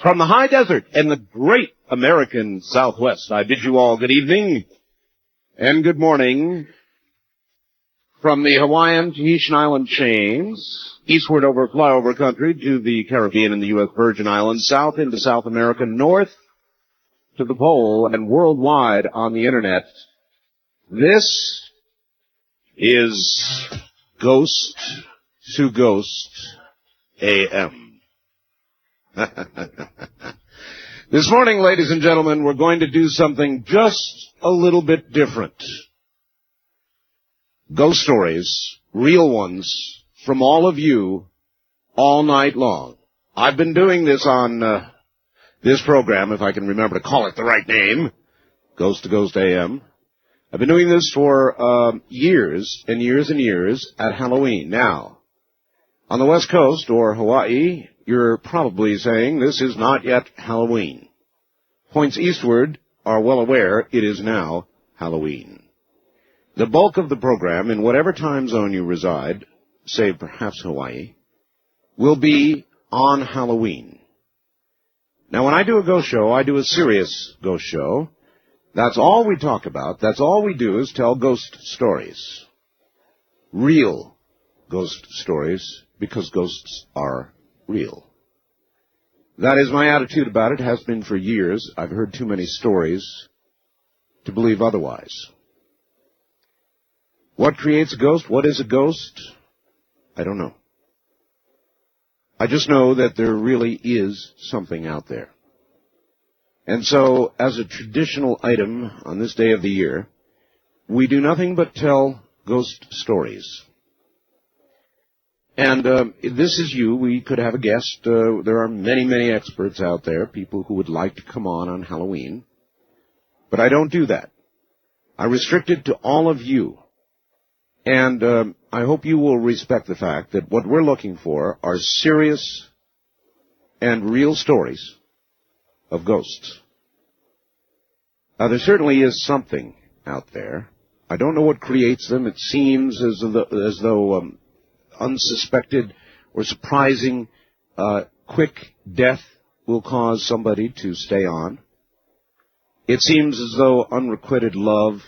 From the high desert and the great American Southwest, I bid you all good evening and good morning. From the Hawaiian Tahitian Island chains, eastward over flyover country to the Caribbean and the U.S. Virgin Islands, south into South America, north to the pole, and worldwide on the Internet, this is Ghost to Ghost AM. This morning, ladies and gentlemen, we're going to do something just a little bit different. Ghost stories, real ones, from all of you, all night long. I've been doing this on this program, if I can remember to call it the right name, Ghost to Ghost AM. I've been doing this for years and years and years at Halloween. Now, on the West Coast, or Hawaii, you're probably saying this is not yet Halloween. Points eastward are well aware it is now Halloween. The bulk of the program, in whatever time zone you reside, save perhaps Hawaii, will be on Halloween. Now, when I do a ghost show, I do a serious ghost show. That's all we talk about. That's all we do is tell ghost stories. Real ghost stories, because ghosts are real. That is my attitude about it, has been for years. I've heard too many stories to believe otherwise. What creates a ghost? What is a ghost? I don't know. I just know that there really is something out there. And so, as a traditional item on this day of the year, we do nothing but tell ghost stories. And this is you. We could have a guest. There are many, many experts out there, people who would like to come on Halloween. But I don't do that. I restrict it to all of you. And I hope you will respect the fact that what we're looking for are serious and real stories of ghosts. Now, there certainly is something out there. I don't know what creates them. It seems as though unsuspected or surprising quick death will cause somebody to stay on. It seems as though unrequited love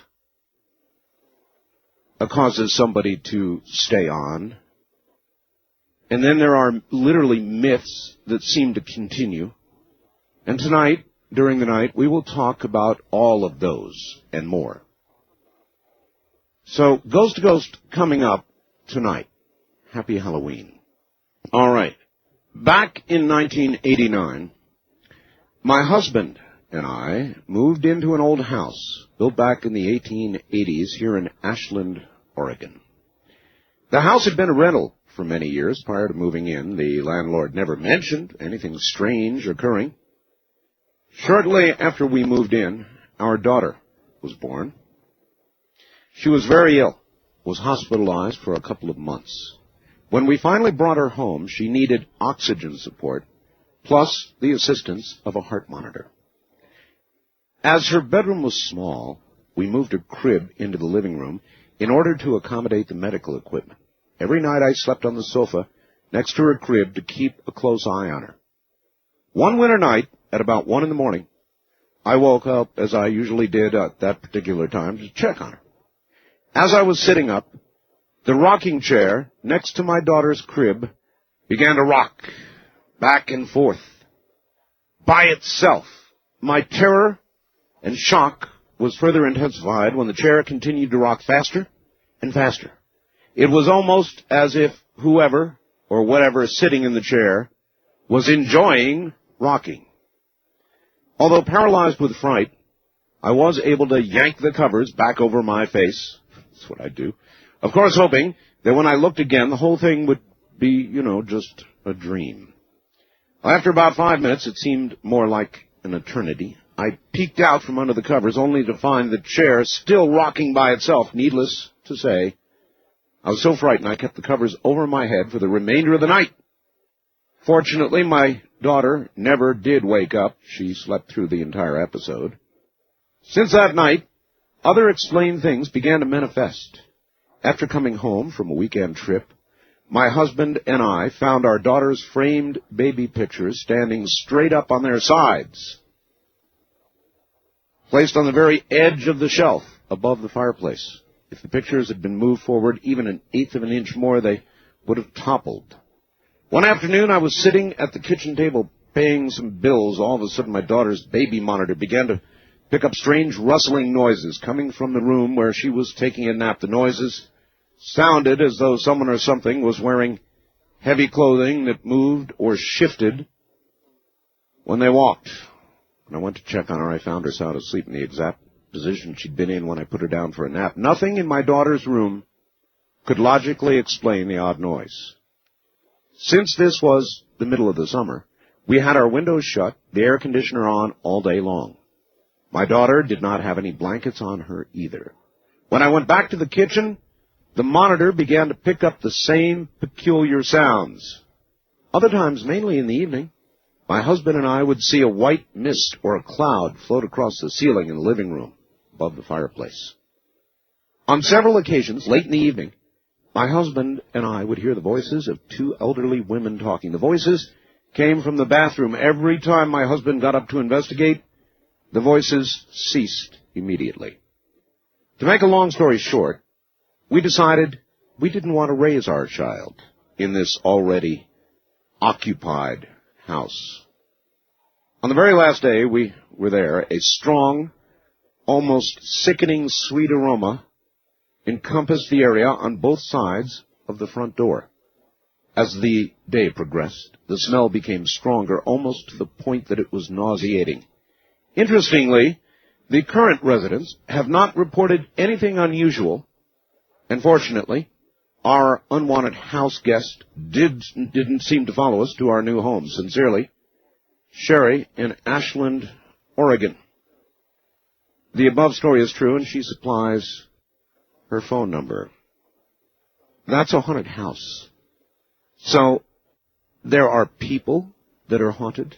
causes somebody to stay on. And then there are literally myths that seem to continue. And tonight, during the night, we will talk about all of those and more. So, Ghost to Ghost coming up tonight. Happy Halloween. All right. Back in 1989, my husband and I moved into an old house built back in the 1880s here in Ashland, Oregon. The house had been a rental for many years prior to moving in. The landlord never mentioned anything strange occurring. Shortly after we moved in, our daughter was born. She was very ill, was hospitalized for a couple of months. When we finally brought her home, she needed oxygen support, plus the assistance of a heart monitor. As her bedroom was small, we moved her crib into the living room in order to accommodate the medical equipment. Every night I slept on the sofa next to her crib to keep a close eye on her. One winter night, at about 1 a.m, I woke up, as I usually did at that particular time, to check on her. As I was sitting up, the rocking chair next to my daughter's crib began to rock back and forth by itself. My terror and shock was further intensified when the chair continued to rock faster and faster. It was almost as if whoever or whatever sitting in the chair was enjoying rocking. Although paralyzed with fright, I was able to yank the covers back over my face. That's what I do. Of course, hoping that when I looked again, the whole thing would be, just a dream. After about 5 minutes, it seemed more like an eternity. I peeked out from under the covers only to find the chair still rocking by itself. Needless to say, I was so frightened I kept the covers over my head for the remainder of the night. Fortunately, my daughter never did wake up. She slept through the entire episode. Since that night, other explained things began to manifest. After coming home from a weekend trip, my husband and I found our daughter's framed baby pictures standing straight up on their sides, placed on the very edge of the shelf above the fireplace. If the pictures had been moved forward even an eighth of an inch more, they would have toppled. One afternoon, I was sitting at the kitchen table paying some bills. All of a sudden, my daughter's baby monitor began to pick up strange rustling noises coming from the room where she was taking a nap. The noises sounded as though someone or something was wearing heavy clothing that moved or shifted when they walked. When I went to check on her, I found her sound asleep in the exact position she'd been in when I put her down for a nap. Nothing in my daughter's room could logically explain the odd noise. Since this was the middle of the summer, we had our windows shut, the air conditioner on all day long. My daughter did not have any blankets on her either. When I went back to the kitchen, the monitor began to pick up the same peculiar sounds. Other times, mainly in the evening, my husband and I would see a white mist or a cloud float across the ceiling in the living room above the fireplace. On several occasions, late in the evening, my husband and I would hear the voices of two elderly women talking. The voices came from the bathroom. Every time my husband got up to investigate, the voices ceased immediately. To make a long story short, we decided we didn't want to raise our child in this already occupied house. On the very last day we were there, a strong, almost sickening sweet aroma encompassed the area on both sides of the front door. As the day progressed, the smell became stronger, almost to the point that it was nauseating. Interestingly, the current residents have not reported anything unusual, and fortunately, our unwanted house guest didn't seem to follow us to our new home. Sincerely, Sherry in Ashland, Oregon. The above story is true, and she supplies her phone number. That's a haunted house. So, there are people that are haunted.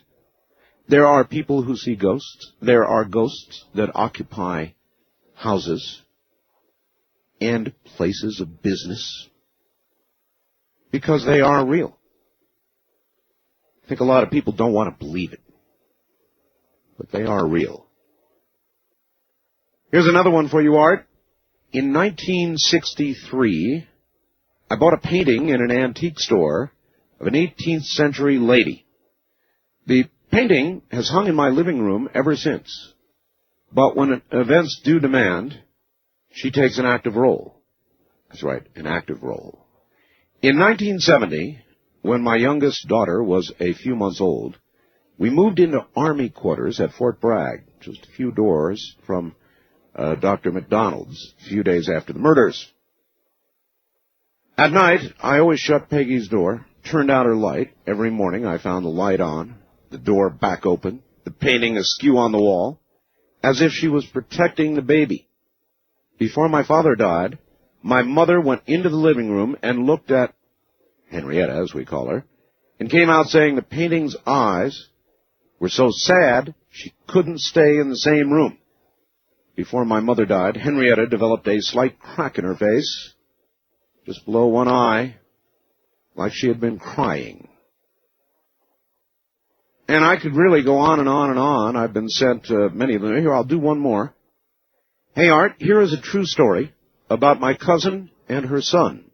There are people who see ghosts. There are ghosts that occupy houses and places of business because they are real. I think a lot of people don't want to believe it, but they are real. Here's another one for you, Art. In 1963, I bought a painting in an antique store of an 18th century lady. The painting has hung in my living room ever since, but when events do demand, she takes an active role. That's right, an active role. In 1970, when my youngest daughter was a few months old, we moved into Army quarters at Fort Bragg, just a few doors from Dr. McDonald's, a few days after the murders. At night, I always shut Peggy's door, turned out her light. Every morning, I found the light on, the door back open, the painting askew on the wall, as if she was protecting the baby. Before my father died, my mother went into the living room and looked at Henrietta, as we call her, and came out saying the painting's eyes were so sad she couldn't stay in the same room. Before my mother died, Henrietta developed a slight crack in her face, just below one eye, like she had been crying. And I could really go on and on and on. I've been sent many of them. Here, I'll do one more. Hey, Art, here is a true story about my cousin and her son.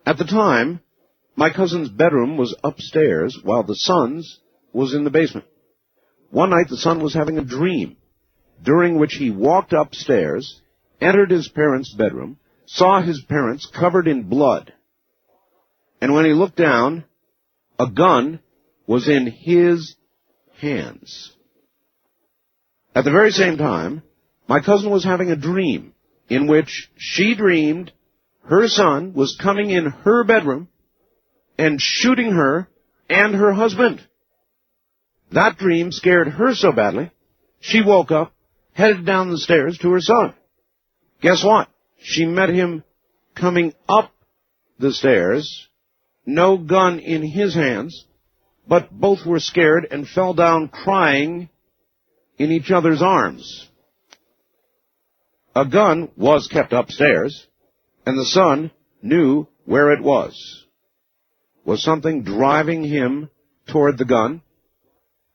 At the time, my cousin's bedroom was upstairs while the son's was in the basement. One night, the son was having a dream, during which he walked upstairs, entered his parents' bedroom, saw his parents covered in blood, and when he looked down, a gun was in his hands. At the very same time, my cousin was having a dream in which she dreamed her son was coming in her bedroom and shooting her and her husband. That dream scared her so badly, she woke up, headed down the stairs to her son. Guess what? She met him coming up the stairs, no gun in his hands, but both were scared and fell down crying in each other's arms. A gun was kept upstairs, and the son knew where it was. Was something driving him toward the gun?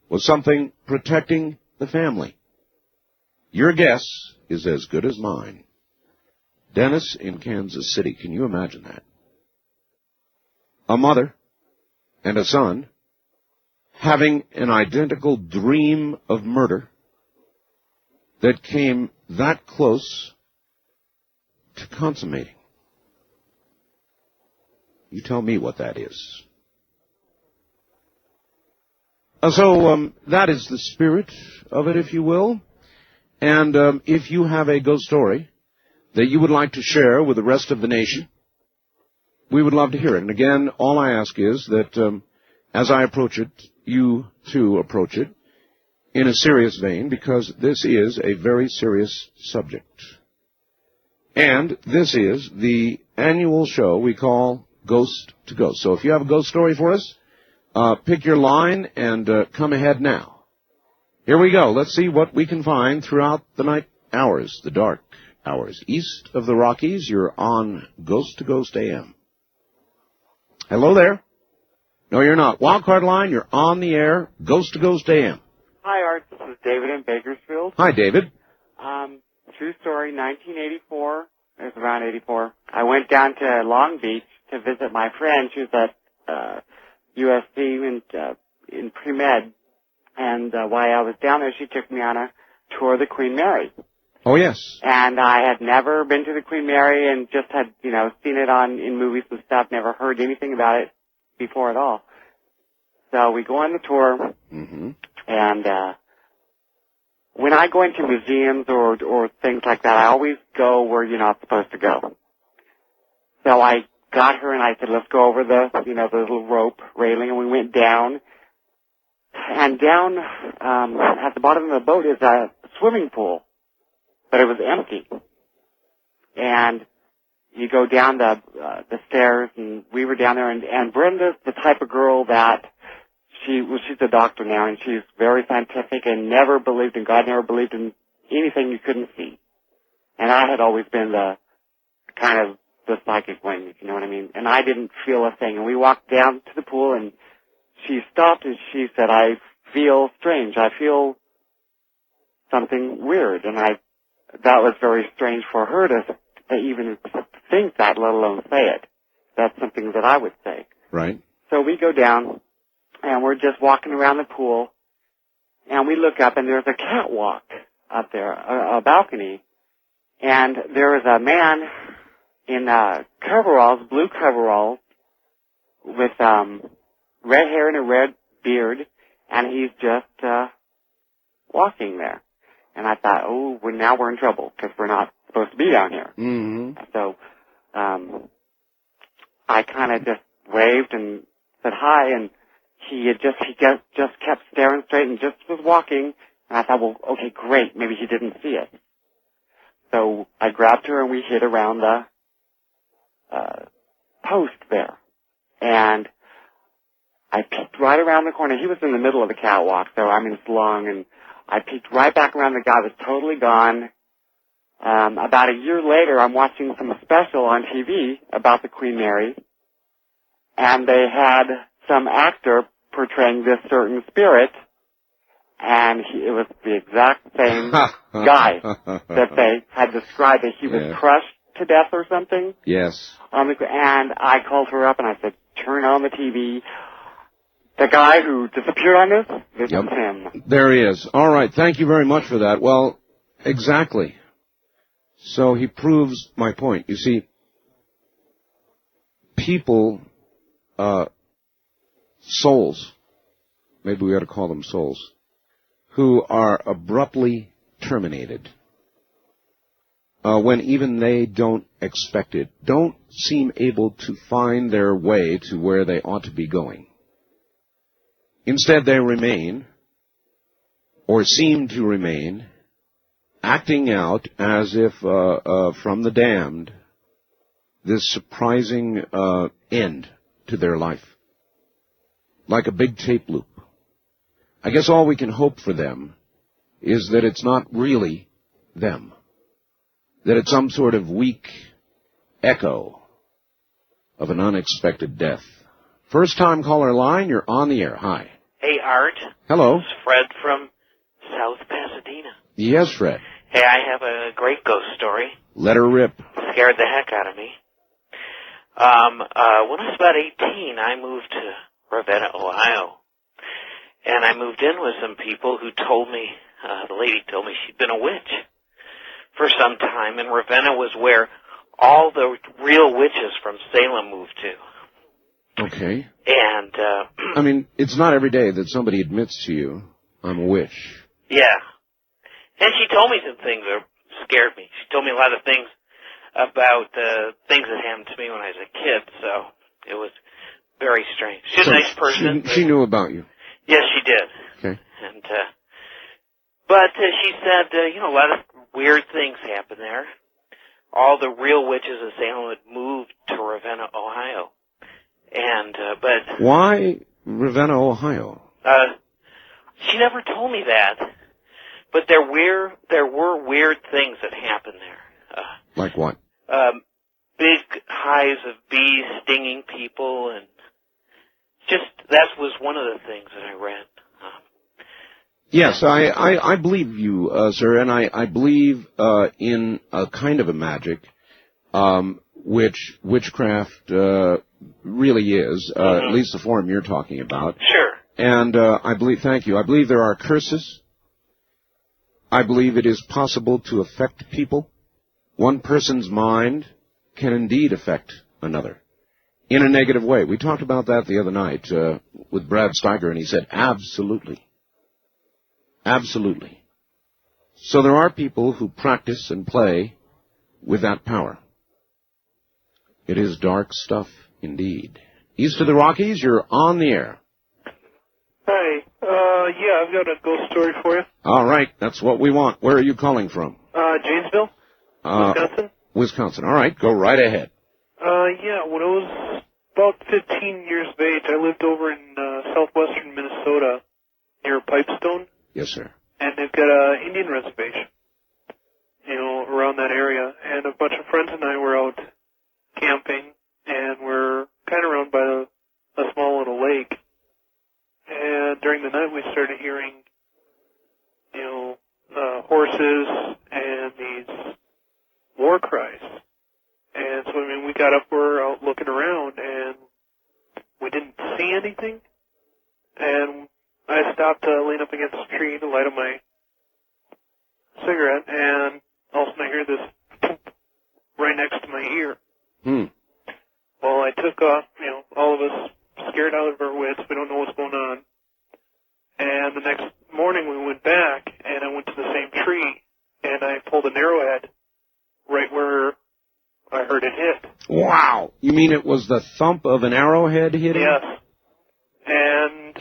Was something protecting the family? Your guess is as good as mine. Dennis in Kansas City, can you imagine that? A mother and a son having an identical dream of murder that came that close to consummating. You tell me what that is. So that is the spirit of it, if you will. And if you have a ghost story that you would like to share with the rest of the nation, we would love to hear it. And again, all I ask is that as I approach it, you too approach it in a serious vein, because this is a very serious subject. And this is the annual show we call Ghost to Ghost. So if you have a ghost story for us, pick your line and come ahead now. Here we go. Let's see what we can find throughout the night hours, the dark hours. East of the Rockies, you're on Ghost to Ghost AM. Hello there. No, you're not. Wildcard line, you're on the air, Ghost to Ghost AM. Hi, Art. This is David in Bakersfield. Hi, David. True story, 1984. It was around 84. I went down to Long Beach to visit my friend. She was at USC in pre-med. And while I was down there, she took me on a tour of the Queen Mary. Oh, yes. And I had never been to the Queen Mary and just had, seen it in movies and stuff, never heard anything about it before at all. So we go on the tour, and when I go into museums or things like that, I always go where you're not supposed to go. So I got her and I said, let's go over the little rope railing, and we went down. And down at the bottom of the boat is a swimming pool, but it was empty. And you go down the stairs, and we were down there, and Brenda's the type of girl that she's a doctor now, and she's very scientific and never believed in God, never believed in anything you couldn't see. And I had always been the kind of the psychic wing, if you know what I mean. And I didn't feel a thing. And we walked down to the pool, and she stopped and she said, I feel strange. I feel something weird. And that was very strange for her to even think that, let alone say it. That's something that I would say. Right. So we go down, and we're just walking around the pool, and we look up, and there's a catwalk up there, a balcony, and there is a man in coveralls, blue coveralls, with red hair and a red beard, and he's just walking there. And I thought, now we're in trouble, because we're not supposed to be down here. Mm-hmm. So I kind of just waved and said hi, and he just kept staring straight and just was walking. And I thought, well, okay, great, maybe he didn't see it. So I grabbed her and we hid around the post there. And I peeked right around the corner. He was in the middle of the catwalk, so it's long, and I peeked right back around. The guy was totally gone. About a year later, I'm watching some special on TV about the Queen Mary, and they had some actor portraying this certain spirit, and it was the exact same guy that they had described, that he was crushed to death or something. Yes. And I called her up and I said, turn on the TV. The guy who disappeared on this is him. There he is. All right. Thank you very much for that. Well, exactly. So he proves my point. You see, people, souls, maybe we ought to call them souls, who are abruptly terminated when even they don't expect it, don't seem able to find their way to where they ought to be going. Instead, they remain, or seem to remain, acting out as if from the damned, this surprising end to their life, like a big tape loop. I guess all we can hope for them is that it's not really them, that it's some sort of weak echo of an unexpected death. First-time caller line, you're on the air. Hi. Hey, Art. Hello. This is Fred from South Pasadena. Yes, Fred. Hey, I have a great ghost story. Let her rip. Scared the heck out of me. When I was about 18, I moved to Ravenna, Ohio. And I moved in with some people who told me, the lady told me she'd been a witch for some time. And Ravenna was where all the real witches from Salem moved to. Okay. And, I mean, it's not every day that somebody admits to you, I'm a witch. yeah. And she told me some things that scared me. She told me a lot of things about things that happened to me when I was a kid, so it was very strange. She's a nice person. She knew about you. Yes, she did. Okay. And, but she said, a lot of weird things happened there. All the real witches of Salem had moved to Ravenna, Ohio. And, but... Why Ravenna, Ohio? She never told me that. But there were weird things that happened there. Like what? Big hives of bees stinging people, and just, that was one of the things that I read. Yes, I believe you, sir, and I believe in a kind of a magic, which witchcraft really is, at least the form you're talking about. Sure. And I believe there are curses. I believe it is possible to affect people. One person's mind can indeed affect another in a negative way. We talked about that the other night with Brad Steiger, and he said, absolutely. Absolutely. So there are people who practice and play with that power. It is dark stuff, indeed. East of the Rockies, you're on the air. Hi. Yeah, I've got a ghost story for you. All right, that's what we want. Where are you calling from? Janesville, Wisconsin. Wisconsin. All right, go right ahead. Yeah, when I was about 15 years of age, I lived over in southwestern Minnesota near Pipestone. Yes, sir. And they've got an Indian reservation, around that area. And a bunch of friends and I were out camping, and we're kind of around by a small little lake. And during the night, we started hearing, horses and these war cries. And so, we got up, we're out looking around, and we didn't see anything. And I stopped to lean up against a tree to light up my cigarette, and all of a sudden I hear this poop right next to my ear. Well, I took off, all of us scared out of our wits. We don't know what's going on. And the next morning we went back, and I went to the same tree, and I pulled an arrowhead right where I heard it hit. Wow. You mean it was the thump of an arrowhead hitting? Yes.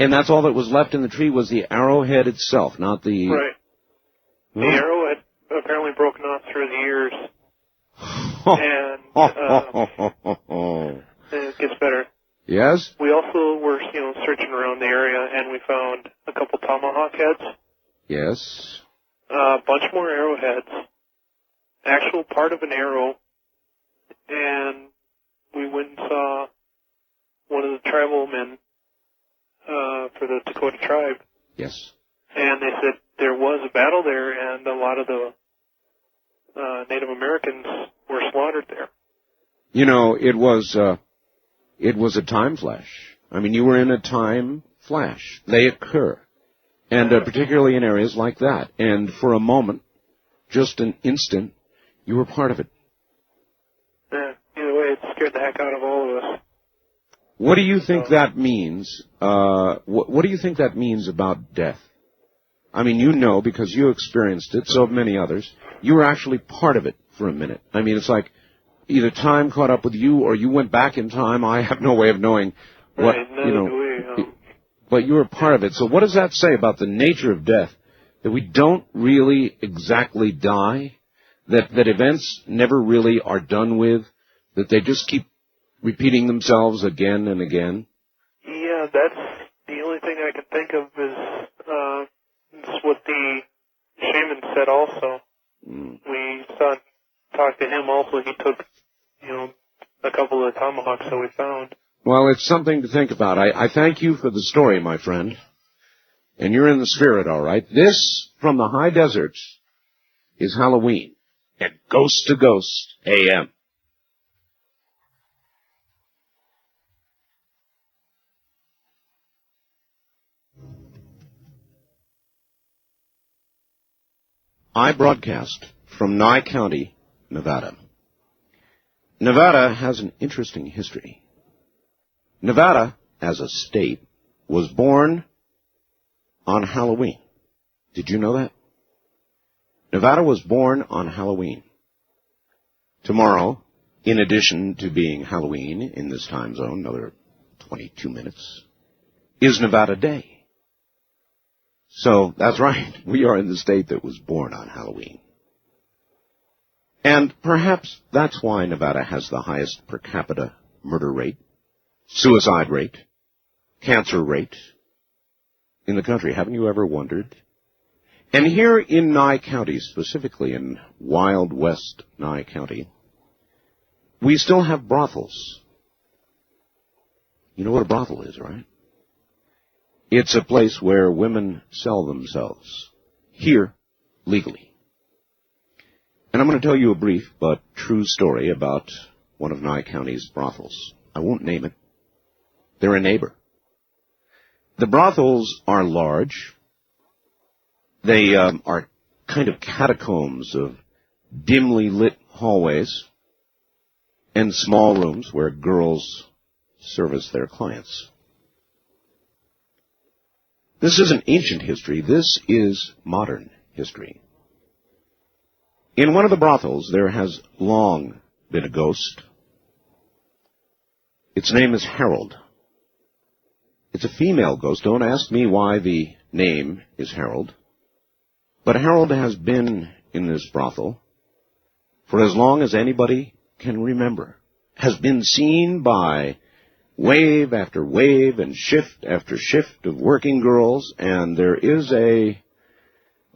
And that's all that was left in the tree was the arrowhead itself, not the... Right. The arrow had apparently broken off through the ears. And it gets better. Yes? We also were, searching around the area, and we found a couple tomahawk heads. Yes. A bunch more arrowheads. Actual part of an arrow. And we went and saw one of the tribal men for the Dakota tribe. Yes. And they said there was a battle there, and a lot of the Native Americans were slaughtered there. It was a time flash. I mean, you were in a time flash. They occur. And particularly in areas like that. And for a moment, just an instant, you were part of it. Either way, it scared the heck out of all of us. What do you think that means? What do you think that means about death? I mean, because you experienced it, so have many others. You were actually part of it for a minute. I mean, it's like either time caught up with you or you went back in time. I have no way of knowing what, but you were part of it. So what does that say about the nature of death? That we don't really exactly die? That events never really are done with? That they just keep repeating themselves again and again? Yeah, that's the only thing I can think of is what the shaman said also. We talked to him also. He took, a couple of tomahawks that we found. Well, it's something to think about. I thank you for the story, my friend. And you're in the spirit, all right. This, from the high deserts, is Halloween at Ghost to Ghost AM. I broadcast from Nye County, Nevada. Nevada has an interesting history. Nevada, as a state, was born on Halloween. Did you know that? Nevada was born on Halloween. Tomorrow, in addition to being Halloween in this time zone, another 22 minutes, is Nevada Day. So, that's right, we are in the state that was born on Halloween. And perhaps that's why Nevada has the highest per capita murder rate, suicide rate, cancer rate in the country. Haven't you ever wondered? And here in Nye County, specifically in Wild West Nye County, we still have brothels. You know what a brothel is, right? It's a place where women sell themselves, here, legally. And I'm going to tell you a brief but true story about one of Nye County's brothels. I won't name it. They're a neighbor. The brothels are large. They are kind of catacombs of dimly lit hallways and small rooms where girls service their clients. This isn't ancient history. This is modern history. In one of the brothels, there has long been a ghost. Its name is Harold. It's a female ghost. Don't ask me why the name is Harold. But Harold has been in this brothel for as long as anybody can remember. Has been seen by wave after wave and shift after shift of working girls, and there is a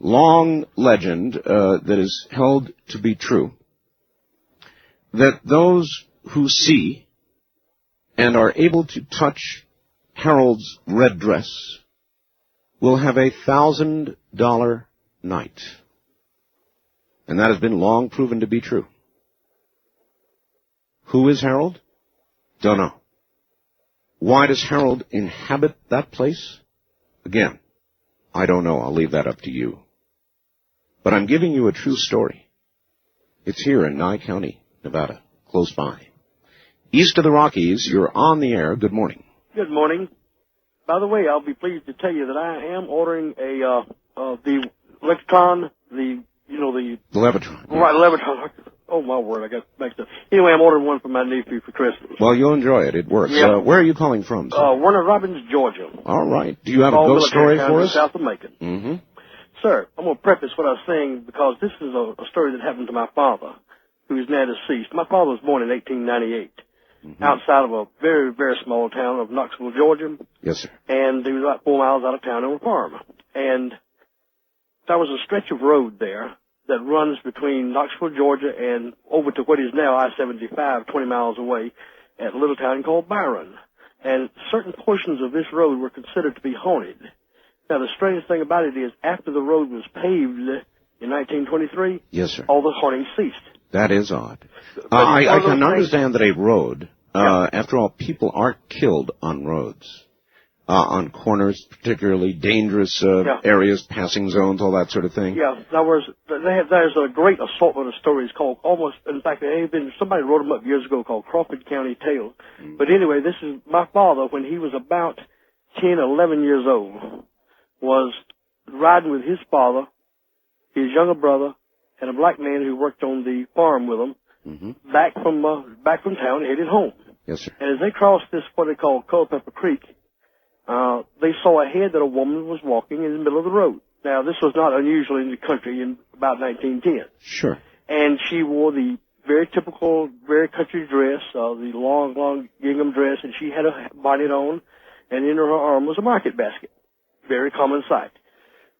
long legend that is held to be true, that those who see and are able to touch Harold's red dress will have $1,000 night. And that has been long proven to be true. Who is Harold? Don't know. Why does Harold inhabit that place? Again, I don't know. I'll leave that up to you. But I'm giving you a true story. It's here in Nye County, Nevada, close by. East of the Rockies, you're on the air. Good morning. Good morning. By the way, I'll be pleased to tell you that I am ordering the Electron, the Levitron. Right, Levitron. Oh, my word, I got mixed up. Anyway, I'm ordering one for my nephew for Christmas. Well, you'll enjoy it. It works. Yeah. Where are you calling from, sir? Warner Robins, Georgia. All right. Do you have a ghost story for us? South of Macon. Mm-hmm. Sir, I'm going to preface what I was saying because this is a story that happened to my father, who is now deceased. My father was born in 1898. Outside of a very, very small town of Knoxville, Georgia. Yes, sir. And he was about 4 miles out of town on a farm. And there was a stretch of road there that runs between Knoxville, Georgia, and over to what is now I-75, 20 miles away, at a little town called Byron. And certain portions of this road were considered to be haunted. Now, the strangest thing about it is, after the road was paved in 1923, yes, sir, all the haunting ceased. That is odd. I can understand that a road, after all, people are killed on roads, on corners, particularly dangerous areas, passing zones, all that sort of thing. Yeah, there's a great assortment of stories called somebody wrote them up years ago called Crawford County Tales. But anyway, this is my father, when he was about 10, 11 years old, was riding with his father, his younger brother, and a black man who worked on the farm with him, back from town, headed home. Yes, sir. And as they crossed this, what they call Culpeper Creek, they saw ahead that a woman was walking in the middle of the road. Now, this was not unusual in the country in about 1910. Sure. And she wore the very typical, very country dress, the long gingham dress, and she had a bonnet on, and in her arm was a market basket. Very common sight.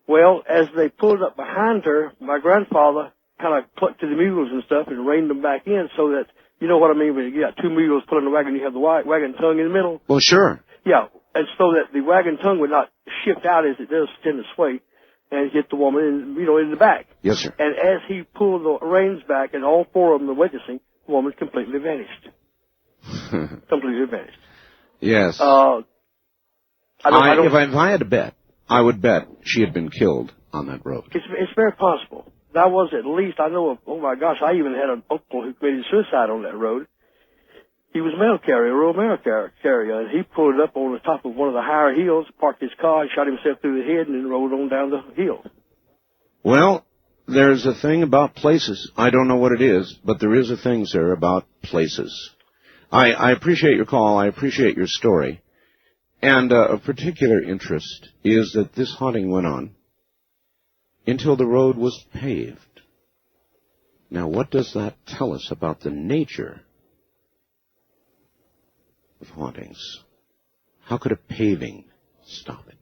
Well, as they pulled up behind her, my grandfather kind of clucked to the mules and stuff and reined them back in so that You know what I mean? When you got two mules pulling the wagon, you have the wagon tongue in the middle. Well, sure. Yeah, and so that the wagon tongue would not shift out as it does tend to sway and hit the woman in the back. Yes, sir. And as he pulled the reins back, and all four of them were witnessing, the woman completely vanished. Completely vanished. Yes. If I had to bet, I would bet she had been killed on that road. It's very possible. That was at least, I know of, oh my gosh, I even had an uncle who committed suicide on that road. He was a mail carrier, a rural mail carrier, and he pulled up on the top of one of the higher hills, parked his car, and shot himself through the head, and then rode on down the hill. Well, there's a thing about places. I don't know what it is, but there is a thing, sir, about places. I appreciate your call. I appreciate your story. And of particular interest is that this haunting went on until the road was paved. Now, what does that tell us about the nature of hauntings? How could a paving stop it?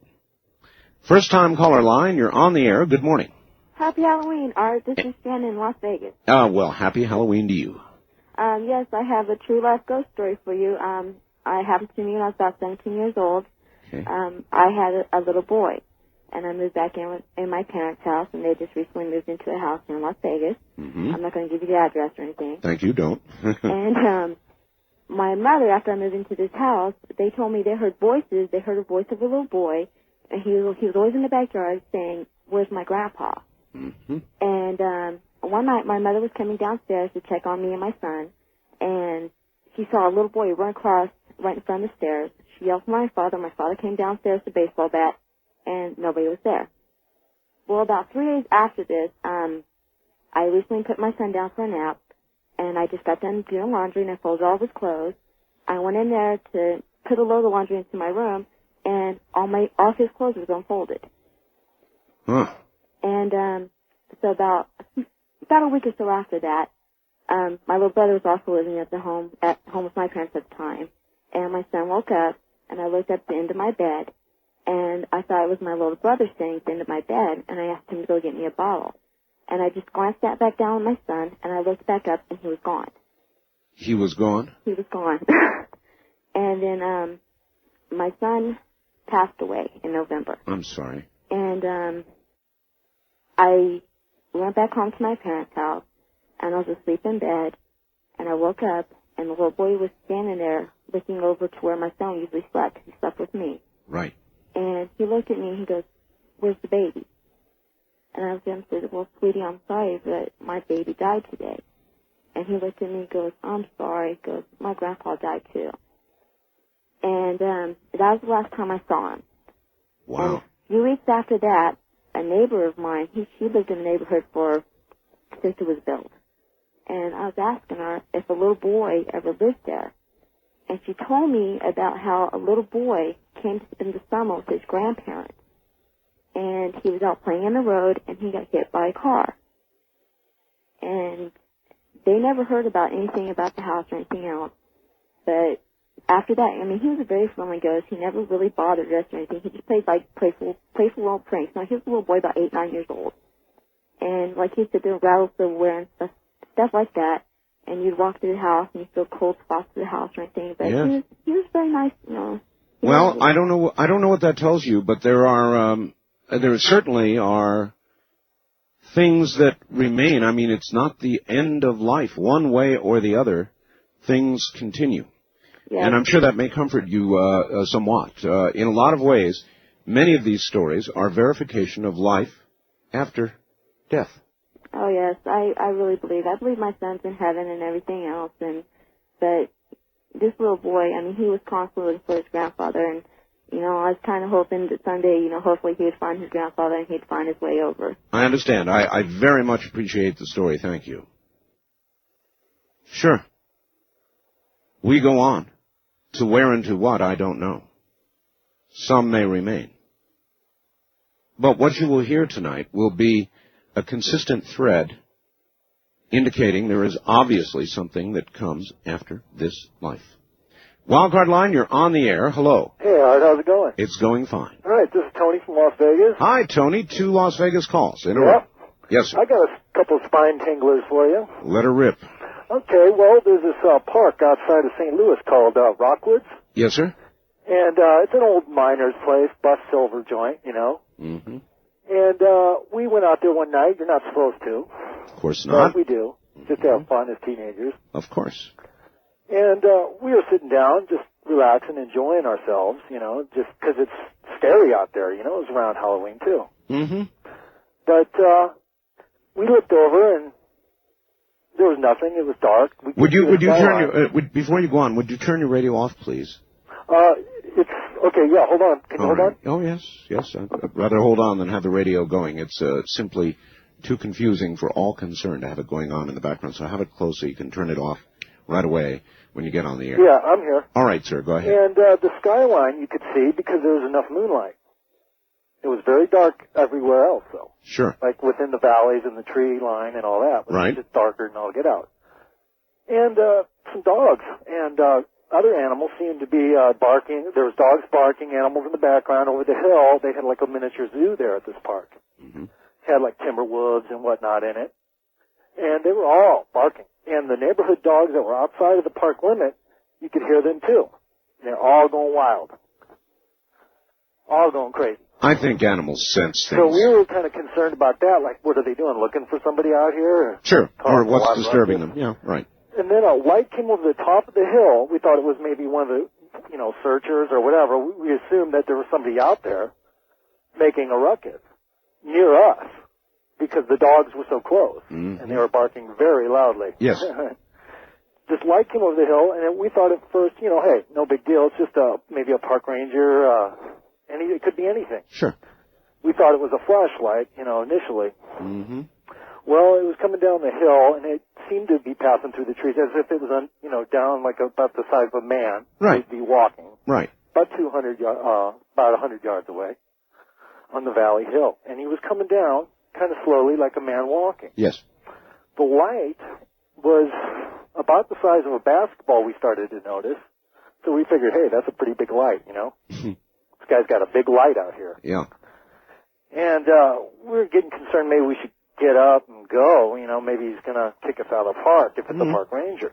First time caller line, you're on the air. Good morning. Happy Halloween, Art. This is Jen in Las Vegas. Well, happy Halloween to you. Yes, I have a true life ghost story for you. I happened to me when I was about 17 years old. Okay. I had a little boy, and I moved back in my parents' house, and they just recently moved into a house in Las Vegas. Mm-hmm. I'm not going to give you the address or anything. Thank you, don't. And my mother, after I moved into this house, they told me they heard voices. They heard a voice of a little boy, and he was always in the backyard saying, "Where's my grandpa?" Mm-hmm. And one night, my mother was coming downstairs to check on me and my son, and she saw a little boy run across right in front of the stairs. She yelled for my father. My father came downstairs with a baseball bat, and nobody was there. Well, about 3 days after this, I recently put my son down for a nap, and I just got done doing laundry, and I folded all of his clothes. I went in there to put a load of laundry into my room, and all of his clothes was unfolded. Huh. And so about a week or so after that, my little brother was also living at home with my parents at the time. And my son woke up, and I looked at the end of my bed, and I thought it was my little brother sitting at the end of my bed, and I asked him to go get me a bottle. And I just glanced back down at my son, and I looked back up, and he was gone. He was gone? He was gone. And then my son passed away in November. I'm sorry. And I went back home to my parents' house, and I was asleep in bed, and I woke up, and the little boy was standing there looking over to where my son usually slept. He slept with me. Right. And he looked at me, and he goes, "Where's the baby?" And I was going to say, "Well, sweetie, I'm sorry, but my baby died today." And he looked at me and goes, "I'm sorry." He goes, "My grandpa died too." And that was the last time I saw him. Wow. And a few weeks after that, a neighbor of mine, she lived in the neighborhood since it was built. And I was asking her if a little boy ever lived there. And she told me about how a little boy came to spend the summer with his grandparents. And he was out playing in the road, and he got hit by a car. And they never heard about anything about the house or anything else. But after that, I mean, he was a very friendly ghost. He never really bothered us or anything. He just played, playful little pranks. Now, he was a little boy about 8, 9 years old. And, he used to do rattle silverware and stuff like that. And you'd walk through the house, and you'd feel cold spots through the house or anything. But yes. he was very nice, you know. Well, I don't know what that tells you, but there certainly are things that remain. I mean, it's not the end of life. One way or the other, things continue. Yes. And I'm sure that may comfort you somewhat. In a lot of ways, many of these stories are verification of life after death. Oh, yes, I really believe. I believe my son's in heaven and everything else. But this little boy, I mean, he was constantly looking for his grandfather. And, I was kind of hoping that someday, hopefully he would find his grandfather and he'd find his way over. I understand. I very much appreciate the story. Thank you. Sure. We go on. To where and to what, I don't know. Some may remain. But what you will hear tonight will be a consistent thread indicating there is obviously something that comes after this life. Wildcard line, you're on the air. Hello. Hey, Art, how's it going? It's going fine. All right, this is Tony from Las Vegas. Hi, Tony. 2 Las Vegas calls in a row. Yes, sir. I got a couple of spine tinglers for you. Let her rip. Okay, well, there's this park outside of St. Louis called Rockwoods. Yes, sir. And it's an old miner's place, bust silver joint, you know. Mm-hmm. And we went out there one night. You're not supposed to. Of course not. But we do, just to have fun as teenagers. Of course. And we were sitting down, just relaxing, enjoying ourselves, you know, just because it's scary out there, you know. It was around Halloween, too. Mm-hmm. But we looked over, and there was nothing. It was dark. Would you turn your, before you go on, would you turn your radio off, please? It's, okay, yeah, hold on. Can you hold on? Oh, yes. I'd rather hold on than have the radio going. It's simply too confusing for all concerned to have it going on in the background. So have it close so you can turn it off right away when you get on the air. Yeah, I'm here. All right, sir, go ahead. And the skyline you could see because there was enough moonlight. It was very dark everywhere else, though. Sure. Like within the valleys and the tree line and all that. But right. It was just darker than all get out. And some dogs and other animals seemed to be barking. There was dogs barking, animals in the background. Over the hill, they had like a miniature zoo there at this park. Mm-hmm. Had like timber woods and whatnot in it. And they were all barking. And the neighborhood dogs that were outside of the park limit, you could hear them too. They're all going wild. All going crazy. I think animals sense things. So we were kind of concerned about that. Like, what are they doing? Looking for somebody out here? Sure. Or what's disturbing them. Yeah, right. And then a light came over the top of the hill. We thought it was maybe one of the, you know, searchers or whatever. We assumed that there was somebody out there making a ruckus near us because the dogs were so close. Mm-hmm. And they were barking very loudly. Yes. This light came over the hill, and we thought at first, you know, hey, no big deal. It's just maybe a park ranger. It could be anything. Sure. We thought it was a flashlight, you know, initially. Mm-hmm. Well, it was coming down the hill, and it seemed to be passing through the trees as if it was, down like about the size of a man. Right. He'd be walking. Right. About 100 yards away on the valley hill. And he was coming down kind of slowly like a man walking. Yes. The light was about the size of a basketball, we started to notice. So we figured, hey, that's a pretty big light, you know. This guy's got a big light out here. Yeah. And we were getting concerned maybe we should get up and go. You know, maybe he's going to kick us out of the park if it's a park ranger,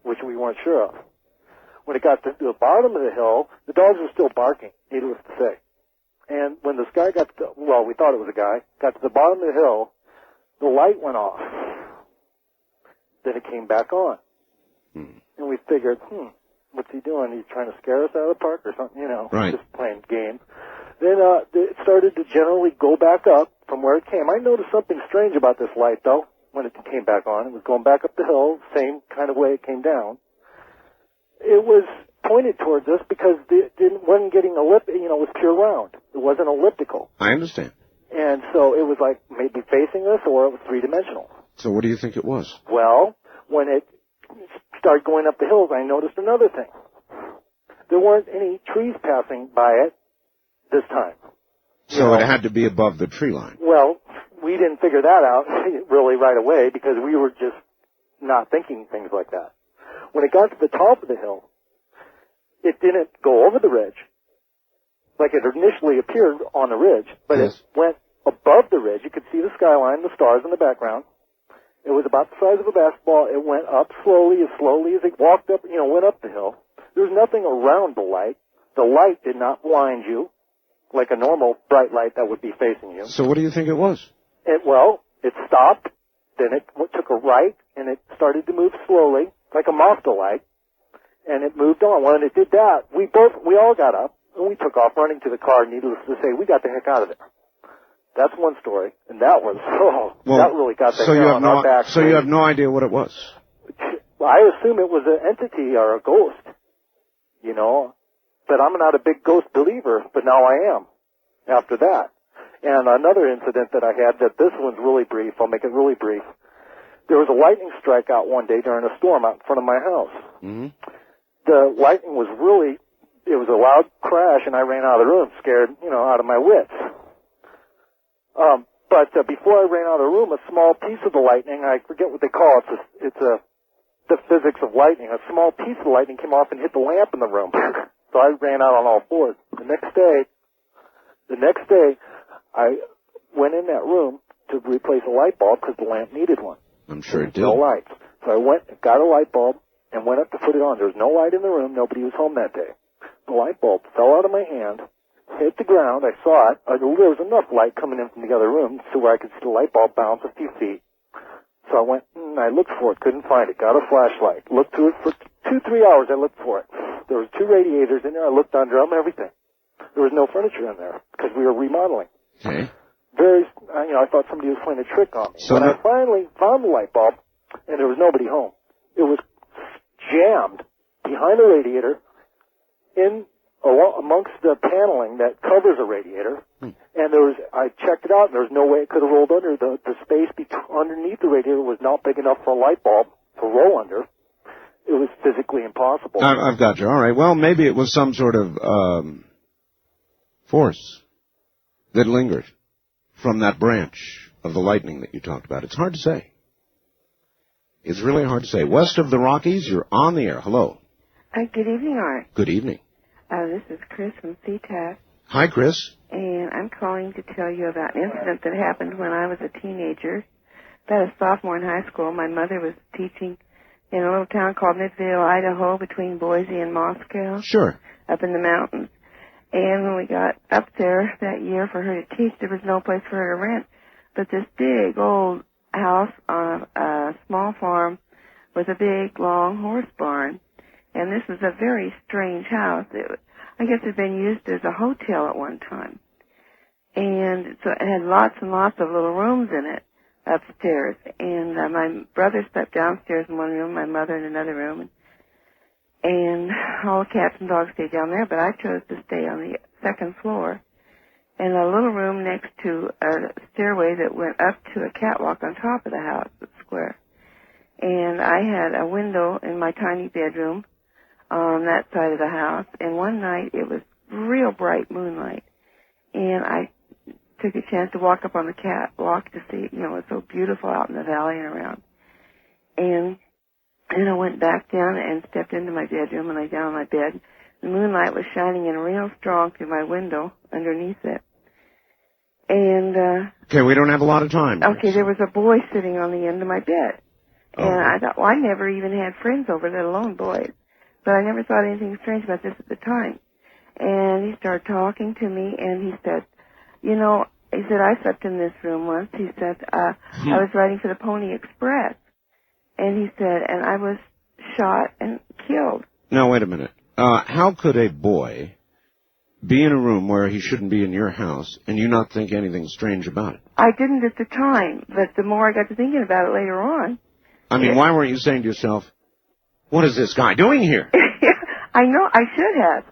which we weren't sure of. When it got to the bottom of the hill, the dogs were still barking, needless to say. And when this guy got to we thought it was a guy, got to the bottom of the hill, the light went off. Then it came back on. And we figured, what's he doing? He's trying to scare us out of the park or something, you know, just playing games. Then it started to generally go back up from where it came. I noticed something strange about this light, though, when it came back on. It was going back up the hill, same kind of way it came down. It was pointed towards us because it wasn't getting it was pure round. It wasn't elliptical. I understand. And so it was like maybe facing us or it was three-dimensional. So what do you think it was? Well, when it started going up the hills, I noticed another thing. There weren't any trees passing by it this time. So it had to be above the tree line. Well, we didn't figure that out really right away because we were just not thinking things like that. When it got to the top of the hill, it didn't go over the ridge like it initially appeared on the ridge, but it went above the ridge. You could see the skyline, the stars in the background. It was about the size of a basketball. It went up slowly as it walked up, went up the hill. There was nothing around the light. The light did not blind you like a normal bright light that would be facing you. So what do you think it was? It stopped, then it took a right, and it started to move slowly, like a Mazda light, and it moved on. When it did that, we all got up, and we took off running to the car. Needless to say, we got the heck out of there. That's one story, and that was, that really got the hair on our back. So you have no idea what it was? I assume it was an entity or a ghost, but I'm not a big ghost believer, but now I am after that. And another incident that I had, that this one's really brief, I'll make it really brief. There was a lightning strike out one day during a storm out in front of my house. Mm-hmm. The lightning was it was a loud crash, and I ran out of the room scared, out of my wits. But before I ran out of the room, a small piece of the lightning, I forget what they call it, it's the physics of lightning, a small piece of lightning came off and hit the lamp in the room. So I ran out on all fours. The next day, I went in that room to replace a light bulb because the lamp needed one. I'm sure it did. No lights. So I went and got a light bulb and went up to put it on. There was no light in the room. Nobody was home that day. The light bulb fell out of my hand, hit the ground. I saw it. There was enough light coming in from the other room so where I could see the light bulb bounce a few feet. So I went and I looked for it, couldn't find it, got a flashlight, looked through it for 2-3 hours. I looked for it. There was 2 radiators in there. I looked under them, everything. There was no furniture in there because we were remodeling. Okay. I thought somebody was playing a trick on me. So when I finally found the light bulb, and there was nobody home, it was jammed behind a radiator amongst the paneling that covers a radiator. And I checked it out, and there was no way it could have rolled under. The space underneath the radiator was not big enough for a light bulb to roll under. It was physically impossible. I've got you. All right. Well, maybe it was some sort of force that lingered from that branch of the lightning that you talked about. It's hard to say. It's really hard to say. West of the Rockies, you're on the air. Hello. Good evening, Art. Good evening. This is Chris from CTAF. Hi, Chris. And I'm calling to tell you about an incident that happened when I was a teenager. About a sophomore in high school, my mother was teaching in a little town called Midvale, Idaho, between Boise and Moscow. Sure. Up in the mountains. And when we got up there that year for her to teach, there was no place for her to rent. But this big old house on a small farm with a big, long horse barn. And this was a very strange house. I guess it had been used as a hotel at one time. And so it had lots and lots of little rooms in it upstairs. And my brother slept downstairs in one room, my mother in another room. And all the cats and dogs stayed down there, but I chose to stay on the second floor. And a little room next to a stairway that went up to a catwalk on top of the house, the square. And I had a window in my tiny bedroom on that side of the house. And one night it was real bright moonlight. And I took a chance to walk up on the catwalk to see, it was so beautiful out in the valley and around. And then I went back down and stepped into my bedroom and lay down on my bed. The moonlight was shining in real strong through my window underneath it. And, okay, we don't have a lot of time. Okay, there was a boy sitting on the end of my bed. And I thought, well, I never even had friends over, let alone boys. But I never thought anything strange about this at the time. And he started talking to me, and he said, he said, I slept in this room once. He said, I was riding for the Pony Express. And he said, and I was shot and killed. Now, wait a minute. How could a boy be in a room where he shouldn't be in your house and you not think anything strange about it? I didn't at the time, but the more I got to thinking about it later on. I mean, why weren't you saying to yourself, what is this guy doing here? I know, I should have.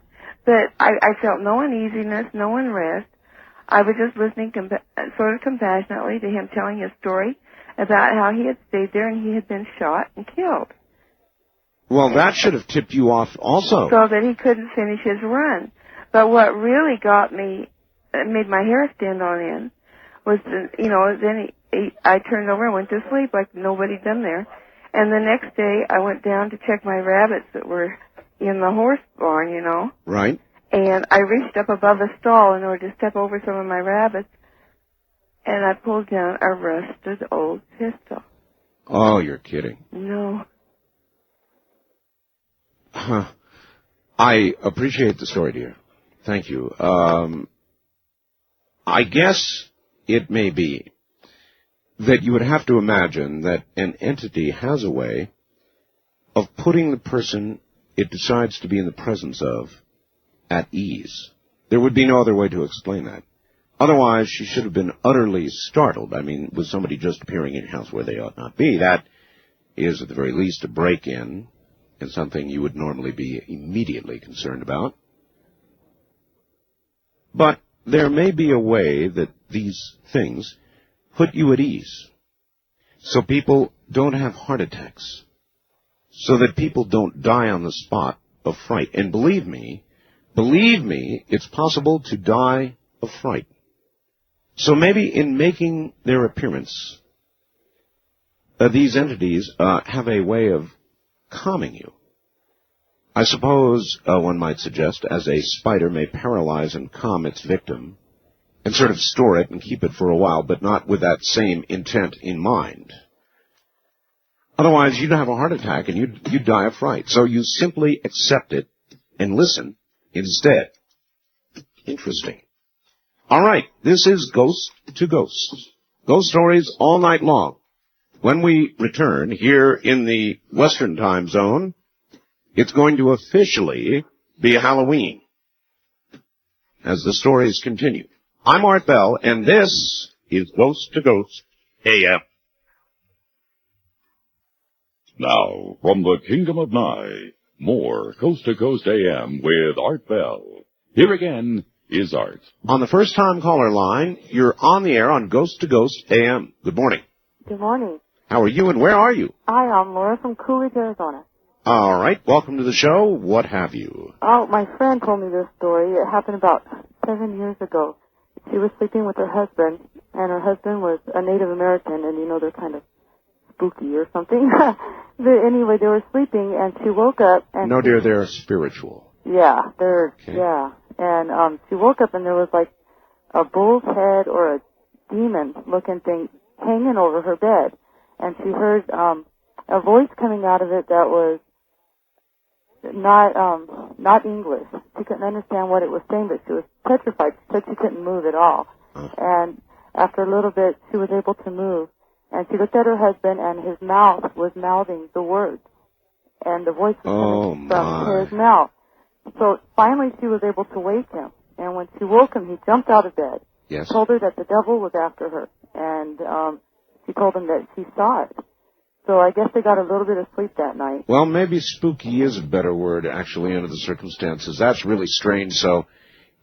But I felt no uneasiness, no unrest. I was just listening sort of compassionately to him telling his story about how he had stayed there and he had been shot and killed. Well, that should have tipped you off also. So that he couldn't finish his run. But what really got me, made my hair stand on end, was, then I turned over and went to sleep like nobody'd been there. And the next day I went down to check my rabbits that were in the horse barn, Right. And I reached up above a stall in order to step over some of my rabbits, and I pulled down a rusted old pistol. Oh, you're kidding. No. Huh. I appreciate the story, dear. Thank you. I guess it may be that you would have to imagine that an entity has a way of putting the person it decides to be in the presence of at ease. There would be no other way to explain that. Otherwise, she should have been utterly startled. I mean, with somebody just appearing in your house where they ought not be, that is at the very least a break-in and something you would normally be immediately concerned about. But there may be a way that these things put you at ease, so people don't have heart attacks, so that people don't die on the spot of fright. And believe me, it's possible to die of fright. So maybe in making their appearance, these entities have a way of calming you. I suppose one might suggest, as a spider may paralyze and calm its victim, and sort of store it and keep it for a while, but not with that same intent in mind. Otherwise, you'd have a heart attack and you'd die of fright. So you simply accept it and listen instead. Interesting. All right, this is Ghost to Ghost. Ghost stories all night long. When we return here in the Western time zone, it's going to officially be Halloween as the stories continue. I'm Art Bell, and this is Ghost to Ghost AM. Now, from the Kingdom of Nye, more Coast to Coast AM with Art Bell. Here again is Art. On the first-time caller line, you're on the air on Ghost to Ghost AM. Good morning. Good morning. How are you, and where are you? Hi, I'm Laura from Coolidge, Arizona. All right, welcome to the show. What have you? Oh, my friend told me this story. It happened about 7 years ago. She was sleeping with her husband, and her husband was a Native American, and you know they're kind of spooky or something. But anyway, they were sleeping, and she woke up. And no, dear, they're spiritual. Yeah, Okay. yeah. And she woke up, and there was like a bull's head or a demon-looking thing hanging over her bed. And she heard a voice coming out of it that was not English. She couldn't understand what it was saying, but she was petrified. She said she couldn't move at all. And after a little bit, she was able to move. And she looked at her husband, and his mouth was mouthing the words. And the voice was coming from his mouth. So finally she was able to wake him. And when she woke him, he jumped out of bed. Yes. Told her that the devil was after her. And she told him that she saw it. So I guess they got a little bit of sleep that night. Well, maybe spooky is a better word, actually, under the circumstances. That's really strange. So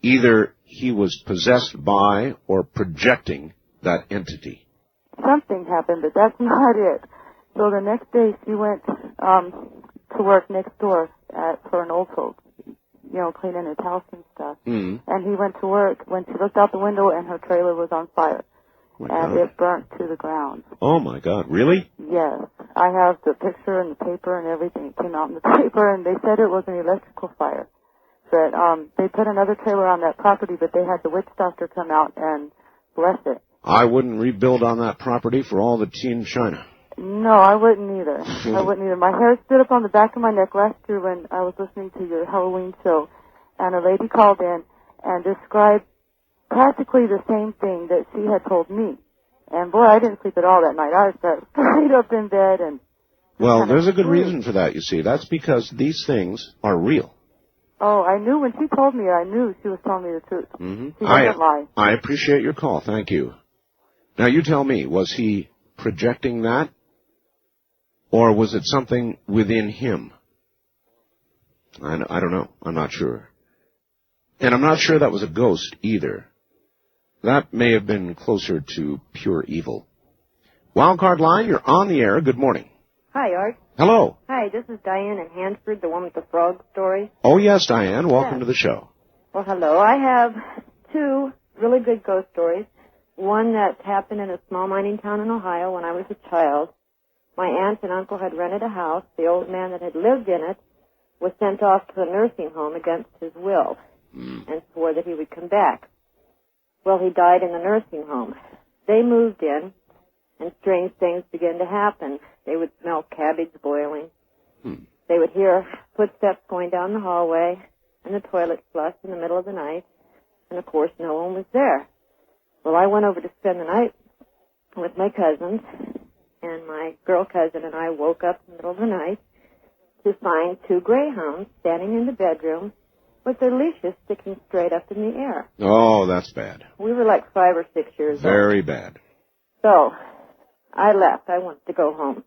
either he was possessed by or projecting that entity. Something happened, but that's not it. So the next day she went to work next door for an old folks, you know, cleaning his house and stuff. Mm. And he went to work when she looked out the window and her trailer was on fire. It burnt to the ground. Oh, my God. Really? Yes. I have the picture and the paper and everything. It came out in the paper, and they said it was an electrical fire. But they put another trailer on that property, but they had the witch doctor come out and bless it. I wouldn't rebuild on that property for all the tea in China. No, I wouldn't either. I wouldn't either. My hair stood up on the back of my neck last year when I was listening to your Halloween show, and a lady called in and described practically the same thing that she had told me. And boy, I didn't sleep at all that night. I sat straight up in bed and... Well, there's a good reason for that, you see. That's because these things are real. Oh, I knew when she told me, I knew she was telling me the truth. Mm-hmm. She doesn't lie. I appreciate your call. Thank you. Now, you tell me, was he projecting that? Or was it something within him? I don't know. I'm not sure. And I'm not sure that was a ghost either. That may have been closer to pure evil. Wildcard line, you're on the air. Good morning. Hi, Art. Hello. Hi, this is Diane in Hansford, the one with the frog story. Oh, yes, Diane. Welcome to the show. Well, hello. I have two really good ghost stories. One that happened in a small mining town in Ohio when I was a child. My aunt and uncle had rented a house. The old man that had lived in it was sent off to a nursing home against his will and swore that he would come back. Well, he died in the nursing home. They moved in, and strange things began to happen. They would smell cabbage boiling. They would hear footsteps going down the hallway and the toilet flush in the middle of the night. And, of course, no one was there. Well, I went over to spend the night with my cousins, and my girl cousin and I woke up in the middle of the night to find two greyhounds standing in the bedroom with their leashes sticking straight up in the air. Oh, that's bad. We were like 5 or 6 years old. Very bad. So I left. I wanted to go home.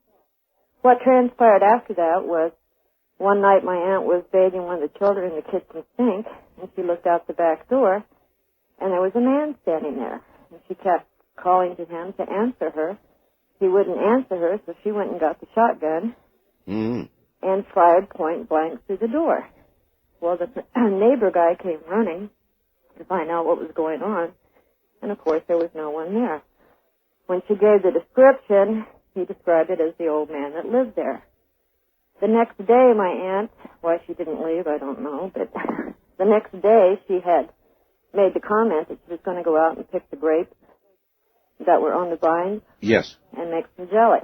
What transpired after that was one night my aunt was bathing one of the children in the kitchen sink, and she looked out the back door, and there was a man standing there. And she kept calling to him to answer her. He wouldn't answer her, so she went and got the shotgun and fired point blank through the door. Well, the neighbor guy came running to find out what was going on, and, of course, there was no one there. When she gave the description, he described it as the old man that lived there. The next day, my aunt, why she didn't leave, I don't know, but the next day she had made the comment that she was going to go out and pick the grapes that were on the vines. Yes. And make some jelly.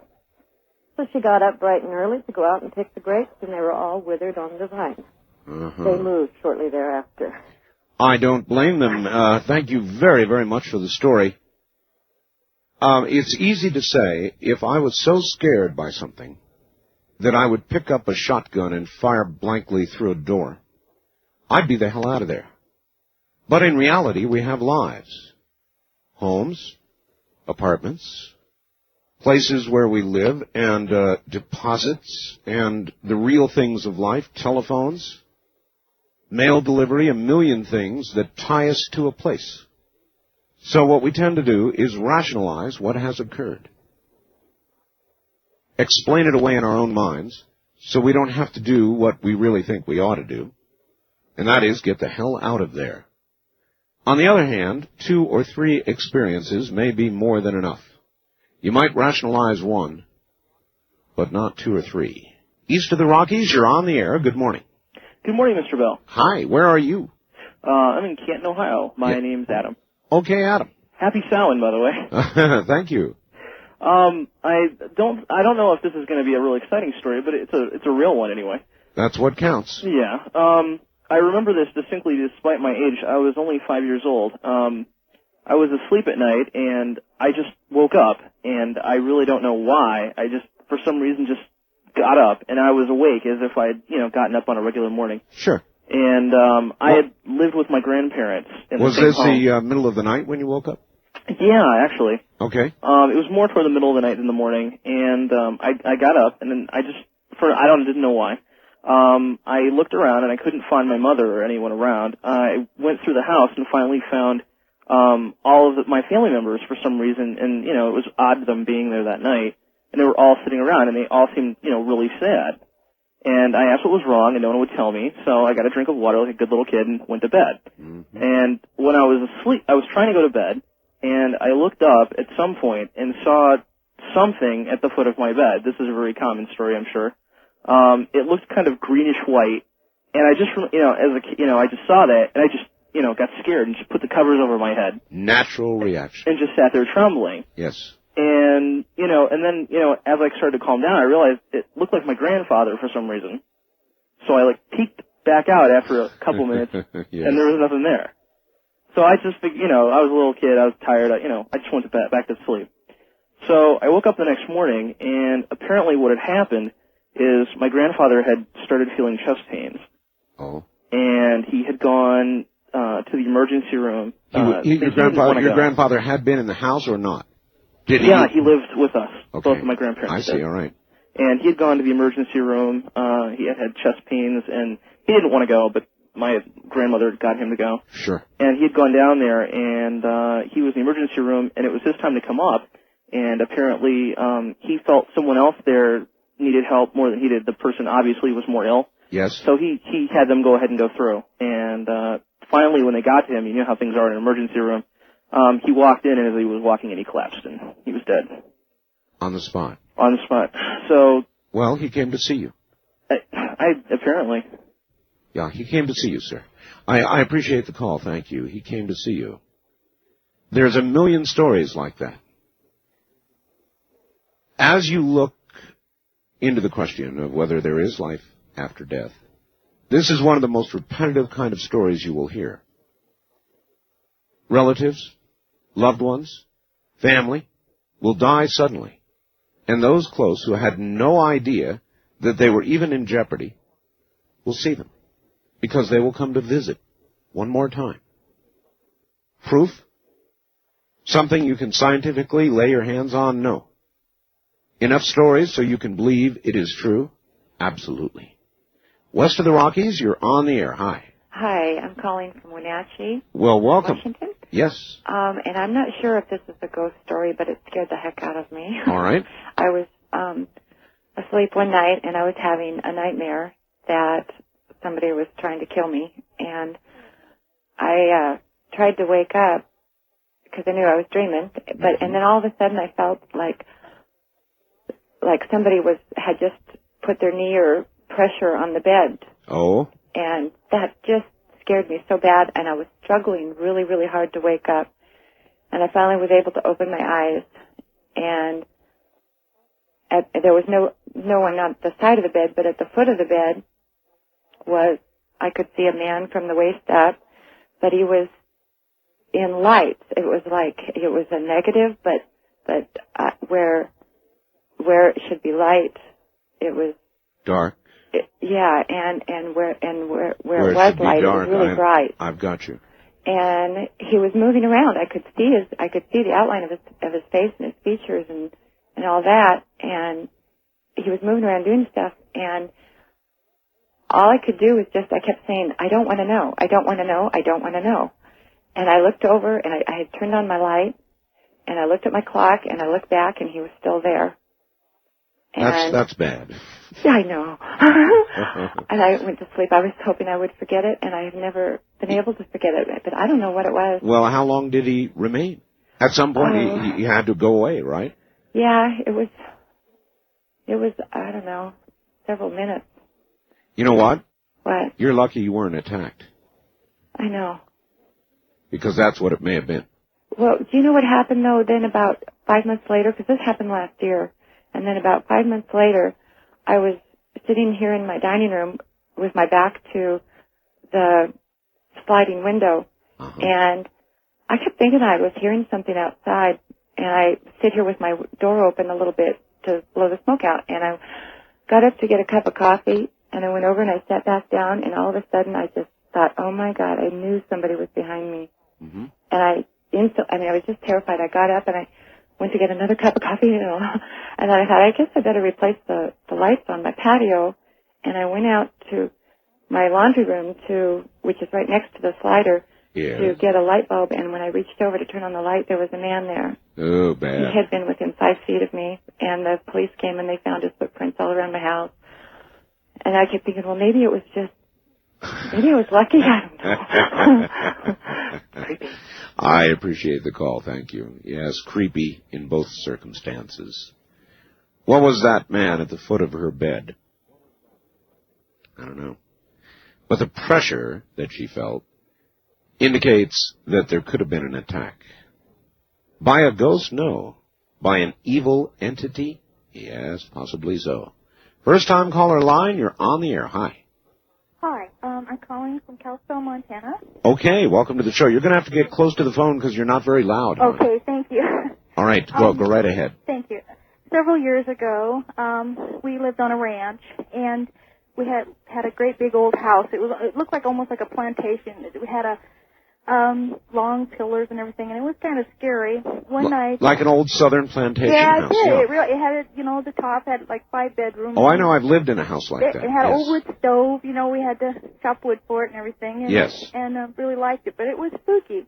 So she got up bright and early to go out and pick the grapes, and they were all withered on the vine. They moved shortly thereafter. I don't blame them. Thank you very, very much for the story. It's easy to say, if I was so scared by something that I would pick up a shotgun and fire blankly through a door, I'd be the hell out of there. But in reality, we have lives. Homes, apartments, places where we live, and deposits, and the real things of life, telephones, mail delivery, a million things that tie us to a place. So what we tend to do is rationalize what has occurred. Explain it away in our own minds so we don't have to do what we really think we ought to do, and that is get the hell out of there. On the other hand, 2 or 3 experiences may be more than enough. You might rationalize 1, but not 2 or 3. East of the Rockies, you're on the air. Good morning. Good morning, Mr. Bell. Hi, where are you? I'm in Canton, Ohio. My name's Adam. Okay, Adam. Happy Samhain, by the way. Thank you. I don't know if this is going to be a really exciting story, but it's a real one anyway. That's what counts. Yeah. I remember this distinctly despite my age. I was only 5 years old. I was asleep at night, and I just woke up, and I really don't know why. I just, for some reason, just got up, and I was awake as if I had, gotten up on a regular morning. Sure. And I had lived with my grandparents in the same home. Was this the middle of the night when you woke up? Yeah, actually. Okay. It was more toward the middle of the night than the morning, and I got up, and then I didn't know why. I looked around, and I couldn't find my mother or anyone around. I went through the house and finally found all of my family members for some reason, and, it was odd them being there that night, and they were all sitting around, and they all seemed, really sad. And I asked what was wrong, and no one would tell me, so I got a drink of water like a good little kid and went to bed. Mm-hmm. And when I was asleep, I was trying to go to bed, and I looked up at some point and saw something at the foot of my bed. This is a very common story, I'm sure. It looked kind of greenish white, and I just, as a kid, I just saw that, and I just, got scared and just put the covers over my head. Natural reaction. And just sat there trembling. Yes. And, and then, as I started to calm down, I realized it looked like my grandfather for some reason. So I, peeked back out after a couple minutes, yes. And there was nothing there. So I just, I was a little kid, I was tired, I just went to bed, back to sleep. So I woke up the next morning, and apparently what had happened is my grandfather had started feeling chest pains. Oh. And he had gone to the emergency room. Your grandfather had been in the house or not? He lived with us, both of my grandparents. I see, all right. And he had gone to the emergency room. He had chest pains, and he didn't want to go, but my grandmother got him to go. Sure. And he had gone down there, and he was in the emergency room, and it was his time to come up. And apparently he felt someone else there needed help more than he did. The person obviously was more ill. Yes. So he had them go ahead and go through. And finally, when they got to him, you know how things are in an emergency room, he walked in, and as he was walking in, he collapsed, and he was dead. On the spot? On the spot. So... Well, he came to see you. Apparently. Yeah, he came to see you, sir. I appreciate the call, thank you. He came to see you. There's a million stories like that. As you look into the question of whether there is life after death, this is one of the most repetitive kind of stories you will hear. Relatives, loved ones, family will die suddenly, and those close who had no idea that they were even in jeopardy will see them, because they will come to visit one more time. Proof? Something you can scientifically lay your hands on? No. Enough stories so you can believe it is true? Absolutely. West of the Rockies, you're on the air. Hi. Hi, I'm calling from Wenatchee. Well, welcome. Washington. Yes. And I'm not sure if this is a ghost story, but it scared the heck out of me. All right. I was asleep one night, and I was having a nightmare that somebody was trying to kill me. And I tried to wake up because I knew I was dreaming. But and then all of a sudden, I felt like somebody had just put their knee or pressure on the bed. Oh. And that just scared me so bad, and I was struggling really, really hard to wake up. And I finally was able to open my eyes, and there was no one on the side of the bed, but at the foot of the bed I could see a man from the waist up, but he was in light. It was like it was a negative, but where it should be light, it was dark. And where it was light, dark, it was really bright. I've got you. And he was moving around. I could see the outline of his face and his features and all that. And he was moving around doing stuff. And all I could do was I kept saying, I don't want to know. I don't want to know. I don't want to know. And I looked over and I had turned on my light and I looked at my clock and I looked back and he was still there. And that's bad. Yeah, I know. And I went to sleep. I was hoping I would forget it, and I have never been able to forget it, but I don't know what it was. Well, how long did he remain? At some point, he had to go away, right? Yeah, it was, I don't know, several minutes. You know what? What? You're lucky you weren't attacked. I know. Because that's what it may have been. Well, do you know what happened, though, then about 5 months later? Because this happened last year. And then about 5 months later, I was sitting here in my dining room with my back to the sliding window. And I kept thinking I was hearing something outside. And I sit here with my door open a little bit to blow the smoke out. And I got up to get a cup of coffee. And I went over and I sat back down. And all of a sudden, I just thought, oh, my God, I knew somebody was behind me. And I was just terrified. I got up and I went to get another cup of coffee, and then I thought, I guess I better replace the lights on my patio, and I went out to my laundry room, which is right next to the slider, to get a light bulb, and when I reached over to turn on the light, there was a man there. Oh, bad. He had been within 5 feet of me, and the police came, and they found his footprints all around my house. And I kept thinking, well, maybe I was lucky, I don't know. Creepy. I appreciate the call, thank you. Yes, creepy in both circumstances. What was that man at the foot of her bed? I don't know. But the pressure that she felt indicates that there could have been an attack. By a ghost? No. By an evil entity? Yes, possibly so. First time caller line, you're on the air. Hi. Hi, I'm calling from Kalispell, Montana. Okay, welcome to the show. You're going to have to get close to the phone because you're not very loud. Okay, thank you. All right, go right ahead. Thank you. Several years ago, we lived on a ranch, and we had a great big old house. It looked like almost like a plantation. We had a long pillars and everything, and it was kind of scary. One night, like an old southern plantation house. Yeah, it had the top had like 5 bedrooms. Oh, I know. I've lived in a house like that. It had an old wood stove. We had to chop wood for it and everything. And, yes. And really liked it, but it was spooky.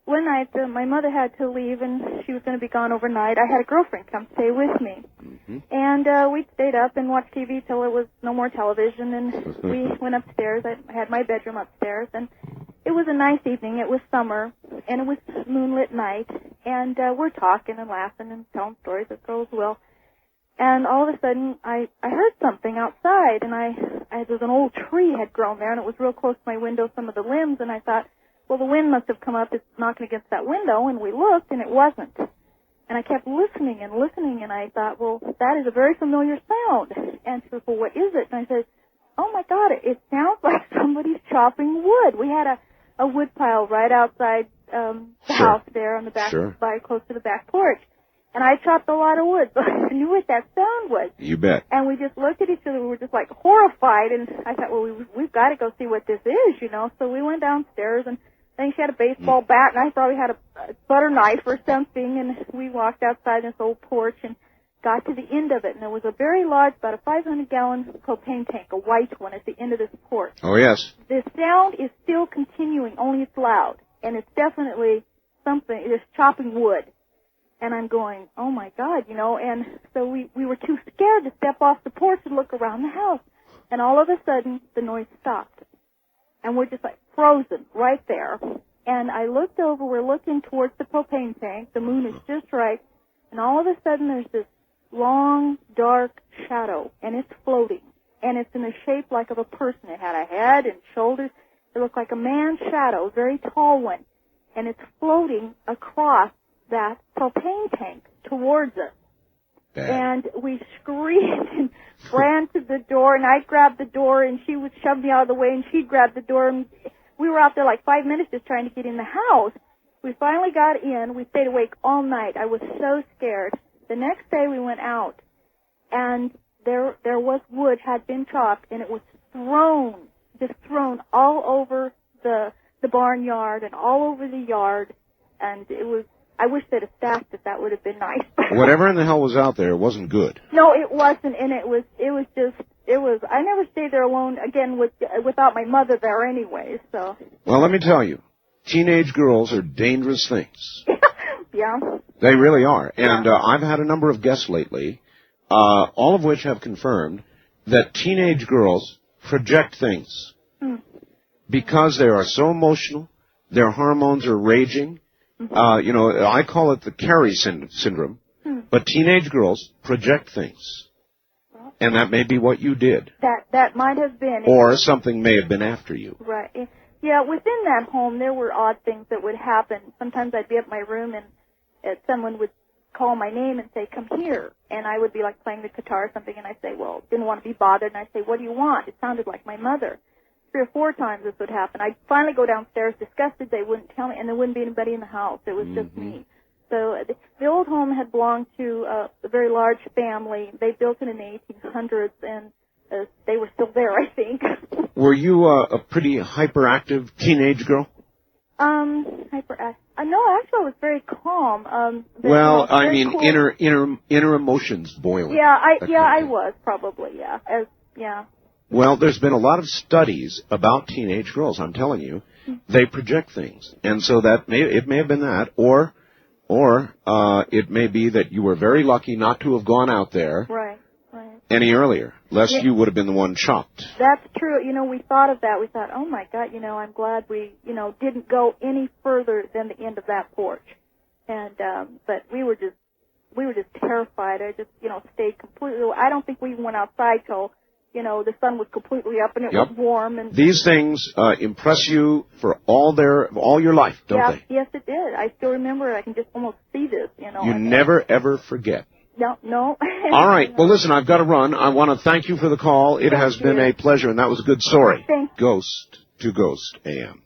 One night, my mother had to leave, and she was going to be gone overnight. I had a girlfriend come stay with me. And we stayed up and watched TV till it was no more television, and we went upstairs. I had my bedroom upstairs, and it was a nice evening. It was summer, and it was moonlit night, and we're talking and laughing and telling stories as girls will. And all of a sudden, I heard something outside, and there was an old tree had grown there, and it was real close to my window, some of the limbs, and I thought, well, the wind must have come up, it's knocking against that window, and we looked, and it wasn't. And I kept listening, and I thought, well, that is a very familiar sound. And she said, well, what is it? And I said, oh, my God, it sounds like somebody's chopping wood. We had a wood pile right outside the house there on the back, close to the back porch. And I chopped a lot of wood, so I knew what that sound was. You bet. And we just looked at each other. We were just like horrified. And I thought, well, we've got to go see what this is, So we went downstairs, and I think she had a baseball bat, and I probably had a butter knife or something. And we walked outside this old porch and got to the end of it. And there was a very large, about a 500-gallon propane tank, a white one, at the end of this porch. Oh, yes. The sound is still continuing, only it's loud. And it's definitely something, it's chopping wood. And I'm going, oh, my God, and so we were too scared to step off the porch and look around the house. And all of a sudden, the noise stopped. And we're just like frozen right there. And I looked over, we're looking towards the propane tank, the moon is just right, and all of a sudden there's this long, dark shadow, and it's floating. And it's in the shape like of a person. It had a head and shoulders. It looked like a man's shadow, a very tall one. And it's floating across that propane tank towards us. Bad. And we screamed and ran to the door, and I grabbed the door, and she would shove me out of the way, and she grabbed the door, and we were out there like 5 minutes just trying to get in the house. We finally got in. We stayed awake all night. I was so scared. The next day we went out, and there was wood had been chopped, and it was thrown all over the barnyard and all over the yard, and it was. I wish they'd have stashed it. That would have been nice. Whatever in the hell was out there, it wasn't good. No, it wasn't, and it was. I never stayed there alone again without my mother there anyway. So. Well, let me tell you, teenage girls are dangerous things. Yeah. They really are, and I've had a number of guests lately, all of which have confirmed that teenage girls project things because they are so emotional. Their hormones are raging. I call it the Carrie syndrome, but teenage girls project things, and that may be what you did. That might have been. Or something may have been after you. Right. Yeah, within that home, there were odd things that would happen. Sometimes I'd be at my room, and someone would call my name and say, "Come here," and I would be like playing the guitar or something, and I'd say, "Well, didn't want to be bothered," and I'd say, "What do you want?" It sounded like my mother. 3 or 4 times this would happen. I'd finally go downstairs, disgusted. They wouldn't tell me, and there wouldn't be anybody in the house. It was just me. So the old home had belonged to a very large family. They built it in the 1800s, and they were still there, I think. Were you a pretty hyperactive teenage girl? Hyperactive. No, actually, I was very calm. Well, I very mean, cool. inner emotions boiling. Yeah, I was probably, yeah. Well, there's been a lot of studies about teenage girls. I'm telling you, they project things, and so it may have been that, or it may be that you were very lucky not to have gone out there any earlier, lest you would have been the one chopped. That's true. We thought of that. We thought, oh my God, I'm glad we, didn't go any further than the end of that porch, and but we were just terrified. I just, stayed completely. I don't think we even went outside till. The sun was completely up and it was warm. And these things impress you for all your life, don't they? Yes, it did. I still remember it. I can just almost see this, You never, ever forget. No. All right. Well, listen, I've got to run. I want to thank you for the call. It has been a pleasure, and that was a good story. Ghost to Ghost AM.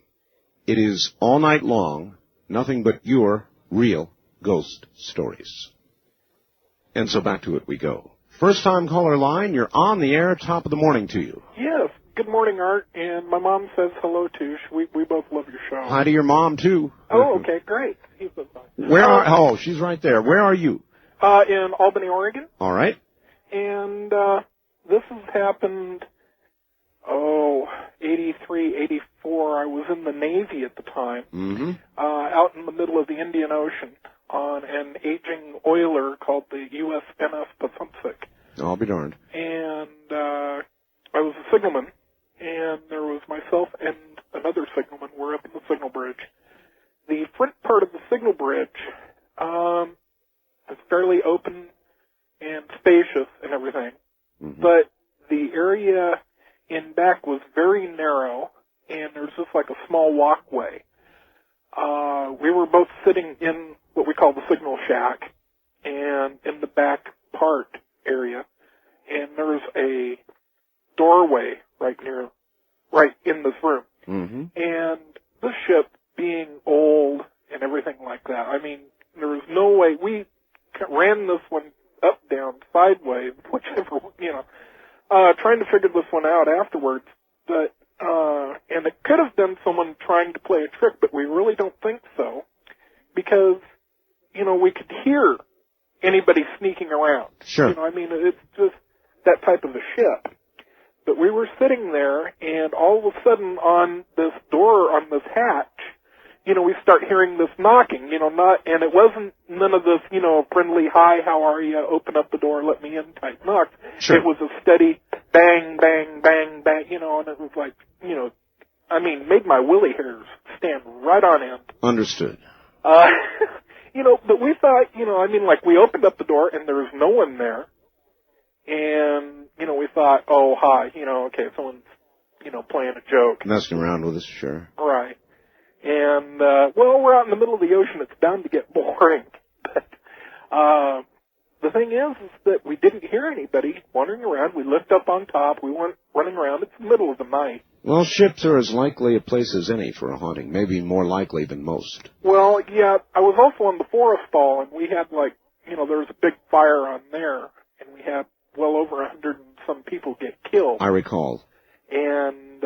It is all night long, nothing but your real ghost stories. And so back to it we go. First-time caller line, you're on the air, top of the morning to you. Yes, good morning, Art, and my mom says hello, too. We both love your show. Hi to your mom, too. Oh, okay, great. He's so fine. She's right there. Where are you? In Albany, Oregon. All right. And this has happened, 83, 84. I was in the Navy at the time, out in the middle of the Indian Ocean, on an aging oiler called the USNS Pacific. I'll be darned. And I was a signalman, and there was myself and another signalman. We're up in the signal bridge. The front part of the signal bridge is fairly open and spacious and everything, but the area in back was very narrow, and there's just like a small walkway. We were both sitting in what we call the signal shack, and in the back part area, and there's a doorway right in this room. And the ship being old and everything like that, I mean, there was no way. We ran this one up, down, sideways, whichever, trying to figure this one out afterwards, but and it could have been someone trying to play a trick, but we really don't think so, because, we could hear anybody sneaking around. Sure. I mean, it's just that type of a ship. But we were sitting there, and all of a sudden on this door, on this hatch, we start hearing this knocking, and it wasn't none of this, friendly, hi, how are you, open up the door, let me in type knock. Sure. It was a steady bang, bang, bang, bang, and it was like, made my willy hairs stand right on end. Understood. But we thought, we opened up the door and there was no one there. And, we thought, oh, hi, okay, someone's, playing a joke. Messing around with us, sure. Right. And, we're out in the middle of the ocean. It's bound to get boring. But, the the thing is that we didn't hear anybody wandering around. We lived up on top. We weren't running around. It's the middle of the night. Well, ships are as likely a place as any for a haunting, maybe more likely than most. Well, yeah, I was also on the forest fall, and we had, there was a big fire on there, and we had well over 100 and some people get killed. I recall. And,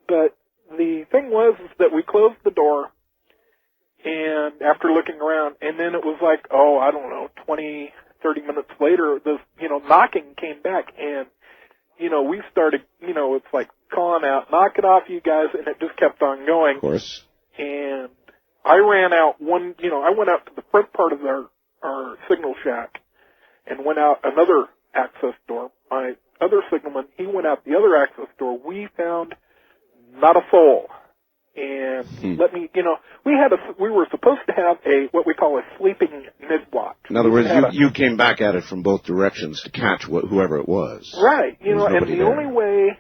but the thing was is that we closed the door, and after looking around, and then it was 20, 30 minutes later, this, knocking came back, and, we started, it's like calling out, knock it off, you guys, and it just kept on going. Of course. And I ran out I went out to the front part of our signal shack and went out another access door. My other signalman, he went out the other access door. We found not a soul. And we were supposed to have what we call a sleeping mid-watch. In other words, you came back at it from both directions to catch whoever it was. Right. And the only way,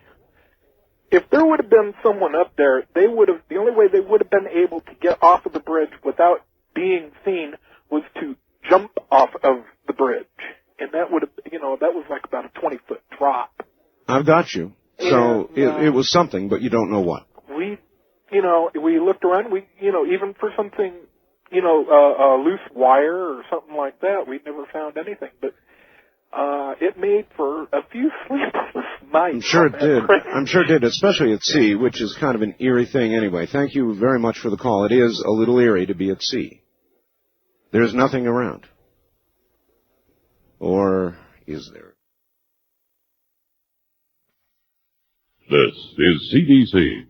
if there would have been someone up there, the only way they would have been able to get off of the bridge without being seen was to jump off of the bridge. And that would have, that was like about a 20-foot drop. I've got you. So it was something, but you don't know what. We looked around, even for something, a loose wire or something like that, we never found anything. But it made for a few sleepless nights. I'm sure it did. I'm sure it did, especially at sea, which is kind of an eerie thing anyway. Thank you very much for the call. It is a little eerie to be at sea. There's nothing around. Or is there? This is CDC.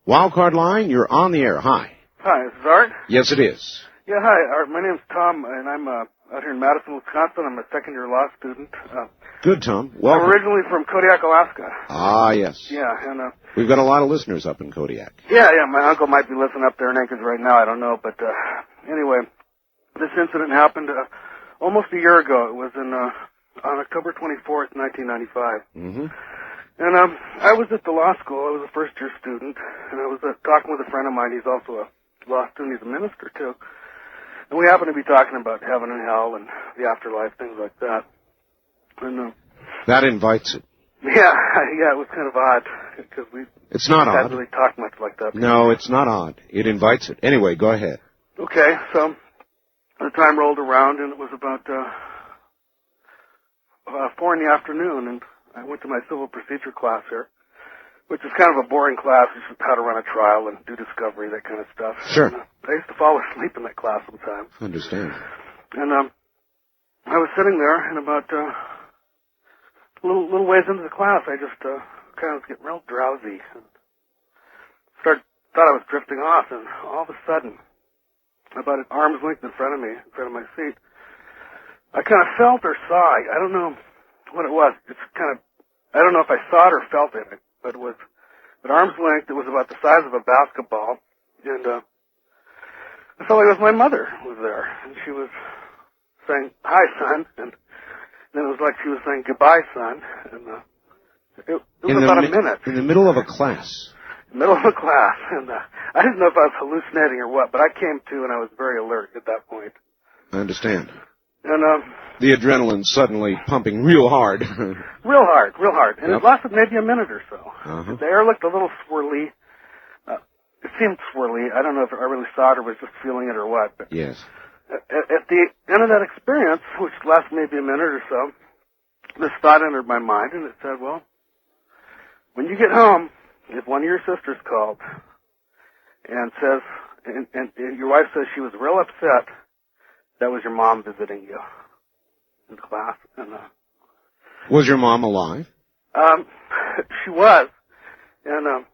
Wildcard line, you're on the air. Hi. Hi, is this Art? Yes, it is. Yeah, hi, Art. My name's Tom, and I'm out here in Madison, Wisconsin. I'm a second-year law student. Good, Tom. Welcome. I'm originally from Kodiak, Alaska. Ah, yes. Yeah, and we've got a lot of listeners up in Kodiak. Yeah, my uncle might be listening up there in Anchorage right now. I don't know, but anyway, this incident happened almost a year ago. It was on October 24th, 1995. Mm-hmm. And I was at the law school. I was a first-year student, and I was talking with a friend of mine. He's also a law student. He's a minister, too. And we happened to be talking about heaven and hell and the afterlife, things like that. And that invites it. Yeah, it was kind of odd, because it's not odd. Hadn't really talked much like that before. No, it's not odd. It invites it. Anyway, go ahead. Okay, so the time rolled around, and it was about 4 in the afternoon, and I went to my civil procedure class here, which is kind of a boring class. It's just how to run a trial and do discovery, that kind of stuff. Sure. And, I used to fall asleep in that class sometimes. I understand. And I was sitting there, and about a little ways into the class, I just kind of was getting real drowsy and thought I was drifting off, and all of a sudden, about an arm's length in front of me, in front of my seat, I kind of felt or saw, I don't know what it was. It's kind of, I don't know if I saw it or felt it, but it was at arm's length. It was about the size of a basketball, and I felt like it was my mother was there, and she was saying, "Hi, son," and then it was like she was saying, "Goodbye, son," and it was about a minute. In the middle of a class. Middle of a class, and I didn't know if I was hallucinating or what, but I came to, and I was very alert at that point. I understand. And the adrenaline suddenly pumping real hard. real hard. And It lasted maybe a minute or so. Uh-huh. The air looked a little swirly. It seemed swirly. I don't know if I really saw it or was just feeling it or what. But yes. At the end of that experience, which lasted maybe a minute or so, this thought entered my mind, and it said, well, when you get home, if one of your sisters called and says, and your wife says she was real upset, that was your mom visiting you in class. And was your mom alive? She was, and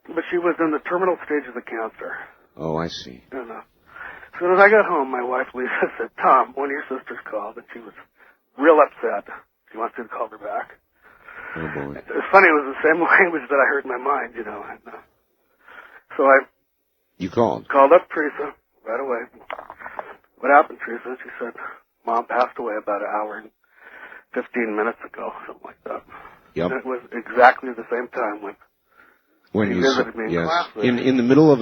but she was in the terminal stages of cancer. Oh, I see. And as soon as I got home, my wife Lisa said, "Tom, one of your sisters called, and she was real upset. She wants you to call her back." Oh boy! It's funny. It was the same language that I heard in my mind, you know. And, so you called up Teresa right away. What happened, Teresa? She said, Mom passed away about an hour and 15 minutes ago, something like that. Yep. And it was exactly the same time when When She you visited me in yes, class. in the middle of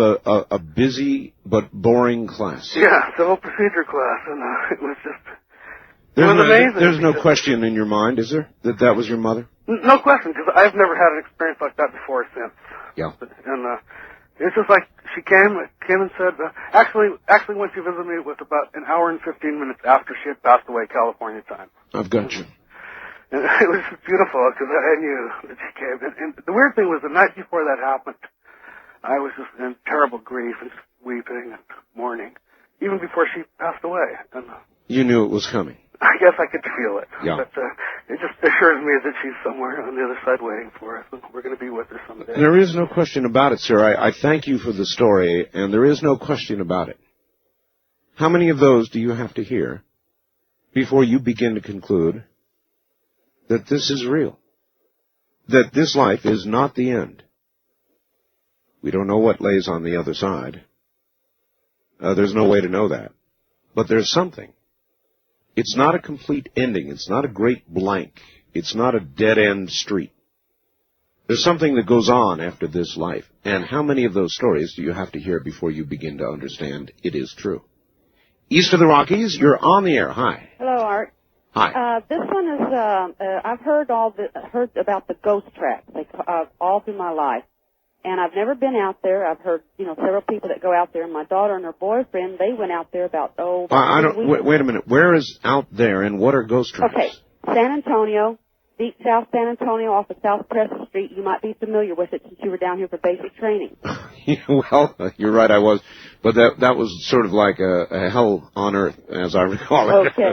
a busy but boring class. Yeah, civil procedure class, and it was just... There's it was amazing. There's no question in your mind, is there, that was your mother? No question, because I've never had an experience like that before or since. Yeah. And it's just like she came and said, actually when she visited me, it was about an hour and 15 minutes after she had passed away, California time. I've got you. And it was beautiful, because I knew that she came. And the weird thing was, the night before that happened, I was just in terrible grief and weeping and mourning, even before she passed away. And You knew it was coming. I guess I could feel it. Yeah. But it just assures me that she's somewhere on the other side waiting for us, and we're going to be with her someday. There is no question about it, sir. I thank you for the story, and there is no question about it. How many of those do you have to hear before you begin to conclude that this is real? That this life is not the end? We don't know what lays on the other side. There's no way to know that. But there's something. It's not a complete ending. It's not a great blank. It's not a dead-end street. There's something that goes on after this life. And how many of those stories do you have to hear before you begin to understand it is true? East of the Rockies, you're on the air. Hi. Hello, Art. Hi. This one is, I've heard about the ghost tracks all through my life. And I've never been out there. I've heard, several people that go out there. My daughter and her boyfriend, they went out there about, I don't, wait a minute. Where is out there and what are ghost tracks? Okay. San Antonio, deep South San Antonio off of South Crescent Street. You might be familiar with it since you were down here for basic training. Well, you're right, I was. But that was sort of like a hell on earth, as I recall it. Okay.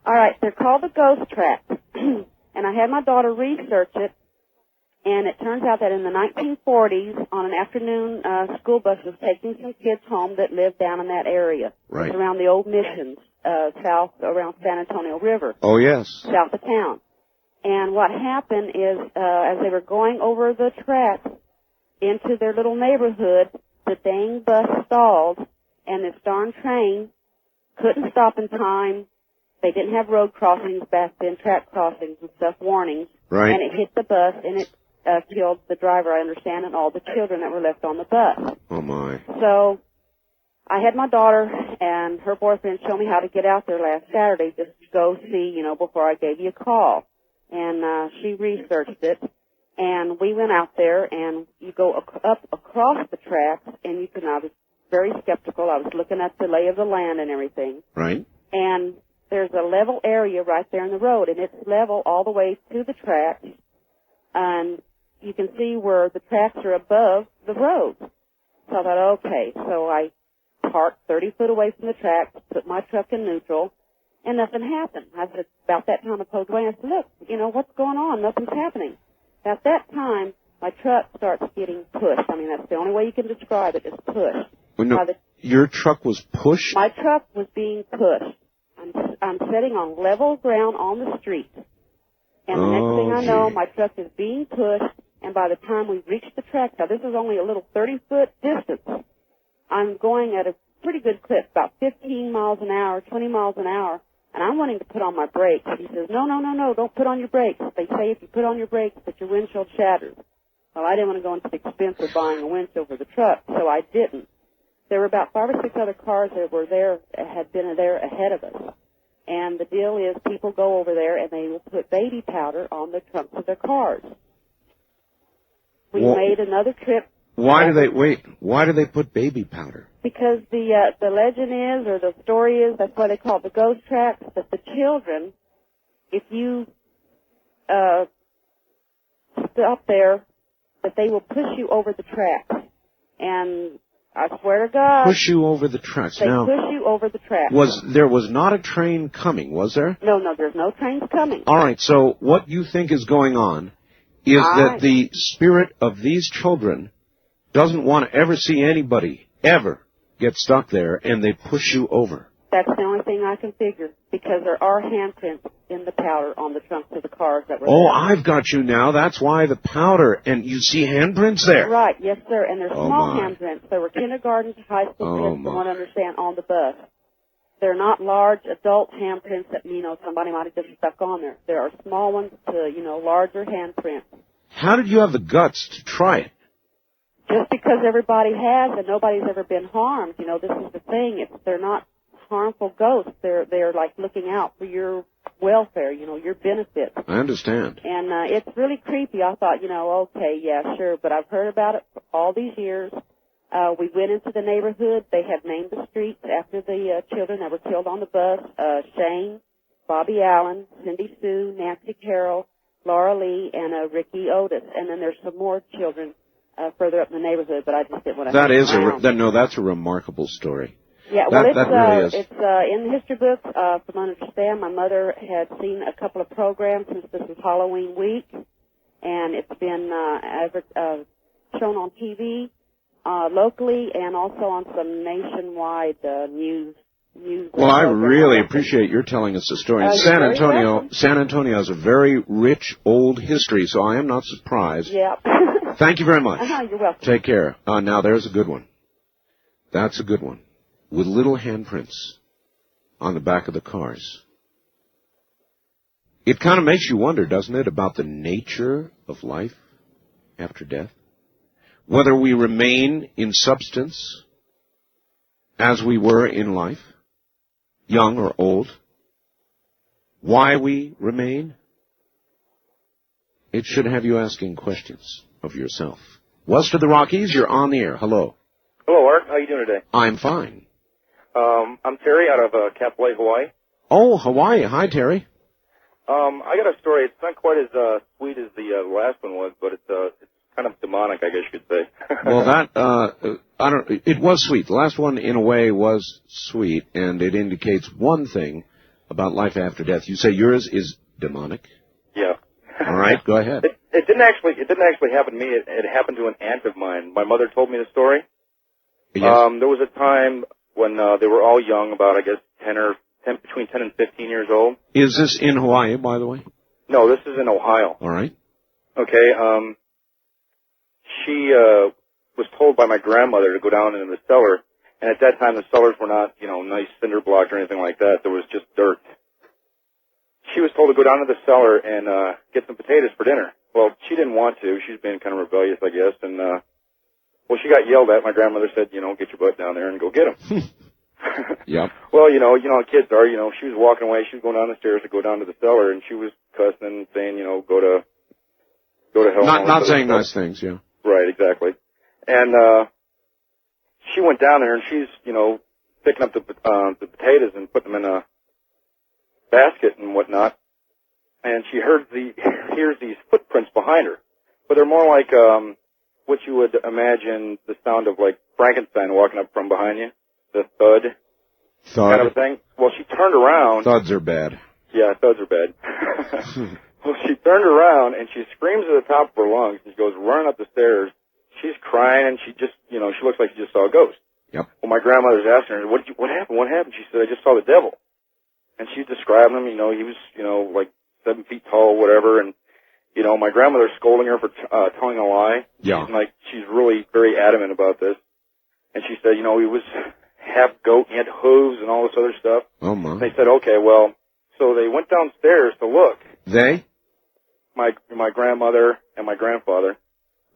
All right. They're called the ghost tracks. And I had my daughter research it. And it turns out that in the 1940s, on an afternoon, school bus was taking some kids home that lived down in that area. Right. It's around the old missions, south, around San Antonio River. Oh, yes. South of town. And what happened is, as they were going over the tracks into their little neighborhood, the dang bus stalled, and this darn train couldn't stop in time. They didn't have road crossings back then, track crossings and stuff, warnings. Right. And it hit the bus, and it killed the driver, I understand, and all the children that were left on the bus. Oh, my. So I had my daughter and her boyfriend show me how to get out there last Saturday just to go see, before I gave you a call. And she researched it, and we went out there, and you go up across the tracks, and I was very skeptical. I was looking at the lay of the land and everything. Right. And there's a level area right there in the road, and it's level all the way to the tracks, and you can see where the tracks are above the road. So I thought, okay. So I parked 30 foot away from the tracks, put my truck in neutral, and nothing happened. I said, about that time I pulled away, and I said, look, what's going on? Nothing's happening. At that time, my truck starts getting pushed. I mean, that's the only way you can describe it, is pushed. Well, no, your truck was pushed? My truck was being pushed. I'm sitting on level ground on the street. And the next thing I know, my truck is being pushed, and by the time we reach the track, now this is only a little 30-foot distance, I'm going at a pretty good clip, about 15 miles an hour, 20 miles an hour, and I'm wanting to put on my brakes. He says, no, don't put on your brakes. They say if you put on your brakes that your windshield shatters. Well, I didn't want to go into the expense of buying a windshield for the truck, so I didn't. There were about 5 or 6 other cars that had been there ahead of us. And the deal is people go over there and they will put baby powder on the trunks of their cars. We made another trip. Why do they put baby powder? Because the legend is, or the story is, that's why they call it the ghost tracks, that the children, if you stop there, that they will push you over the tracks. And I swear to God. Push you over the tracks. They push you over the tracks. There was not a train coming, was there? No, there's no trains coming. All right, so what you think is going on is that the spirit of these children doesn't want to ever see anybody ever get stuck there, and they push you over. That's the only thing I can figure, because there are handprints in the powder on the trunks of the cars that were there. I've got you now. That's why the powder, and you see handprints there. Right, yes, sir, and they're small handprints. There were kindergarten to high school kids, from what I understand, on the bus. They're not large adult handprints that, somebody might have just stuck on there. There are small ones to, larger handprints. How did you have the guts to try it? Just because everybody has and nobody's ever been harmed, you know, this is the thing. They're not harmful ghosts. They're like looking out for your welfare, you know, your benefit. I understand. And it's really creepy. I thought, you know, okay, yeah, sure, but I've heard about it for all these years. We went into the neighborhood. They had named the streets after the children that were killed on the bus. Shane, Bobby Allen, Cindy Sue, Nancy Carroll, Laura Lee, and Ricky Otis. And then there's some more children further up in the neighborhood, but I just didn't want to. That's a remarkable story. Yeah, well, that really is. It's in the history books. From what I understand, my mother had seen a couple of programs since this was Halloween week, and it's been shown on TV locally and also on some nationwide news. Well, I really appreciate your telling us the story. San Antonio has a very rich old history, so I am not surprised. Yeah. Thank you very much. You're welcome. Take care. Now, there's a good one. That's a good one. With little handprints on the back of the cars. It kind of makes you wonder, doesn't it, about the nature of life after death? Whether we remain in substance as we were in life, young or old. Why we remain? It should have you asking questions of yourself. West of the Rockies, you're on the air. Hello. Hello, Art. How are you doing today? I'm fine. I'm Terry out of Kapolei, Hawaii. Oh, Hawaii. Hi, Terry. I got a story. It's not quite as sweet as the last one was, but it's kind of demonic, I guess you could say. Well, it was sweet. The last one, in a way, was sweet, and it indicates one thing about life after death. You say yours is demonic? Yeah. All right, go ahead. It didn't actually happen to me. It happened to an aunt of mine. My mother told me the story. Yes. There was a time when they were all young, about, I guess, between 10 and 15 years old. Is this in Hawaii, by the way? No, this is in Ohio. All right. Okay, she was told by my grandmother to go down into the cellar, and at that time the cellars were not, nice cinder blocks or anything like that. There was just dirt. She was told to go down to the cellar and get some potatoes for dinner. Well, she didn't want to. She's been kind of rebellious, I guess, and she got yelled at. My grandmother said, get your butt down there and go get them. Yep. Well, you know how kids are. She was walking away. She was going down the stairs to go down to the cellar, and she was cussing and saying, go to hell. Not saying nice things, yeah. Right, exactly. And she went down there, and she's, picking up the potatoes and putting them in a basket and whatnot. And she hears these footprints behind her, but they're more like what you would imagine the sound of, like Frankenstein walking up from behind you. The thud kind of a thing. Well, she turned around. Thuds are bad. Yeah, thuds are bad. Well, she turned around and she screams at the top of her lungs and she goes running up the stairs. She's crying and she just, she looks like she just saw a ghost. Yep. Well, my grandmother's asking her, what happened? What happened? She said, I just saw the devil. And she's describing him, he was, like 7 feet tall, whatever. And, my grandmother's scolding her for telling a lie. Yeah. She's really very adamant about this. And she said, he was half goat, he had hooves and all this other stuff. Oh, my. They said, okay, well, so they went downstairs to look. They? My grandmother and my grandfather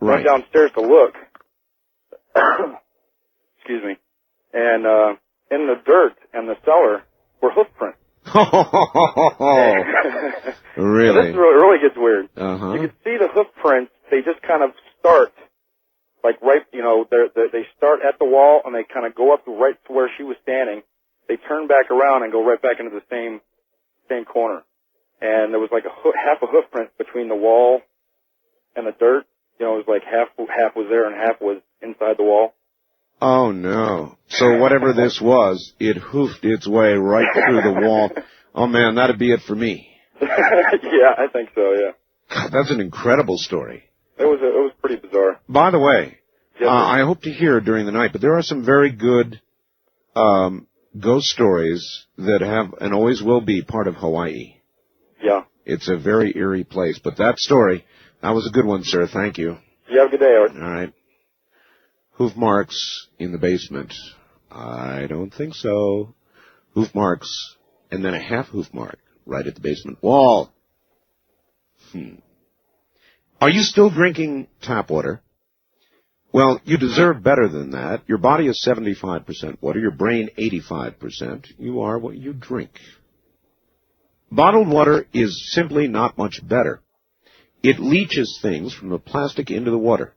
Right. went downstairs to look. Excuse me. And in the dirt and the cellar were hoof prints. Really? This really gets weird. Uh-huh. You can see the hoof prints. They just kind of start, like right, they start at the wall and they kind of go up right to where she was standing. They turn back around and go right back into the same corner. And there was like half a hoof print between the wall and the dirt. It was like half was there and half was inside the wall. Oh, no. So whatever this was, it hoofed its way right through the wall. Oh, man, that'd be it for me. Yeah, I think so, yeah. God, that's an incredible story. It was pretty bizarre. By the way, Yes, I hope to hear during the night, but there are some very good ghost stories that have and always will be part of Hawaii. Yeah. It's a very eerie place. But that story, that was a good one, sir. Thank you. You have a good day, Art. All right. Hoof marks in the basement. I don't think so. Hoof marks, and then a half hoof mark right at the basement wall. Are you still drinking tap water? Well, you deserve better than that. Your body is 75% water, your brain 85%. You are what you drink. Bottled water is simply not much better. It leaches things from the plastic into the water.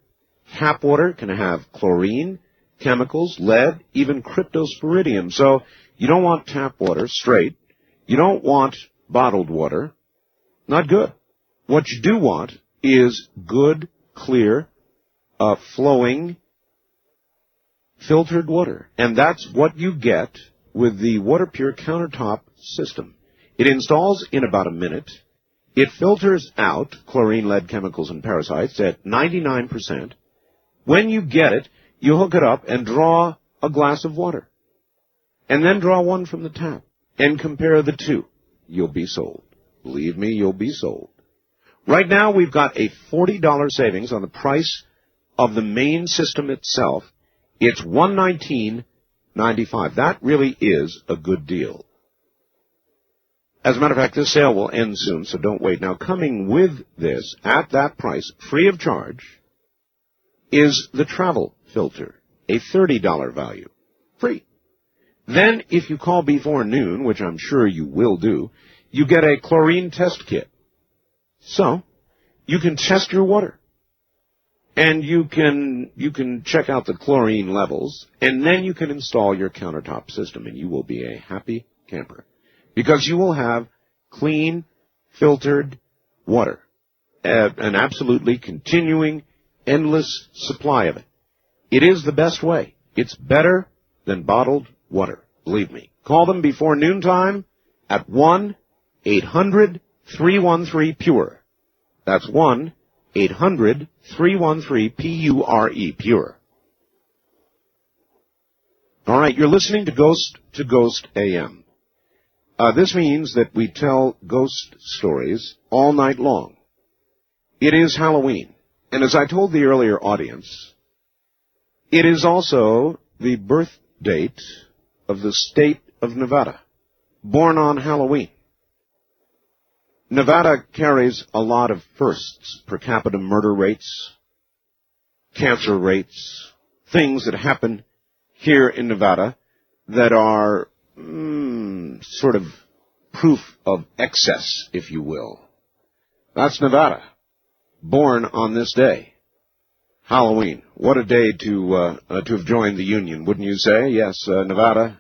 Tap water can have chlorine, chemicals, lead, even cryptosporidium. So you don't want tap water straight. You don't want bottled water. Not good. What you do want is good, clear, flowing, filtered water. And that's what you get with the WaterPure countertop system. It installs in about a minute. It filters out chlorine, lead, chemicals, and parasites at 99%. When you get it, you hook it up and draw a glass of water. And then draw one from the tap. And compare the two. You'll be sold. Believe me, you'll be sold. Right now, we've got a $40 savings on the price of the main system itself. It's $119.95. That really is a good deal. As a matter of fact, this sale will end soon, so don't wait. Now, coming with this, at that price, free of charge, is the travel filter, a $30 value. Free. Then, if you call before noon, which I'm sure you will do, you get a chlorine test kit. So, you can test your water. And you can check out the chlorine levels, and then you can install your countertop system, and you will be a happy camper. Because you will have clean, filtered water. An absolutely continuing, endless supply of it. It is the best way. It's better than bottled water. Believe me. Call them before noontime at 1-800-313-PURE. That's 1-800-313-PURE. Pure. All right, you're listening to Ghost AM. This means that we tell ghost stories all night long. It is Halloween. And as I told the earlier audience, it is also the birth date of the state of Nevada, born on Halloween. Nevada carries a lot of firsts: per capita murder rates, cancer rates, things that happen here in Nevada that are sort of proof of excess, if you will. That's Nevada, born on this day, Halloween. What a day to have joined the Union, wouldn't you say? Yes, Nevada's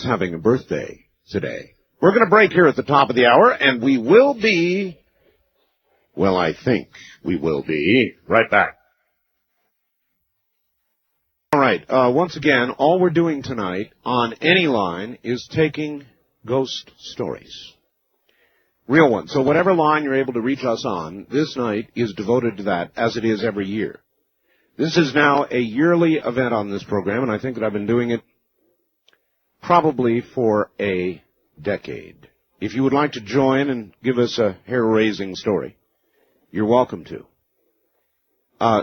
having a birthday today. We're going to break here at the top of the hour, and we will be, well, I think we will be right back. All right, once again, all we're doing tonight on any line is taking ghost stories. Real ones. So whatever line you're able to reach us on, this night is devoted to that, as it is every year. This is now a yearly event on this program, and I think that I've been doing it probably for a decade. If you would like to join and give us a hair-raising story, you're welcome to.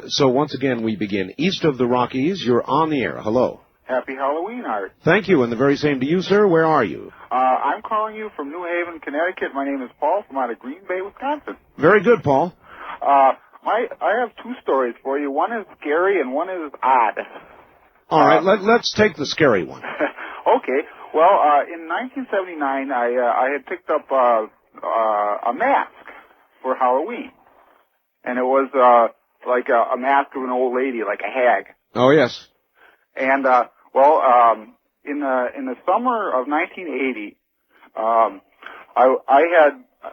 So once again, we begin. East of the Rockies, you're on the air. Hello. Happy Halloween, Art. Thank you, and the very same to you, sir. Where are you? I'm calling you from New Haven, Connecticut. My name is Paul from out of Green Bay, Wisconsin. Very good, Paul. I have two stories for you. One is scary and one is odd. All right, let's take the scary one. Okay. Well, in 1979, I had picked up a mask for Halloween, and it was like a mask of an old lady, like a hag. Oh yes. And in the summer of 1980, I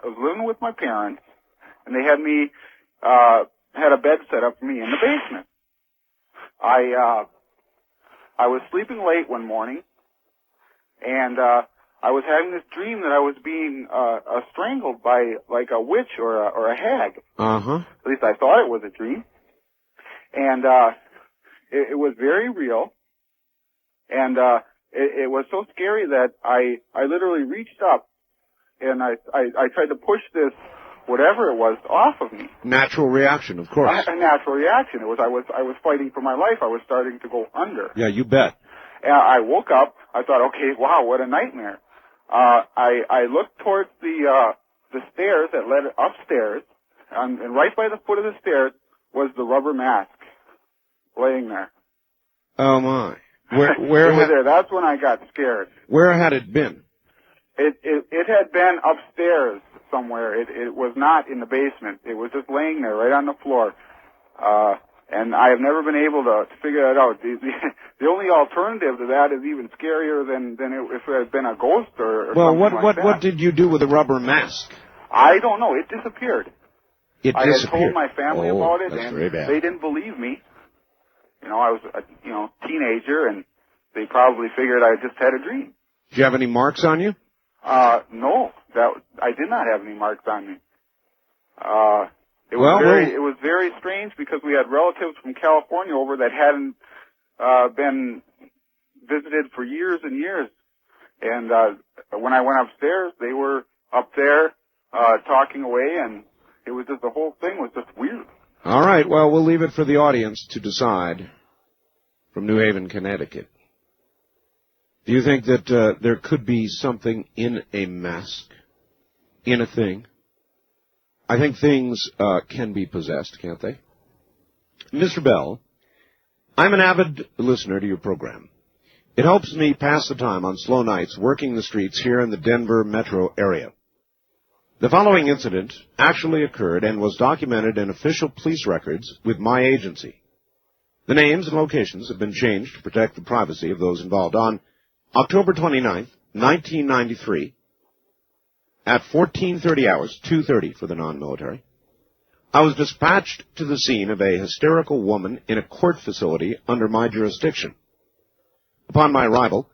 was living with my parents, and they had me had a bed set up for me in the basement. I was sleeping late one morning, and I was having this dream that I was being strangled by like a witch or a hag. Uh-huh. At least I thought it was a dream. And it was very real. And it was so scary that I literally reached up and I tried to push this whatever it was off of me. Natural reaction, of course. A natural reaction. It was I was fighting for my life. I was starting to go under. Yeah, you bet. And I woke up. I thought, okay, wow, what a nightmare. I looked towards the stairs that led upstairs, and right by the foot of the stairs was the rubber mask laying there. Oh my! Where it was there. That's when I got scared. Where had it been? It had been upstairs somewhere. It was not in the basement. It was just laying there right on the floor. And I have never been able to figure that out. The only alternative to that is even scarier than if it had been a ghost or well, something like that. what did you do with the rubber mask? I don't know. It disappeared. I had told my family about it, that's and very bad. they didn't believe me. You know, I was a teenager, and they probably figured I just had a dream. Did you have any marks on you? No, I did not have any marks on me. It was very strange because we had relatives from California over that hadn't been visited for years and years. And when I went upstairs, they were up there talking away, and it was just, the whole thing was just weird. All right, well, we'll leave it for the audience to decide from New Haven, Connecticut. Do you think that there could be something in a mask, in a thing? I think things can be possessed, can't they? Mr. Bell, I'm an avid listener to your program. It helps me pass the time on slow nights working the streets here in the Denver metro area. The following incident actually occurred and was documented in official police records with my agency. The names and locations have been changed to protect the privacy of those involved. On October 29th, 1993, at 14:30 hours, 2:30 for the non-military, I was dispatched to the scene of a hysterical woman in a court facility under my jurisdiction. Upon my arrival,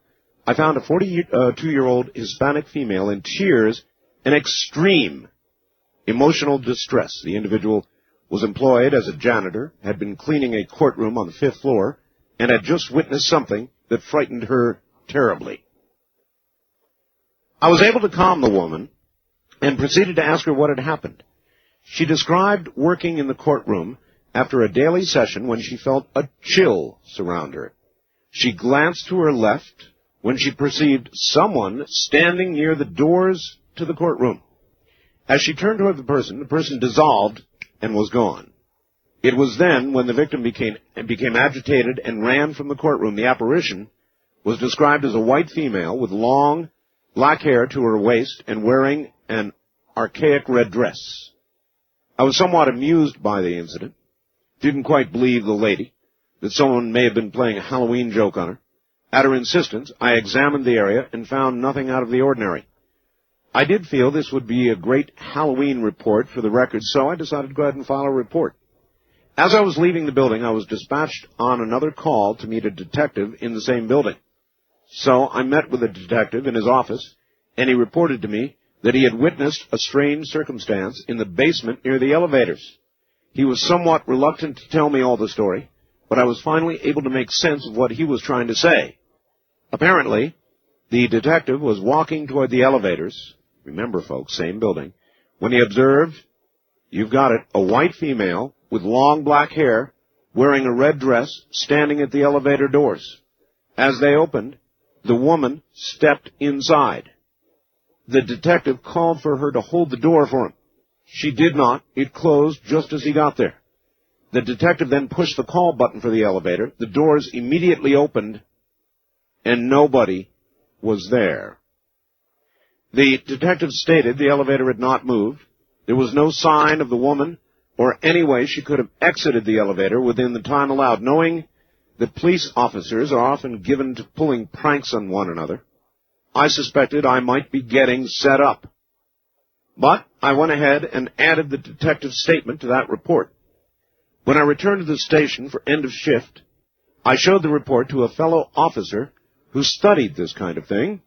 I found a 42-year-old Hispanic female in tears and extreme emotional distress. The individual was employed as a janitor, had been cleaning a courtroom on the 5th floor, and had just witnessed something that frightened her terribly. I was able to calm the woman and proceeded to ask her what had happened. She described working in the courtroom after a daily session when she felt a chill surround her. She glanced to her left when she perceived someone standing near the doors to the courtroom. As she turned toward the person dissolved and was gone. It was then when the victim became agitated and ran from the courtroom. The apparition was described as a white female with long black hair to her waist and wearing an archaic red dress. I was somewhat amused by the incident. Didn't quite believe the lady, that someone may have been playing a Halloween joke on her. At her insistence, I examined the area and found nothing out of the ordinary. I did feel this would be a great Halloween report for the record, so I decided to go ahead and file a report. As I was leaving the building, I was dispatched on another call to meet a detective in the same building. So I met with a detective in his office, and he reported to me that he had witnessed a strange circumstance in the basement near the elevators. He was somewhat reluctant to tell me all the story, but I was finally able to make sense of what he was trying to say. Apparently, the detective was walking toward the elevators, remember folks, same building, when he observed, you've got it, a white female with long black hair wearing a red dress standing at the elevator doors. As they opened, the woman stepped inside. The detective called for her to hold the door for him. She did not. It closed just as he got there. The detective then pushed the call button for the elevator. The doors immediately opened, and nobody was there. The detective stated the elevator had not moved. There was no sign of the woman or any way she could have exited the elevator within the time allowed. Knowing that police officers are often given to pulling pranks on one another, I suspected I might be getting set up. But I went ahead and added the detective's statement to that report. When I returned to the station for end of shift, I showed the report to a fellow officer who studied this kind of thing.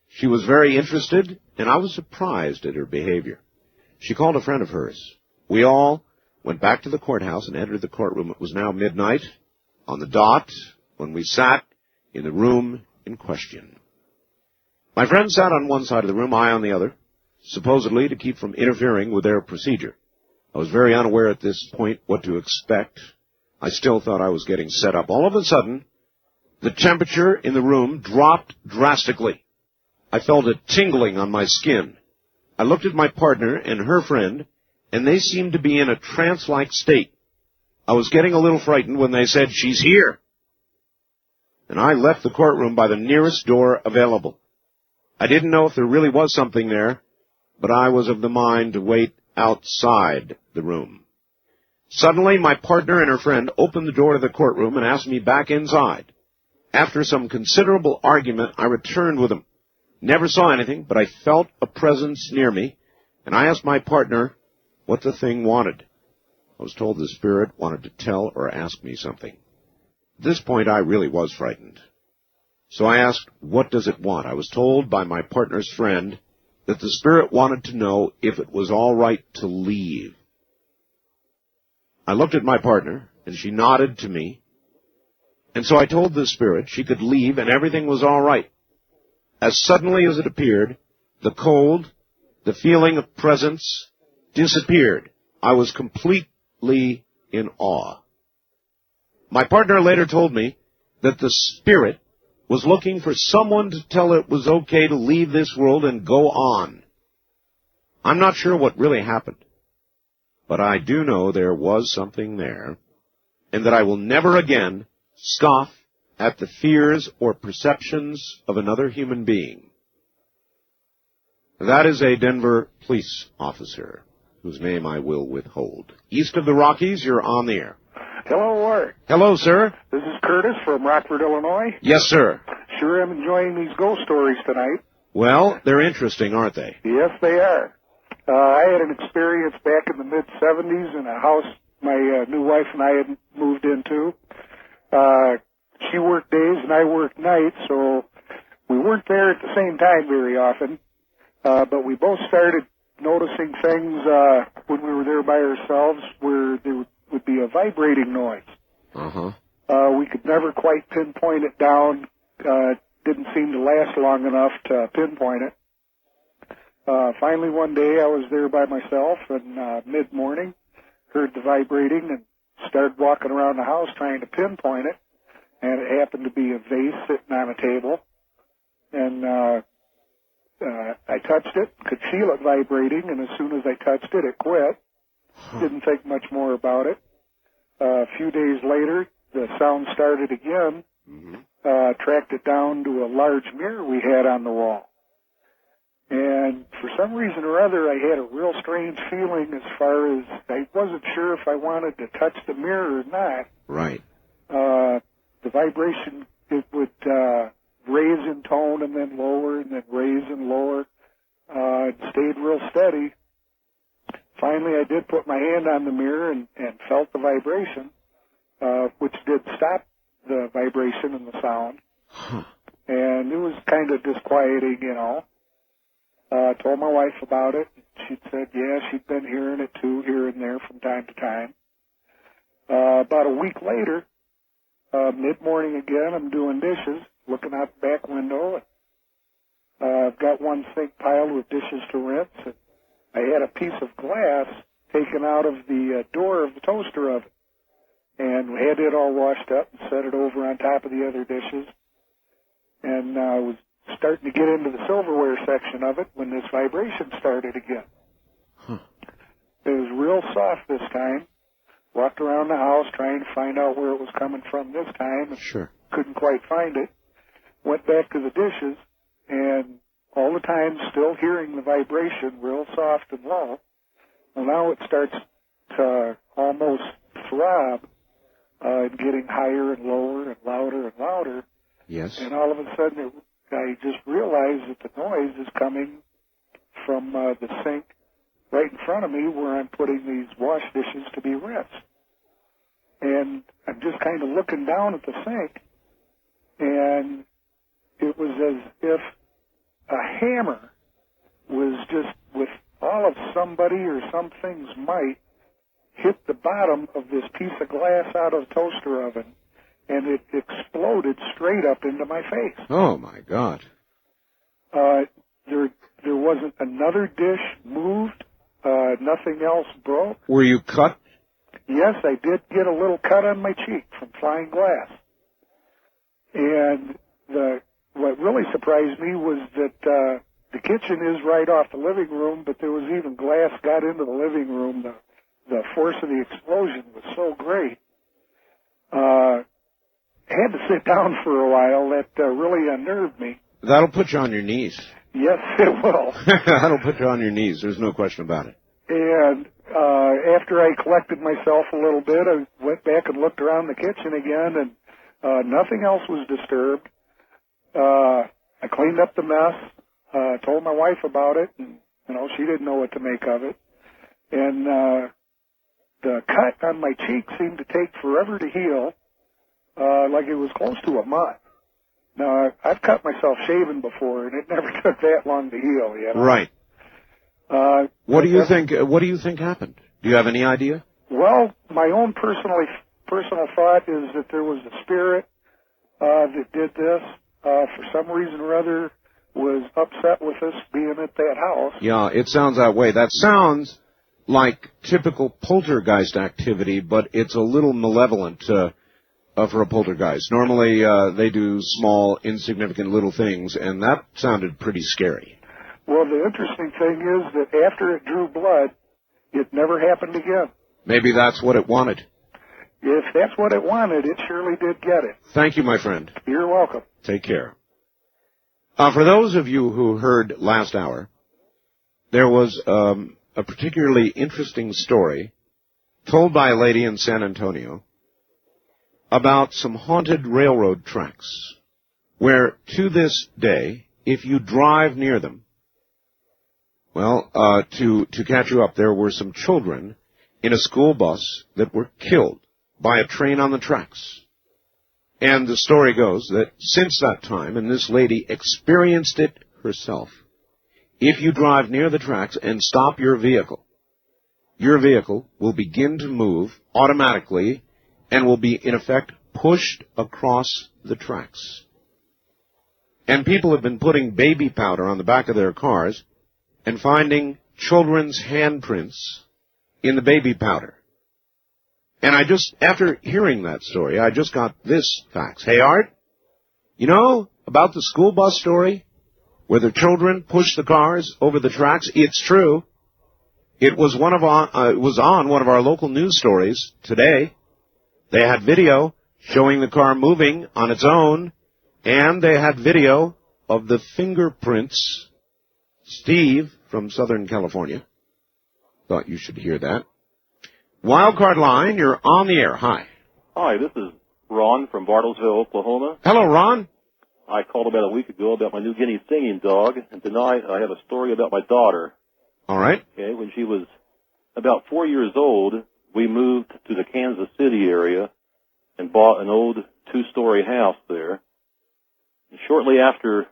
She was very interested, and I was surprised at her behavior. She called a friend of hers. We all went back to the courthouse and entered the courtroom. It was now midnight, on the dot, when we sat in the room in question. My friend sat on one side of the room, I on the other, supposedly to keep from interfering with their procedure. I was very unaware at this point what to expect. I still thought I was getting set up. All of a sudden, the temperature in the room dropped drastically. I felt it tingling on my skin. I looked at my partner and her friend, and they seemed to be in a trance-like state. I was getting a little frightened when they said, "She's here." And I left the courtroom by the nearest door available. I didn't know if there really was something there, but I was of the mind to wait outside the room. Suddenly, my partner and her friend opened the door to the courtroom and asked me back inside. After some considerable argument, I returned with them. Never saw anything, but I felt a presence near me, and I asked my partner what the thing wanted. I was told the spirit wanted to tell or ask me something. At this point, I really was frightened. So I asked, "What does it want?" I was told by my partner's friend that the spirit wanted to know if it was all right to leave. I looked at my partner, and she nodded to me, and so I told the spirit she could leave and everything was all right. As suddenly as it appeared, the cold, the feeling of presence disappeared. I was completely in awe. My partner later told me that the spirit was looking for someone to tell it was okay to leave this world and go on. I'm not sure what really happened, but I do know there was something there, and that I will never again scoff at the fears or perceptions of another human being. That is a Denver police officer, whose name I will withhold. East of the Rockies, you're on the air. Hello, Art. Hello, sir. This is Curtis from Rockford, Illinois. Yes, sir. Sure am enjoying these ghost stories tonight. Well, they're interesting, aren't they? Yes, they are. I had an experience back in the mid-'70s in a house my new wife and I had moved into. She worked days and I worked nights, so we weren't there at the same time very often. But we both started noticing things when we were there by ourselves where there would be a vibrating noise. We could never quite pinpoint it down. Didn't seem to last long enough to pinpoint it. Finally, one day I was there by myself, and mid-morning heard the vibrating and started walking around the house trying to pinpoint it. And it happened to be a vase sitting on a table. And I touched it, could feel it vibrating, and as soon as I touched it, it quit. Didn't think much more about it. A few days later, the sound started again. Tracked it down to a large mirror we had on the wall. And for some reason or other, I had a real strange feeling as far as I wasn't sure if I wanted to touch the mirror or not. Right. The vibration, it would raise in tone and then lower and then raise and lower. It stayed real steady. Finally, I did put my hand on the mirror and felt the vibration, which did stop the vibration and the sound. And it was kind of disquieting, you know. Told my wife about it. She said, yeah, she'd been hearing it too, here and there from time to time. About a week later, mid-morning again, I'm doing dishes, looking out the back window. I've got one sink piled with dishes to rinse. And I had a piece of glass taken out of the door of the toaster oven. And we had it all washed up and set it over on top of the other dishes. And I was starting to get into the silverware section of it when this vibration started again. It was real soft this time. Walked around the house trying to find out where it was coming from this time. Sure. Couldn't quite find it. Went back to the dishes, and all the time still hearing the vibration, real soft and low. Well, now it starts to almost throb, and getting higher and lower and louder and louder. Yes. And all of a sudden, I just realized that the noise is coming from the sink right in front of me where I'm putting these wash dishes to be rinsed. And I'm just kind of looking down at the sink, and it was as if a hammer was just, with all of somebody or something's might, hit the bottom of this piece of glass out of the toaster oven, and it exploded straight up into my face. Oh, my God. There wasn't another dish moved. Nothing else broke. Were you cut? Yes, I did get a little cut on my cheek from flying glass. And what really surprised me was that the kitchen is right off the living room, but there was even glass got into the living room. The force of the explosion was so great. I had to sit down for a while. That really unnerved me. That'll put you on your knees. Yes, it will. That'll put you on your knees. There's no question about it. And after I collected myself a little bit, I went back and looked around the kitchen again, and nothing else was disturbed. I cleaned up the mess, told my wife about it, and she didn't know what to make of it. And the cut on my cheek seemed to take forever to heal, like it was close to a month. Now, I've cut myself shaving before, and it never took that long to heal, Right. What do you think? What do you think happened? Do you have any idea? Well, my own personal thought is that there was a spirit that did this. For some reason or other, was upset with us being at that house. Yeah, it sounds that way. That sounds like typical poltergeist activity, but it's a little malevolent for a poltergeist. Normally, they do small, insignificant little things, and that sounded pretty scary. Well, the interesting thing is that after it drew blood, it never happened again. Maybe that's what it wanted. If that's what it wanted, it surely did get it. Thank you, my friend. You're welcome. Take care. For those of you who heard last hour, there was a particularly interesting story told by a lady in San Antonio about some haunted railroad tracks, where to this day, if you drive near them, well, to catch you up, there were some children in a school bus that were killed by a train on the tracks. And the story goes that since that time, and this lady experienced it herself, if you drive near the tracks and stop your vehicle will begin to move automatically and will be, in effect, pushed across the tracks. And people have been putting baby powder on the back of their cars and finding children's handprints in the baby powder. And after hearing that story, I just got this fax. Hey, Art, you know about the school bus story where the children pushed the cars over the tracks? It's true. It was on one of our local news stories today. They had video showing the car moving on its own, and they had video of the fingerprints. Steve from Southern California. Thought you should hear that. Wildcard line, you're on the air. Hi. Hi, this is Ron from Bartlesville, Oklahoma. Hello, Ron. I called about a week ago about my New Guinea singing dog, and tonight I have a story about my daughter. All right. Okay, when she was about 4 years old, we moved to the Kansas City area and bought an old two-story house there. And shortly after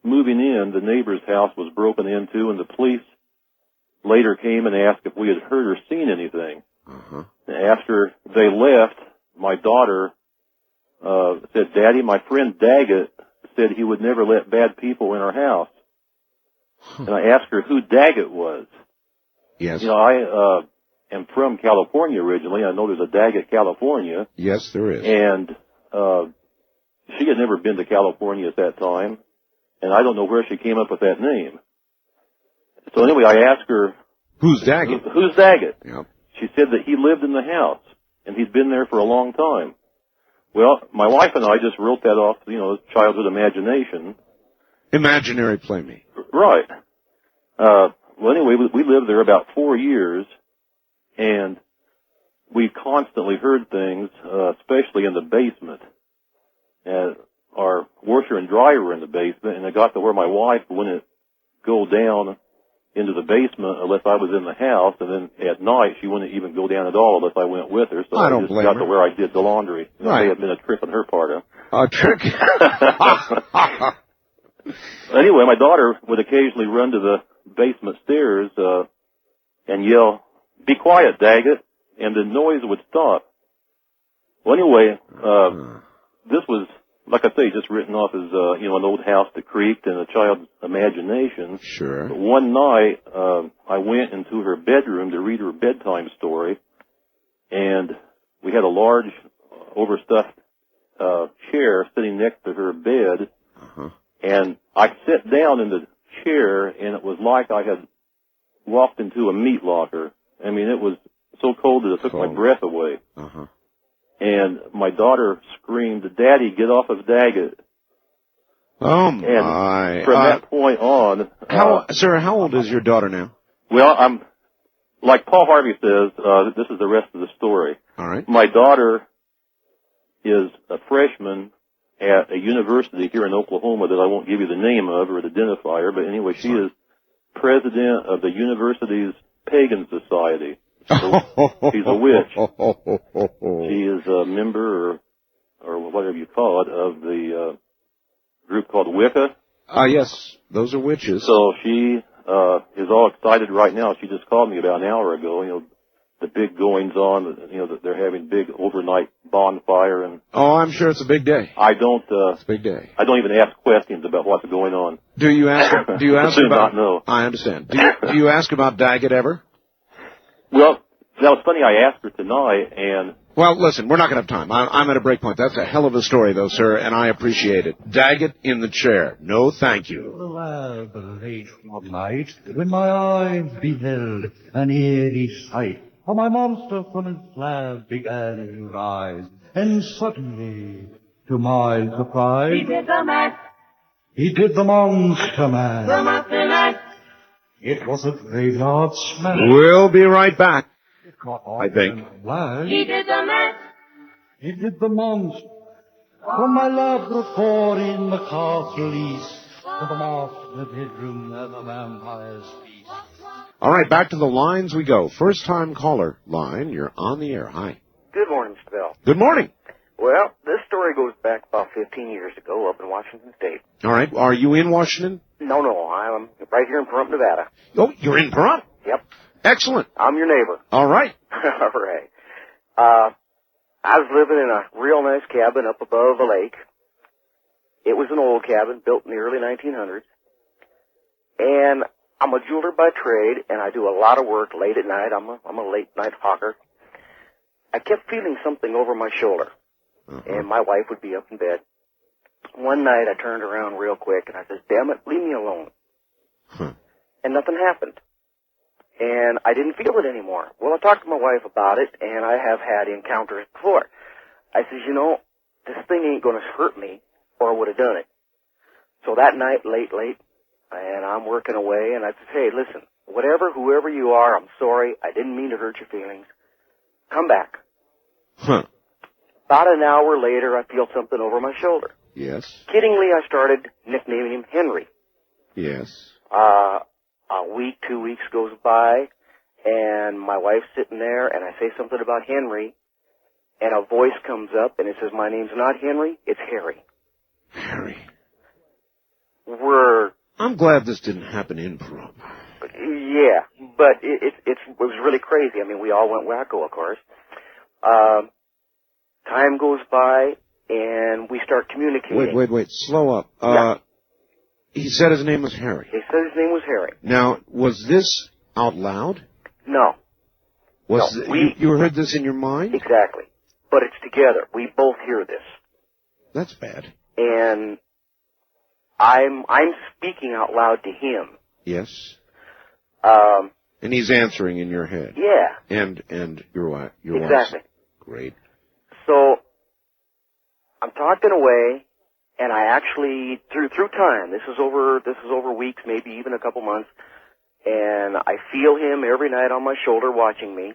moving in, the neighbor's house was broken into, and the police later came and asked if we had heard or seen anything. Uh-huh. After they left, my daughter said, Daddy, my friend Daggett said he would never let bad people in our house. And I asked her who Daggett was. Yes. You know, I am from California originally. I know there's a Daggett, California. Yes, there is. And she had never been to California at that time, and I don't know where she came up with that name. So anyway, I asked her, Who's Daggett? Who's Daggett? Yep. She said that he lived in the house, and he'd been there for a long time. Well, my wife and I just wrote that off, childhood imagination. Imaginary playmate. Right. Well, anyway, we lived there about 4 years, and we constantly heard things, especially in the basement. And our washer and dryer were in the basement, and it got to where my wife wouldn't go down into the basement unless I was in the house, and then at night she wouldn't even go down at all unless I went with her. So I just got to where I did the laundry. Right. It may have been a trick on her part. A trick? Anyway, my daughter would occasionally run to the basement stairs and yell, "Be quiet, Daggett," and the noise would stop. Well, anyway, this was, like I say, just written off as, an old house that creaked in a child's imagination. Sure. But one night, I went into her bedroom to read her bedtime story, and we had a large, overstuffed chair sitting next to her bed, and I sat down in the chair, and it was like I had walked into a meat locker. I mean, it was so cold that it took my breath away. Uh-huh. And my daughter screamed, "Daddy, get off of Daggett." Oh, my. And from that point on... Sir, how old is your daughter now? Well, I'm... Like Paul Harvey says, this is the rest of the story. All right. My daughter is a freshman at a university here in Oklahoma that I won't give you the name of or the identifier, but anyway, she is president of the university's pagan society. So she's a witch. She is a member, or whatever you call it, of the group called Wicca. Yes, those are witches. So she is all excited right now. She just called me about an hour ago. You know, the big goings on. You know, that they're having big overnight bonfire and. Oh, I'm sure it's a big day. I don't. It's a big day. I don't even ask questions about what's going on. Do you ask? Do you ask do about? Not know. I understand. Do you ask about Daggett ever? Well, that was funny. I asked her tonight, and. Well, listen, we're not going to have time. I'm at a break point. That's a hell of a story, though, sir, and I appreciate it. Daggett in the chair. No, thank you. Late one night, when my eyes beheld an eerie sight, how my monster from his slab began to rise, and suddenly, to my surprise, He did the math. He did the monster man. The monster man. It was a graveyard smash. We'll be right back. I think. He did the math. He did the monster. From my laboratory in the castle east to the master bedroom where the vampires feast. All right, back to the lines we go. First time caller line. You're on the air. Hi. Good morning, Mr. Bell. Good morning. Well, this story goes back about 15 years ago up in Washington State. All right. Are you in Washington? No, I'm right here in Pahrump, Nevada. Oh, you're in Pahrump? Yep. Excellent. I'm your neighbor. All right. All right. I was living in a real nice cabin up above a lake. It was an old cabin built in the early 1900s. And I'm a jeweler by trade, and I do a lot of work late at night. I'm a late night hawker. I kept feeling something over my shoulder, and my wife would be up in bed. One night I turned around real quick, and I said, "Damn it, leave me alone." And nothing happened. And I didn't feel it anymore. Well, I talked to my wife about it, and I have had encounters before. I says, you know, this thing ain't going to hurt me, or I would have done it. So that night, late, and I'm working away, and I said, hey, listen, whoever you are, I'm sorry. I didn't mean to hurt your feelings. Come back. About an hour later, I feel something over my shoulder. Yes. Kiddingly, I started nicknaming him Henry. Yes. A week, 2 weeks goes by, and my wife's sitting there, and I say something about Henry, and a voice comes up, and it says, my name's not Henry, it's Harry. Harry. I'm glad this didn't happen in Pahrump. Yeah, but it was really crazy. I mean, we all went wacko, of course. Time goes by, and we start communicating. Wait. Slow up. Yeah. He said his name was Harry. He said his name was Harry. Now, was this out loud? No. You heard this in your mind? Exactly. But it's together. We both hear this. That's bad. And I'm speaking out loud to him. Yes. And he's answering in your head. Yeah. And your wife. Exactly. Great. So I'm talking away, and I actually through time. This is over weeks, maybe even a couple months, and I feel him every night on my shoulder watching me.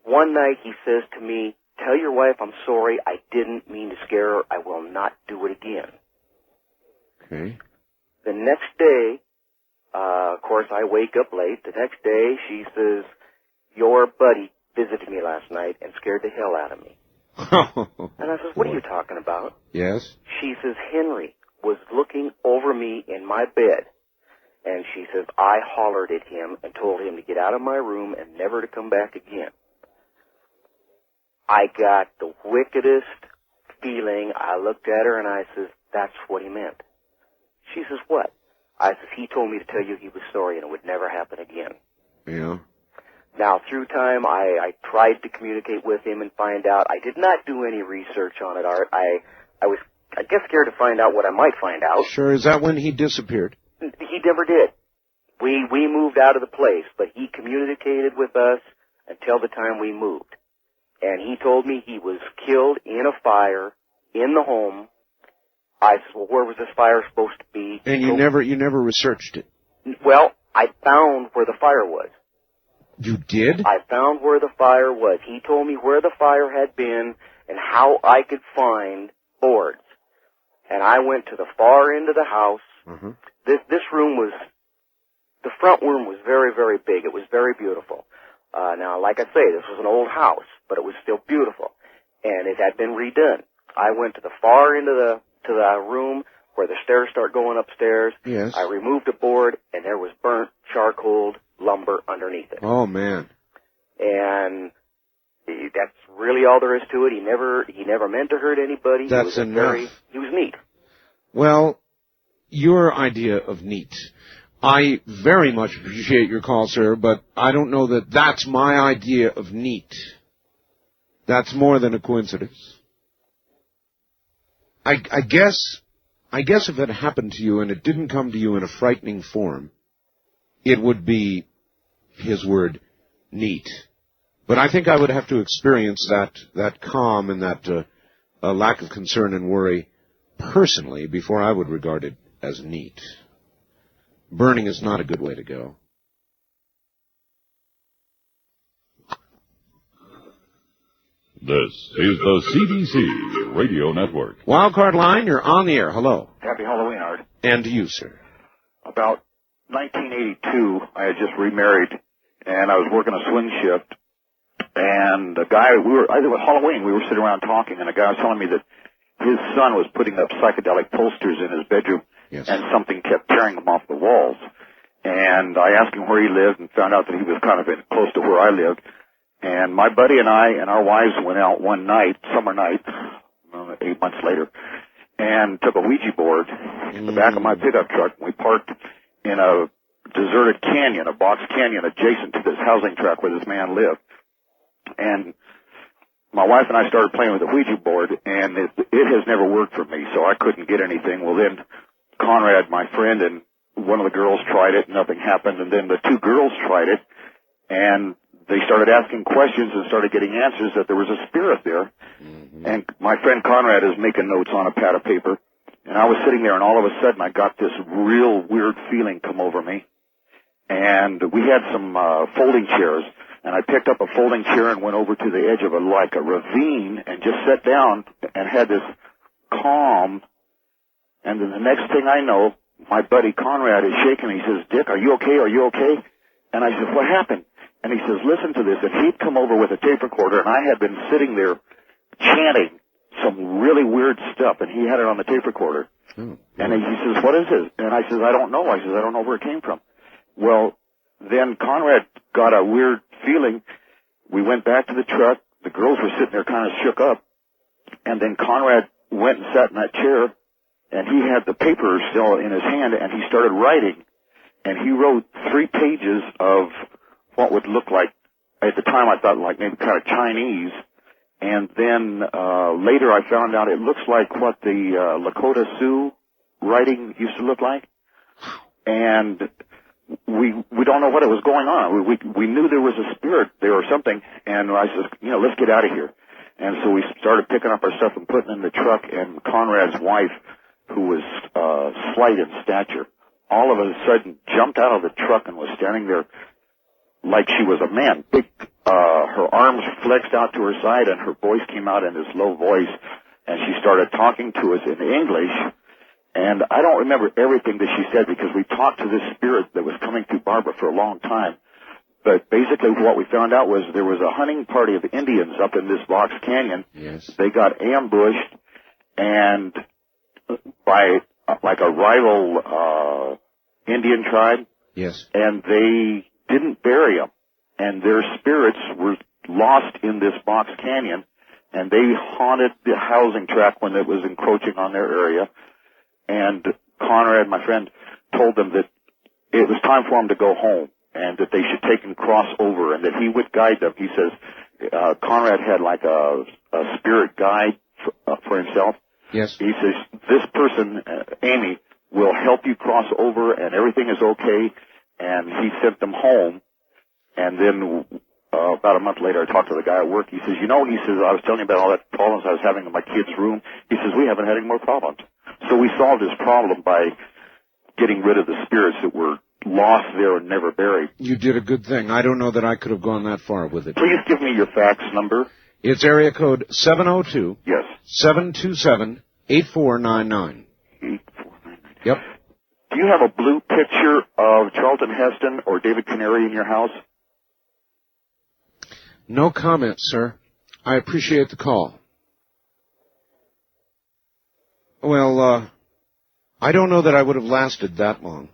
One night he says to me, "Tell your wife I'm sorry. I didn't mean to scare her. I will not do it again." Okay. The next day, of course, I wake up late. The next day, she says, "Your buddy visited me last night and scared the hell out of me." And I says, "What are you talking about?" Yes. She says, "Henry was looking over me in my bed." And she says, "I hollered at him and told him to get out of my room and never to come back again." I got the wickedest feeling. I looked at her and I says, "That's what he meant." She says, "What?" I says, "He told me to tell you he was sorry and it would never happen again." Yeah. Now, through time, I tried to communicate with him and find out. I did not do any research on it, Art. I was I guess scared to find out what I might find out. Sure. Is that when he disappeared? He never did. We moved out of the place, but he communicated with us until the time we moved. And he told me he was killed in a fire in the home. I said, well, where was this fire supposed to be? And you never researched it? Well, I found where the fire was. You did? I found where the fire was. He told me where the fire had been and how I could find boards. And I went to the far end of the house. Mm-hmm. This room was, the front room was very, very big. It was very beautiful. Now, like I say, this was an old house, but it was still beautiful. And it had been redone. I went to the far end of the room where the stairs start going upstairs. Yes. I removed a board, and there was burnt charcoal lumber underneath it. Oh, man. And that's really all there is to it. He never meant to hurt anybody. That's enough. He was neat. Well, your idea of neat. I very much appreciate your call, sir, but I don't know that that's my idea of neat. That's more than a coincidence. I guess if it happened to you and it didn't come to you in a frightening form, it would be, his word, neat. But I think I would have to experience that calm and that lack of concern and worry personally before I would regard it as neat. Burning is not a good way to go. This is the CBC Radio Network. Wildcard Line, you're on the air. Hello. Happy Halloween, Art. And to you, sir. About 1982, I had just remarried, and I was working a swing shift. And a guy, it was Halloween, we were sitting around talking, and a guy was telling me that his son was putting up psychedelic posters in his bedroom, yes, and something kept tearing them off the walls. And I asked him where he lived and found out that he was kind of close to where I lived. And my buddy and I and our wives went out one night, summer night, 8 months later, and took a Ouija board in the back of my pickup truck. We parked in a deserted canyon, a box canyon adjacent to this housing tract where this man lived. And my wife and I started playing with the Ouija board, and it has never worked for me, so I couldn't get anything. Well, then Conrad, my friend, and one of the girls tried it, nothing happened, and then the two girls tried it, and they started asking questions and started getting answers that there was a spirit there. Mm-hmm. And my friend Conrad is making notes on a pad of paper, and I was sitting there, and all of a sudden I got this real weird feeling come over me. And we had some folding chairs, and I picked up a folding chair and went over to the edge of a ravine and just sat down and had this calm. And then the next thing I know, my buddy Conrad is shaking. He says, "Dick, are you okay? Are you okay?" And I said, "What happened?" And he says, "Listen to this." And he'd come over with a tape recorder, and I had been sitting there chanting some really weird stuff, and he had it on the tape recorder. And he says, "What is this?" And I says, "I don't know." I says, "I don't know where it came from." Well, then Conrad got a weird feeling. We went back to the truck. The girls were sitting there kind of shook up. And then Conrad went and sat in that chair, and he had the paper still in his hand, and he started writing. And he wrote 3 pages of what would look like, at the time I thought like maybe kind of Chinese. And then later I found out it looks like what the Lakota Sioux writing used to look like. And we don't know what it was going on. We knew there was a spirit there or something. And I said, let's get out of here. And so we started picking up our stuff and putting it in the truck. And Conrad's wife, who was slight in stature, all of a sudden jumped out of the truck and was standing there like she was a man. Her arms flexed out to her side, and her voice came out in this low voice, and she started talking to us in English. And I don't remember everything that she said because we talked to this spirit that was coming through Barbara for a long time. But basically what we found out was there was a hunting party of Indians up in this box canyon. Yes. They got ambushed and by like a rival Indian tribe. Yes. And they didn't bury them. And their spirits were lost in this box canyon. And they haunted the housing tract when it was encroaching on their area. And Conrad, my friend, told them that it was time for them to go home and that they should take and cross over and that he would guide them. He says Conrad had like a spirit guide for himself. Yes. He says, this person, Amy, will help you cross over and everything is okay. And he sent them home. And then about a month later, I talked to the guy at work. He says, he says, I was telling you about all that problems I was having in my kid's room. He says, we haven't had any more problems. So we solved his problem by getting rid of the spirits that were lost there and never buried. You did a good thing. I don't know that I could have gone that far with it. Please give me your fax number. It's area code 702. Yes. 727-8499. 8499. Yep. Do you have a blue picture of Charlton Heston or David Canary in your house? No comment, sir. I appreciate the call. Well, I don't know that I would have lasted that long.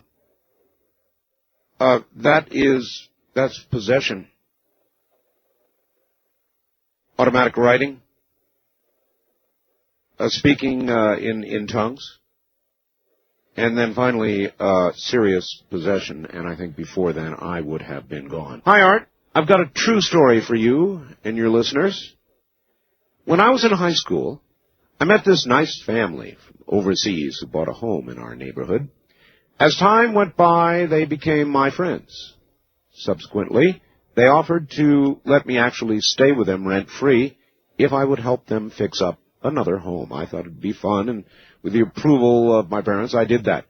That's possession. Automatic writing. Speaking in tongues. And then finally, serious possession. And I think before then I would have been gone. Hi, Art. I've got a true story for you and your listeners. When I was in high school, I met this nice family from overseas who bought a home in our neighborhood. As time went by, they became my friends. Subsequently, they offered to let me actually stay with them rent-free if I would help them fix up another home. I thought it'd be fun, and with the approval of my parents, I did that.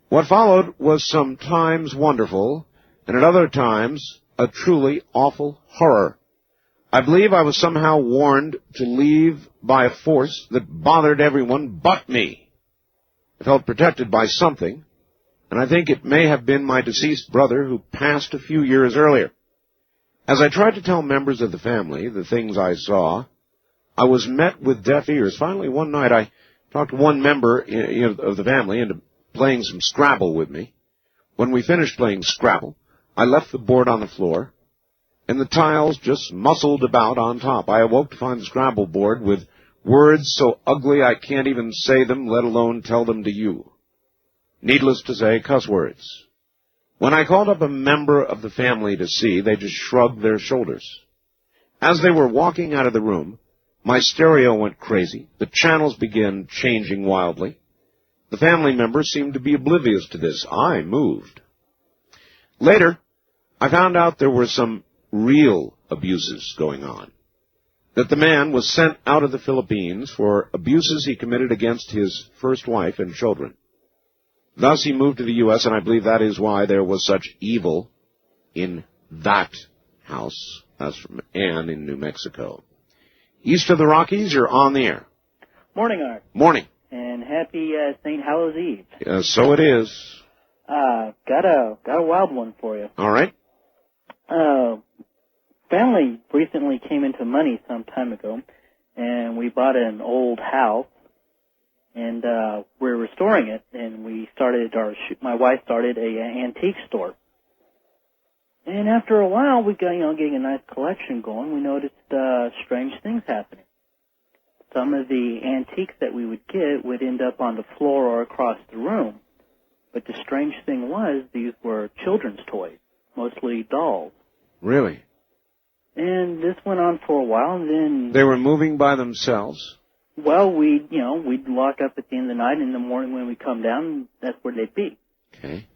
What followed was sometimes wonderful, and at other times a truly awful horror. I believe I was somehow warned to leave by a force that bothered everyone but me. I felt protected by something, and I think it may have been my deceased brother who passed a few years earlier. As I tried to tell members of the family the things I saw, I was met with deaf ears. Finally, one night, I talked one member of the family into playing some Scrabble with me. When we finished playing Scrabble, I left the board on the floor, and the tiles just muscled about on top. I awoke to find the Scrabble board with words so ugly I can't even say them, let alone tell them to you. Needless to say, cuss words. When I called up a member of the family to see, they just shrugged their shoulders. As they were walking out of the room, my stereo went crazy. The channels began changing wildly. The family members seemed to be oblivious to this. I moved. Later, I found out there were some real abuses going on. That the man was sent out of the Philippines for abuses he committed against his first wife and children. Thus he moved to the U.S., and I believe that is why there was such evil in that house. That's from Ann in New Mexico. East of the Rockies, you're on the air. Morning, Art. Morning. And happy St. Hallows Eve. So it is. Got a wild one for you. All right. Family recently came into money some time ago, and we bought an old house, and we're restoring it, and my wife started a antique store. And after a while, we got, getting a nice collection going, we noticed strange things happening. Some of the antiques that we would get would end up on the floor or across the room. But the strange thing was, these were children's toys, mostly dolls. Really? And this went on for a while, and then... They were moving by themselves? Well, we'd lock up at the end of the night, and in the morning when we come down, that's where they'd be. Okay.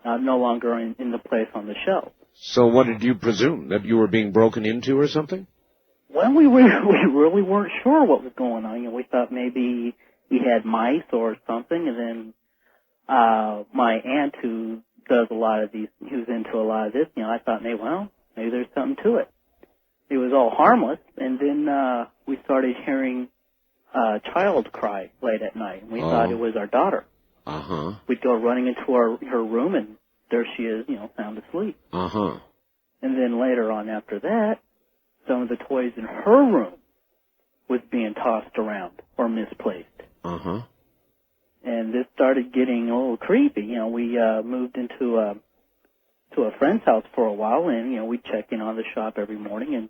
No longer in the place on the shelf. So what did you presume? That you were being broken into or something? Well, we really weren't sure what was going on. We thought maybe we had mice or something, and then my aunt, who does a lot of these, who's into a lot of this, I thought maybe there's something to it. It was all harmless, and then we started hearing a child cry late at night, and we thought it was our daughter. Uh-huh. We'd go running into her room, and there she is, sound asleep. Uh-huh. And then later on after that, some of the toys in her room was being tossed around or misplaced. Uh-huh. And this started getting a little creepy. We moved into a friend's house for a while, and, we'd check in on the shop every morning, and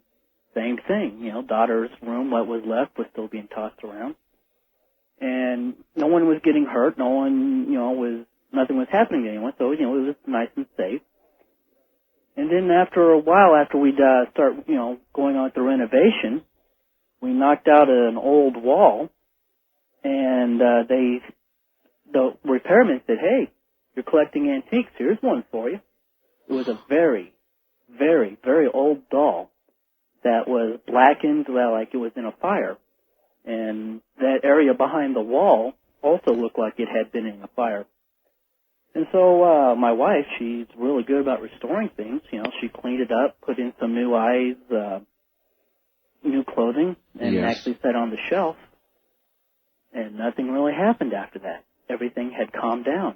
same thing. Daughter's room, what was left, was still being tossed around. And no one was getting hurt. No one, nothing was happening to anyone, so, it was nice and safe. And then after a while, after we'd start, going on with the renovation, we knocked out an old wall, And the repairman said, "Hey, you're collecting antiques. Here's one for you." It was a very, very, very old doll that was blackened, like it was in a fire. And that area behind the wall also looked like it had been in a fire. And so my wife, she's really good about restoring things. You know, she cleaned it up, put in some new eyes, new clothing, and actually set on the shelf. And nothing really happened after that. Everything had calmed down.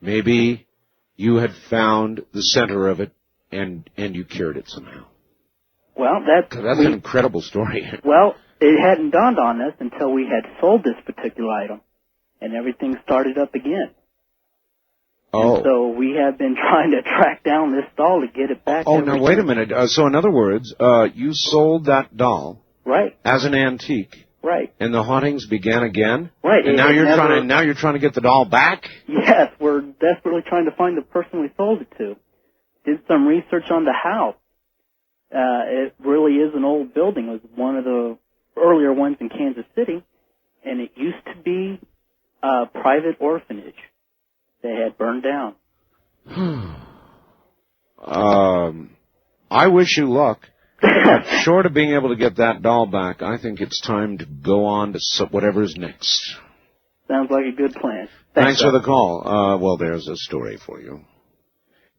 Maybe you had found the center of it, and you cured it somehow. Well, that's an incredible story. Well, it hadn't dawned on us until we had sold this particular item, and everything started up again. Oh. And so we have been trying to track down this doll to get it back. Oh, now wait a minute. So in other words, you sold that doll right as an antique. Right. And the hauntings began again? Right. And now you're trying to get the doll back? Yes, we're desperately trying to find the person we sold it to. Did some research on the house. It really is an old building. It was one of the earlier ones in Kansas City, and it used to be a private orphanage. They had burned down. I wish you luck. Short of being able to get that doll back, I think it's time to go on to whatever's next. Sounds like a good plan. Thanks for the call. Well, there's a story for you.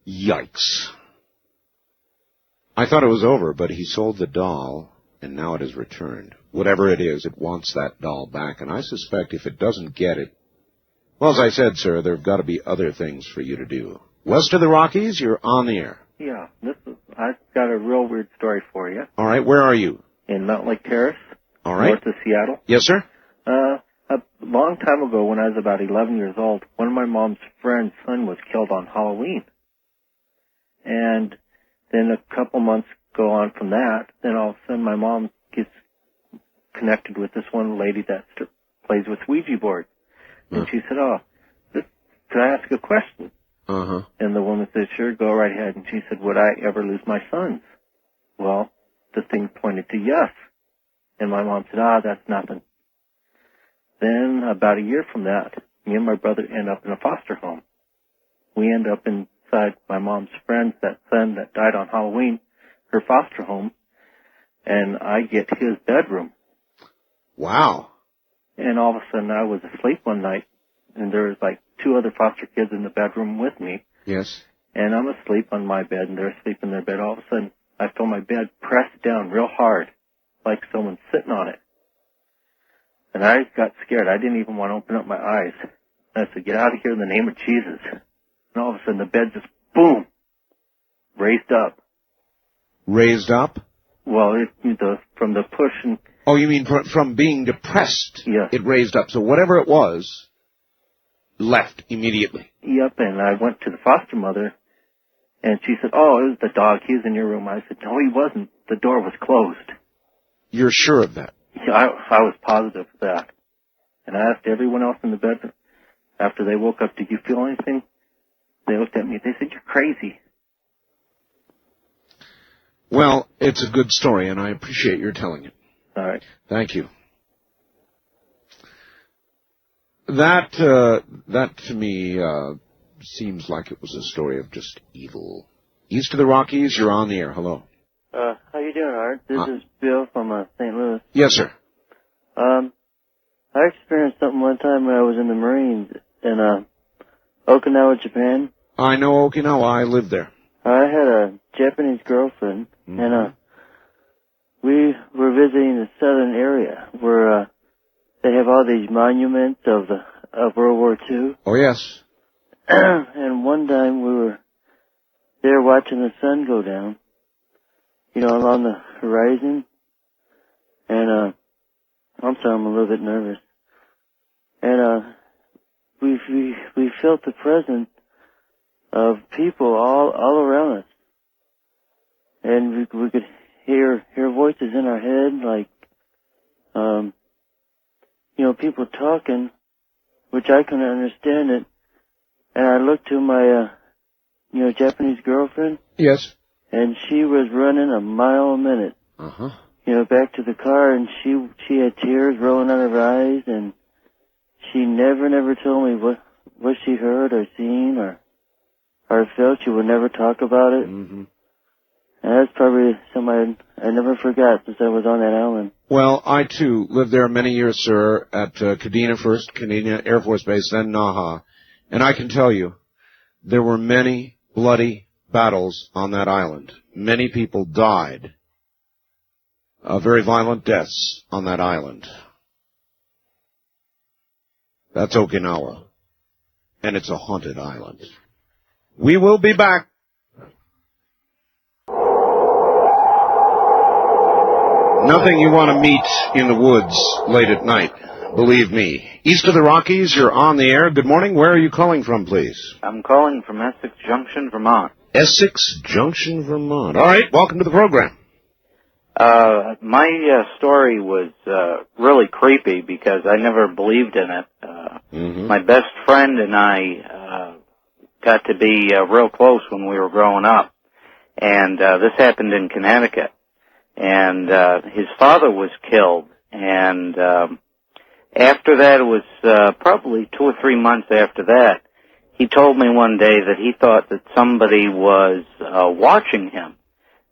Yikes. I thought it was over, but he sold the doll, and now it is returned. Whatever it is, it wants that doll back, and I suspect if it doesn't get it, well, as I said, sir, there have got to be other things for you to do. West of the Rockies, you're on the air. Yeah, I've got a real weird story for you. All right, where are you? In Mountain Lake Terrace, all right, north of Seattle. Yes, sir? A long time ago, when I was about 11 years old, one of my mom's friend's son was killed on Halloween. And then a couple months go on from that, then all of a sudden my mom gets connected with this one lady that plays with Ouija boards. And she said, could I ask a question? Uh-huh. And the woman said, sure, go right ahead. And she said, would I ever lose my sons? Well, the thing pointed to yes. And my mom said, that's nothing. Then about a year from that, me and my brother end up in a foster home. We end up inside my mom's friend's, that son that died on Halloween, her foster home, and I get his bedroom. Wow. And all of a sudden I was asleep one night, and there was like two other foster kids in the bedroom with me. Yes. And I'm asleep on my bed, and they're asleep in their bed. All of a sudden, I feel my bed pressed down real hard, like someone's sitting on it. And I got scared. I didn't even want to open up my eyes. And I said, get out of here in the name of Jesus. And all of a sudden, the bed just, boom, raised up. Raised up? Well, from the push and... Oh, you mean from being depressed? Yes. It raised up. So whatever it was, left immediately. Yep, and I went to the foster mother, and she said, it was the dog. He was in your room. I said, no, he wasn't. The door was closed. You're sure of that? Yeah, I was positive of that. And I asked everyone else in the bedroom, after they woke up, did you feel anything? They looked at me. They said, you're crazy. Well, it's a good story, and I appreciate your telling it. All right. Thank you. That to me seems like it was a story of just evil. East of the Rockies, you're on the air. Hello. How you doing, Art? This is Bill from St. Louis. Yes, sir. I experienced something one time when I was in the Marines in Okinawa, Japan. I know Okinawa. I lived there. I had a Japanese girlfriend, and we were visiting the southern area where they have all these monuments of World War II. Oh, yes. And one time we were there watching the sun go down, along the horizon. And I'm sorry, I'm a little bit nervous. And we felt the presence of people all around us, and we could hear voices in our head, like people talking, which I couldn't understand it. And I looked to my Japanese girlfriend. Yes. And she was running a mile a minute. Uh-huh. Back to the car, and she had tears rolling out of her eyes, and she never told me what she heard or seen or felt. She would never talk about it. Mm-hmm. And that's probably something I never forgot since I was on that island. Well, I, too, lived there many years, sir, at Kadena first, Kadena Air Force Base, then Naha. And I can tell you, there were many bloody battles on that island. Many people died. Very violent deaths on that island. That's Okinawa. And it's a haunted island. We will be back. Nothing you want to meet in the woods late at night, believe me. East of the Rockies, you're on the air. Good morning. Where are you calling from, please? I'm calling from Essex Junction, Vermont. Essex Junction, Vermont. All right, welcome to the program. My story was really creepy because I never believed in it. My best friend and I got to be real close when we were growing up, and this happened in Connecticut. And his father was killed, and after that, it was probably 2 or 3 months after that, he told me one day that he thought that somebody was watching him,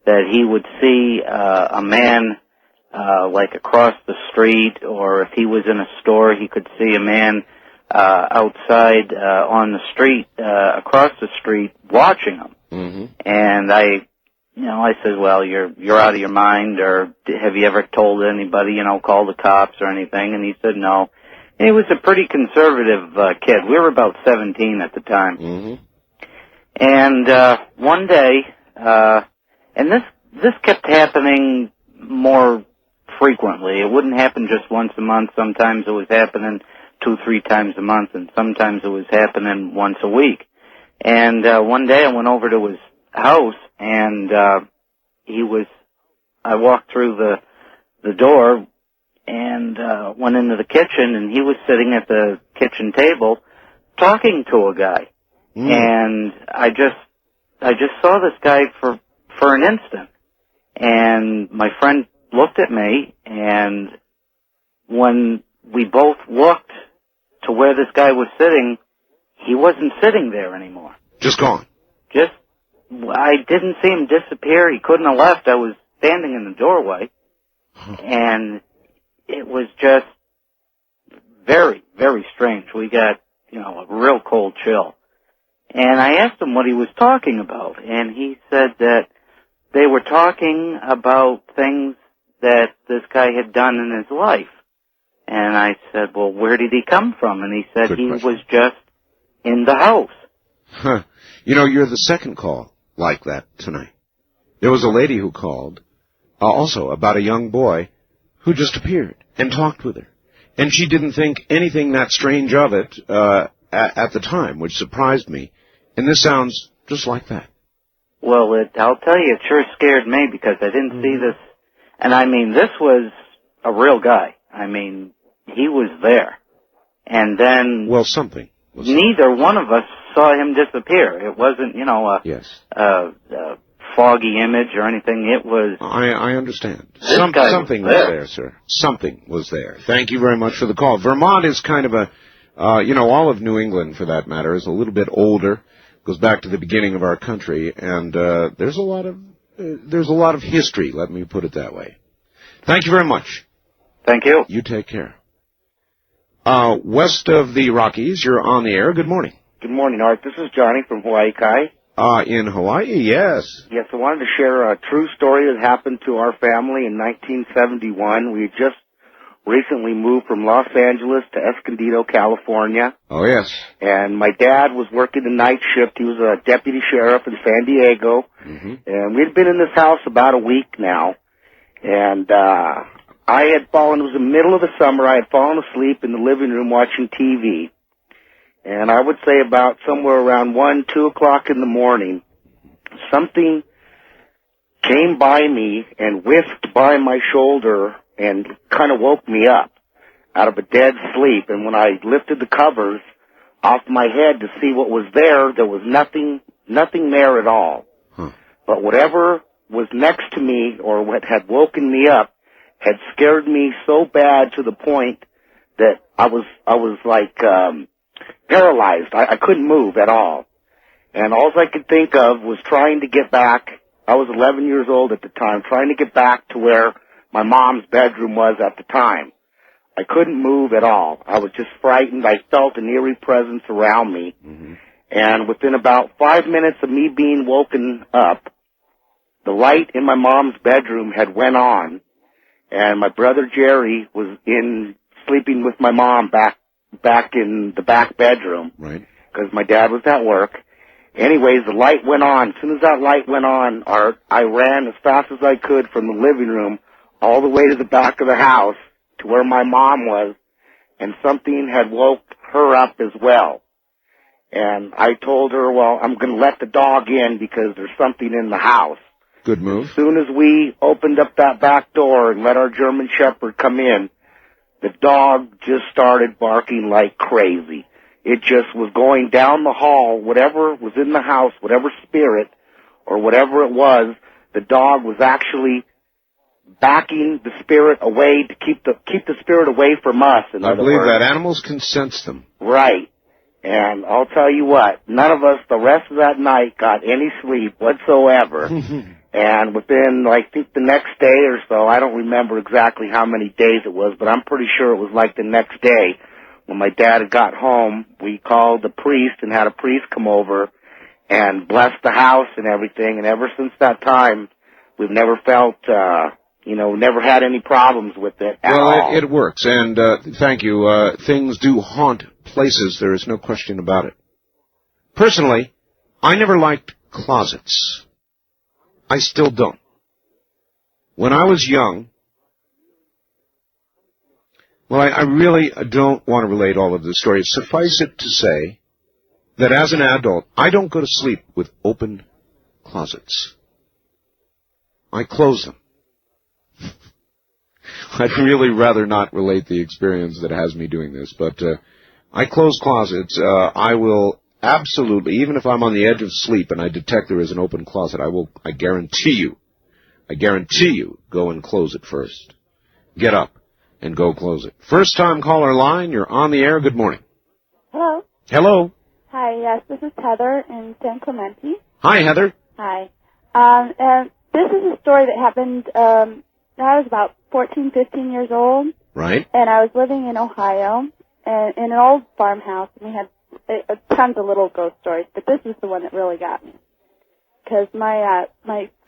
that he would see a man like across the street, or if he was in a store, he could see a man outside on the street, across the street, watching him. And I said, well, you're out of your mind, or have you ever told anybody, call the cops or anything? And he said no. And he was a pretty conservative kid. We were about 17 at the time. And one day, and this kept happening more frequently. It wouldn't happen just once a month. Sometimes it was happening 2, 3 times a month, and sometimes it was happening once a week. And one day I went over to his house, and I walked through the door and went into the kitchen, and he was sitting at the kitchen table talking to a guy. And I just saw this guy for an instant, and my friend looked at me, and when we both looked to where this guy was sitting, he wasn't sitting there anymore. Just gone. I didn't see him disappear. He couldn't have left. I was standing in the doorway, and it was just very, very strange. We got, a real cold chill. And I asked him what he was talking about, and he said that they were talking about things that this guy had done in his life. And I said, well, where did he come from? And he said was just in the house. Huh. You're the second call like that tonight. There was a lady who called, also about a young boy who just appeared and talked with her. And she didn't think anything that strange of it at the time, which surprised me. And this sounds just like that. Well, I'll tell you, it sure scared me because I didn't see this. And I mean, this was a real guy. I mean, he was there. And then... Well, something. Neither one of us saw him disappear. It wasn't, a foggy image or anything. It was... I understand. Something was there, sir. Something was there. Thank you very much for the call. Vermont is kind of a, all of New England, for that matter, is a little bit older. Goes back to the beginning of our country, and there's a lot of history. Let me put it that way. Thank you very much. Thank you. You take care. West of the Rockies, you're on the air. Good morning. Good morning, Art. This is Johnny from Hawaii Kai. In Hawaii, yes. Yes, I wanted to share a true story that happened to our family in 1971. We had just recently moved from Los Angeles to Escondido, California. Oh, yes. And my dad was working the night shift. He was a deputy sheriff in San Diego. And we'd been in this house about a week now. And I had fallen, it was the middle of the summer, I had fallen asleep in the living room watching TV. And I would say about somewhere around 1, 2 o'clock in the morning, something came by me and whisked by my shoulder and kind of woke me up out of a dead sleep. And when I lifted the covers off my head to see what was there was nothing there at all. But whatever was next to me or what had woken me up had scared me so bad to the point that I was like paralyzed. I couldn't move at all. And all I could think of was trying to get back. I was 11 years old at the time, trying to get back to where my mom's bedroom was at the time. I couldn't move at all. I was just frightened. I felt an eerie presence around me. Mm-hmm. And within about 5 minutes of me being woken up, the light in my mom's bedroom had went on, and my brother Jerry was sleeping with my mom back in the back bedroom. Right. Because my dad was at work. Anyways, the light went on. As soon as that light went on, I ran as fast as I could from the living room all the way to the back of the house to where my mom was, and something had woke her up as well. And I told her, well, I'm going to let the dog in because there's something in the house. Good move. As soon as we opened up that back door and let our German Shepherd come in, the dog just started barking like crazy. It just was going down the hall. Whatever was in the house, whatever spirit or whatever it was, the dog was actually backing the spirit away to keep the spirit away from us. I believe that animals can sense them. Right. And I'll tell you what, none of us the rest of that night got any sleep whatsoever. And within, I think, the next day or so, I don't remember exactly how many days it was, but I'm pretty sure it was like the next day when my dad had got home, we called the priest and had a priest come over and bless the house and everything. And ever since that time, we've never felt, never had any problems with it at all. Well, it works, and thank you. Things do haunt places. There is no question about it. Personally, I never liked closets. I still don't. When I was young, well, I really don't want to relate all of the stories. Suffice it to say that as an adult, I don't go to sleep with open closets. I close them. I'd really rather not relate the experience that has me doing this, but I close closets. I will absolutely, even if I'm on the edge of sleep and I detect there is an open closet, I guarantee you, go and close it first. Get up and go close it. First time caller line, you're on the air. Good morning. Hello. Hello. Hi, yes, this is Heather in San Clemente. Hi, Heather. Hi. And this is a story that happened, I was about 14, 15 years old. Right. And I was living in Ohio and in an old farmhouse, and we had tons of little ghost stories, but this is the one that really got me. Because my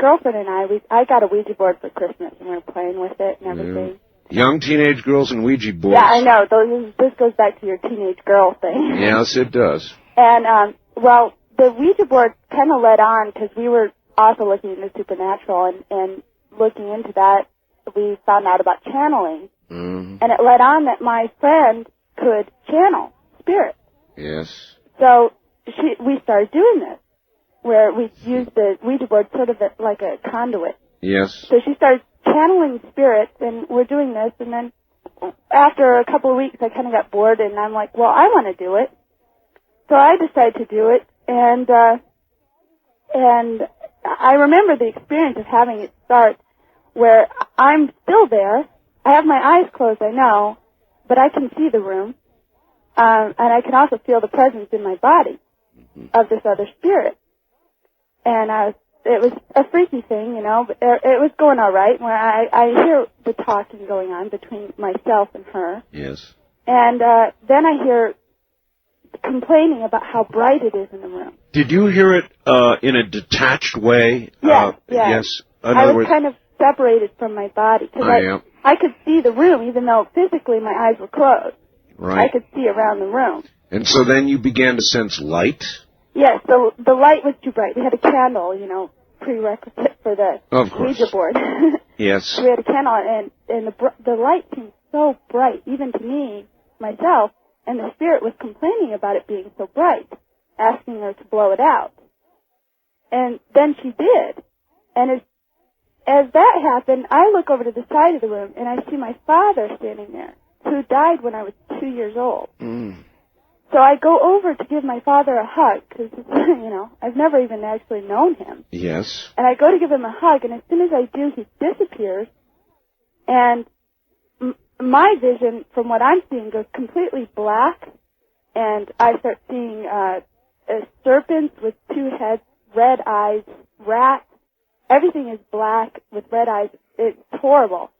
girlfriend and I got a Ouija board for Christmas, and we were playing with it and everything. Yeah. Young teenage girls and Ouija boards. Yeah, I know. This goes back to your teenage girl thing. Yes, it does. And, well, the Ouija board kind of led on because we were also looking into supernatural, and looking into that, we found out about channeling. Mm-hmm. And it led on that my friend could channel spirits. Yes. So we started doing this, where we used the Ouija board sort of like a conduit. Yes. So she started channeling spirits, and we're doing this, and then after a couple of weeks, I kind of got bored, and I'm like, well, I want to do it. So I decided to do it, and I remember the experience of having it start where I'm still there. I have my eyes closed, I know, but I can see the room, and I can also feel the presence in my body of this other spirit. And it was a freaky thing, but it was going all right, where I hear the talking going on between myself and her. Yes. And then I hear complaining about how bright it is in the room. Did you hear it in a detached way? Yes. Yes. In I other was words, kind of separated from my body, because yeah. I could see the room, even though physically my eyes were closed. Right. I could see around the room. And so then you began to sense light? Yes, the light was too bright. We had a candle, prerequisite for the Ouija board. Yes. We had a candle, and the light seemed so bright, even to me, myself, and the spirit was complaining about it being so bright, asking her to blow it out. And then she did. And as that happened, I look over to the side of the room, and I see my father standing there, who died when I was 2 years old. Mm. So I go over to give my father a hug, because, I've never even actually known him. Yes. And I go to give him a hug, and as soon as I do, he disappears. And my vision, from what I'm seeing, goes completely black, and I start seeing serpents with two heads, red eyes, rats. Everything is black with red eyes. It's horrible.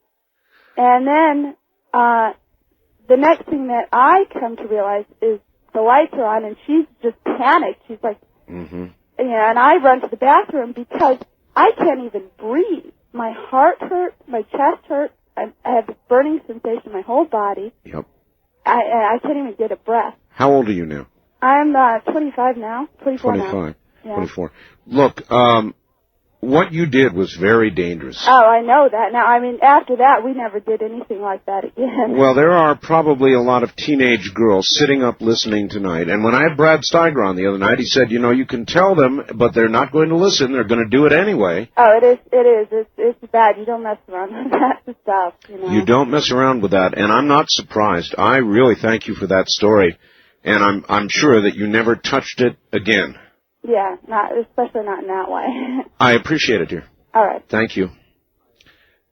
And then the next thing that I come to realize is the lights are on, and she's just panicked. She's like, and I run to the bathroom because I can't even breathe. My heart hurts, my chest hurts. I have this burning sensation in my whole body. Yep. I can't even get a breath. How old are you now? I'm 25 now, 24 now. 25. Yeah. 24. Look, what you did was very dangerous. Oh, I know that. Now, I mean, after that, we never did anything like that again. Well, there are probably a lot of teenage girls sitting up listening tonight. And when I had Brad Steiger on the other night, he said, you know, you can tell them, but they're not going to listen. They're going to do it anyway. Oh, it is. It's bad. You don't mess around with that stuff, you know. You don't mess around with that, and I'm not surprised. I really thank you for that story, and I'm sure that you never touched it again. Yeah, especially not in that way. I appreciate it, dear. All right. Thank you.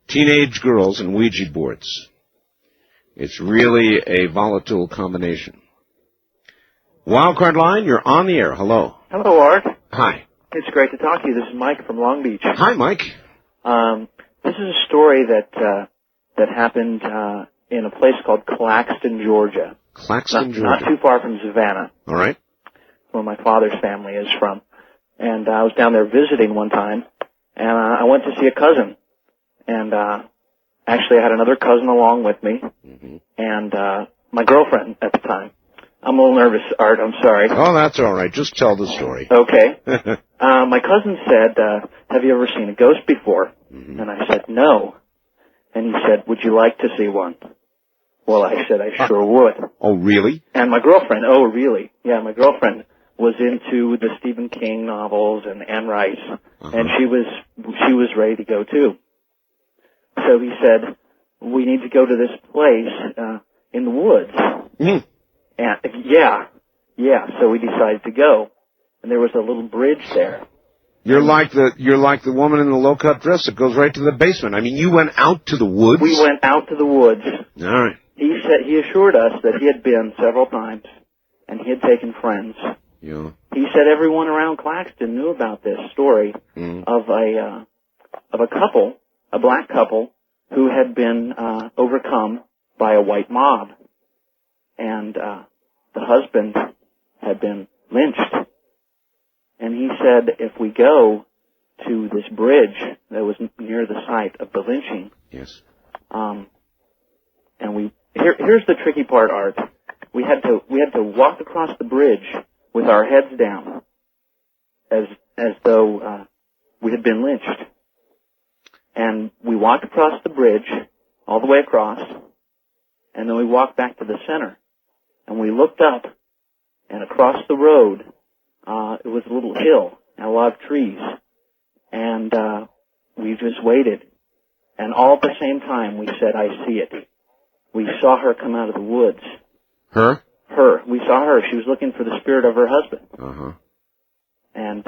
Teenage girls and Ouija boards. It's really a volatile combination. Wildcard line, you're on the air. Hello. Hello, Art. Hi. It's great to talk to you. This is Mike from Long Beach. Hi, Mike. This is a story that happened in a place called Claxton, Georgia. Claxton, Georgia. Not too far from Savannah, All right. where my father's family is from. And I was down there visiting one time, and I went to see a cousin. And actually, I had another cousin along with me, and my girlfriend at the time. I'm a little nervous, Art. I'm sorry. Oh, that's all right. Just tell the story. Okay. My cousin said, have you ever seen a ghost before? And I said, no. And he said, would you like to see one? Well, I said, I sure would. Oh, really? And my girlfriend, oh, really? Yeah, my girlfriend was into the Stephen King novels and Anne Rice, and she was ready to go too. So he said, we need to go to this place in the woods. And yeah. So we decided to go, and there was a little bridge there. You're like the woman in the low-cut dress that goes right to the basement. I mean, you went out to the woods? We went out to the woods. All right. He assured us that he had been several times, and he had taken friends. Yeah. He said everyone around Claxton knew about this story of a couple, a black couple, who had been overcome by a white mob, and the husband had been lynched. And he said, if we go to this bridge that was near the site of the lynching, yes, and here's the tricky part, Art. We had to walk across the bridge with our heads down, as though we had been lynched. And we walked across the bridge, all the way across, and then we walked back to the center, and we looked up, and across the road, it was a little hill and a lot of trees, and we just waited. And all at the same time, we said, I see it. We saw her come out of the woods. Her? Her. We saw her. She was looking for the spirit of her husband. Uh-huh. And,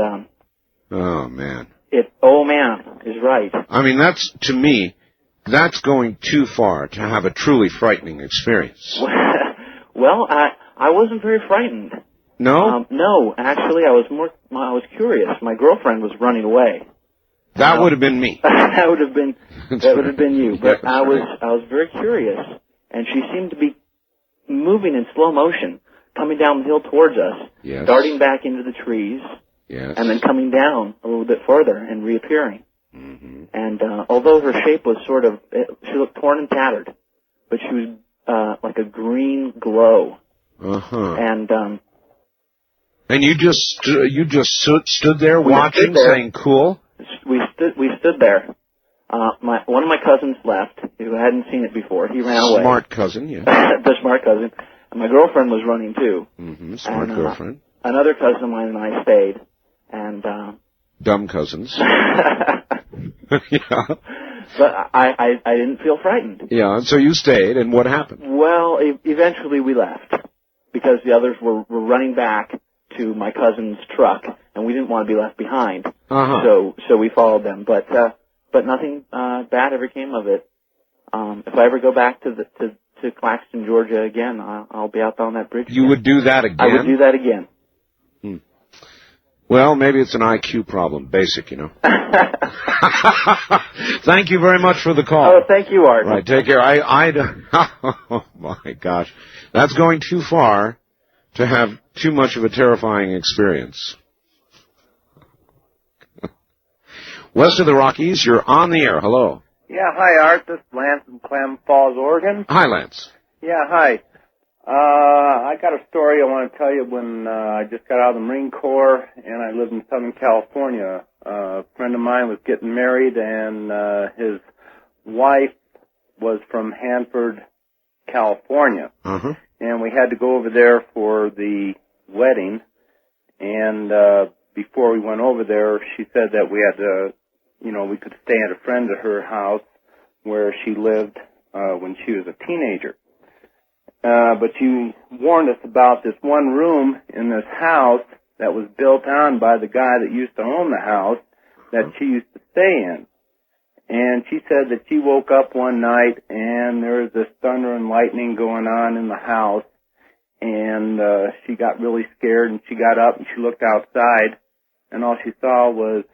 oh, man. Oh, man, is right. I mean, to me, that's going too far to have a truly frightening experience. Well, I wasn't very frightened. No? No, actually, I was curious. My girlfriend was running away. That would have been me. that would have been you. But I was very curious, and she seemed to be moving in slow motion, coming down the hill towards us, darting back into the trees, and then coming down a little bit further and reappearing. And although her shape was she looked torn and tattered, but she was like a green glow. And you just stood there watching, saying, "Cool." We stood there. One of my cousins left, who hadn't seen it before. He ran away. Smart cousin, yeah. The smart cousin. And my girlfriend was running too. Smart girlfriend. Another cousin of mine and I stayed. And dumb cousins. Yeah. But I didn't feel frightened. Yeah. And so you stayed, and what happened? Well, eventually we left because the others were running back to my cousin's truck, and we didn't want to be left behind. So we followed them, but nothing bad ever came of it. If I ever go back to Claxton, Georgia again, I'll be out on that bridge. You would do that again? I would do that again. Well, maybe it's an IQ problem. Basic, you know. Thank you very much for the call. Oh, thank you, Art. Right, take care. Oh, my gosh. That's going too far to have too much of a terrifying experience. West of the Rockies, you're on the air. Hello. Yeah, hi, Art. This is Lance from Clam Falls, Oregon. Hi, Lance. Yeah, hi. I got a story I want to tell you when I just got out of the Marine Corps and I lived in Southern California. A friend of mine was getting married and his wife was from Hanford, California. Uh-huh. And we had to go over there for the wedding. And before we went over there, she said that we had to, we could stay at a friend of her house where she lived when she was a teenager. But she warned us about this one room in this house that was built on by the guy that used to own the house that she used to stay in. And she said that she woke up one night and there was this thunder and lightning going on in the house. And she got really scared and she got up and she looked outside and all she saw was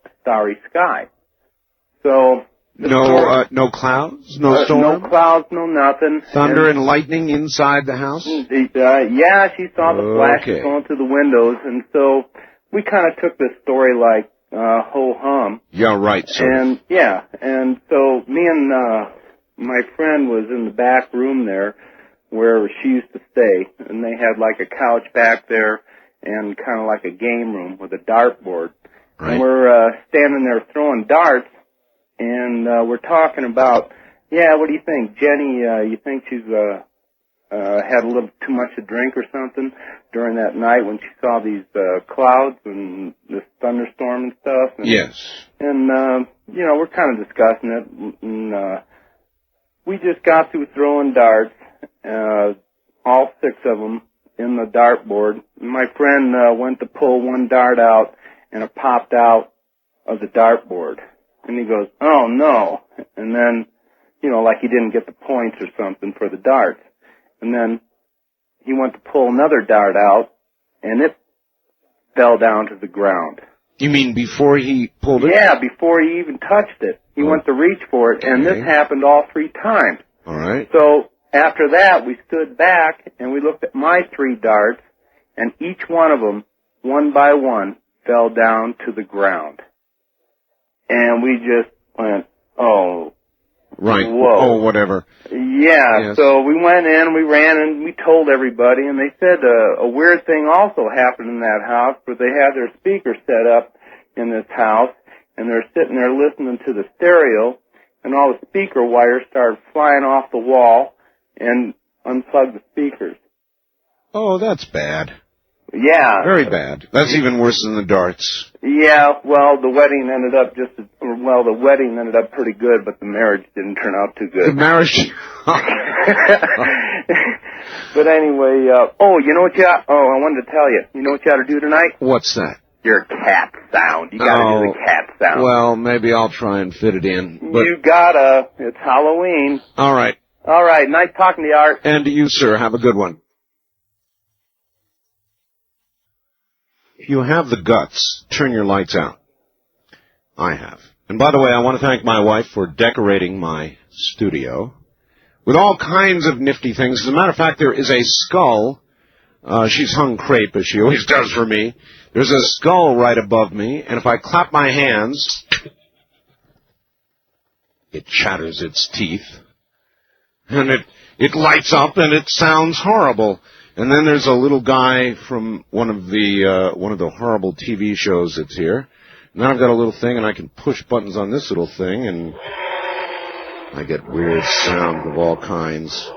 a starry sky. So... No clouds? No storm? No clouds, no nothing. Thunder and lightning inside the house? Yeah, she saw the flashes going through the windows, and so we kind of took this story like ho-hum. Yeah, right. And so me and my friend was in the back room there where she used to stay, and they had like a couch back there and kind of like a game room with a dartboard. Right. And we're standing there throwing darts. And we're talking about, what do you think, Jenny? You think she's had a little too much to drink or something during that night when she saw these clouds and this thunderstorm and stuff? And, yes. And we're kind of discussing it. And we just got through throwing darts, all 6 of them in the dartboard. And my friend went to pull one dart out, and it popped out of the dartboard. And he goes, oh, no. And then, like he didn't get the points or something for the darts. And then he went to pull another dart out, and it fell down to the ground. You mean before he pulled it? Yeah, before he even touched it. He went to reach for it, and this happened all 3 times. All right. So after that, we stood back, and we looked at my 3 darts, and each one of them, one by one, fell down to the ground. And we just went, oh, right, whoa. Oh, whatever. Yeah, yes. So we went in, we ran, and we told everybody, and they said a weird thing also happened in that house, where they had their speakers set up in this house, and they're sitting there listening to the stereo, and all the speaker wires started flying off the wall and unplugged the speakers. Oh, that's bad. Yeah. Very bad. That's even worse than the darts. Yeah, well, the wedding ended up pretty good, but the marriage didn't turn out too good. The marriage? But anyway, I wanted to tell you. You know what you ought to do tonight? What's that? Your cat sound. You gotta do the cat sound. Well, maybe I'll try and fit it in. But... You gotta. It's Halloween. All right. All right, nice talking to you, Art. And to you, sir. Have a good one. If you have the guts, turn your lights out. I have. And by the way, I want to thank my wife for decorating my studio with all kinds of nifty things. As a matter of fact, there is a skull. She's hung crepe, as she always does for me. There's a skull right above me, and if I clap my hands, it chatters its teeth, and it lights up, and it sounds horrible. And then there's a little guy from one of the horrible TV shows that's here. And then I've got a little thing, and I can push buttons on this little thing, and I get weird sounds of all kinds.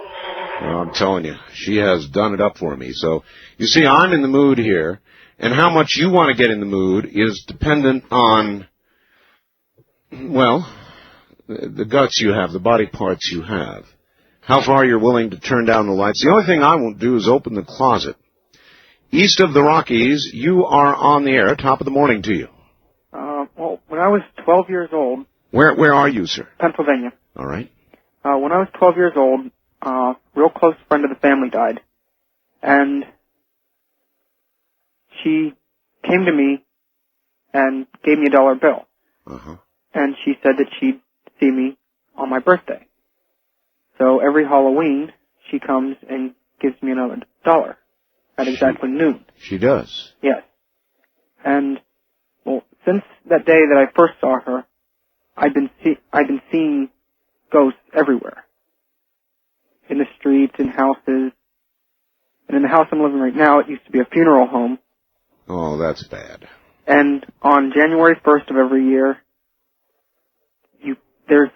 Well, I'm telling you, she has done it up for me. So, you see, I'm in the mood here, and how much you want to get in the mood is dependent on, well, the guts you have, the body parts you have. How far you're willing to turn down the lights. The only thing I won't do is open the closet. East of the Rockies, you are on the air. Top of the morning to you. Well, when I was 12 years old... Where are you, sir? Pennsylvania. All right. when I was 12 years old, a real close friend of the family died. And she came to me and gave me a $1 bill. Uh-huh. And she said that she'd see me on my birthday. So every Halloween, she comes and gives me another $1 at exactly noon. She does. Yes. And, well, since that day that I first saw her, I've been seeing ghosts everywhere. In the streets, in houses. And in the house I'm living right now, it used to be a funeral home. Oh, that's bad. And on January 1st of every year, there's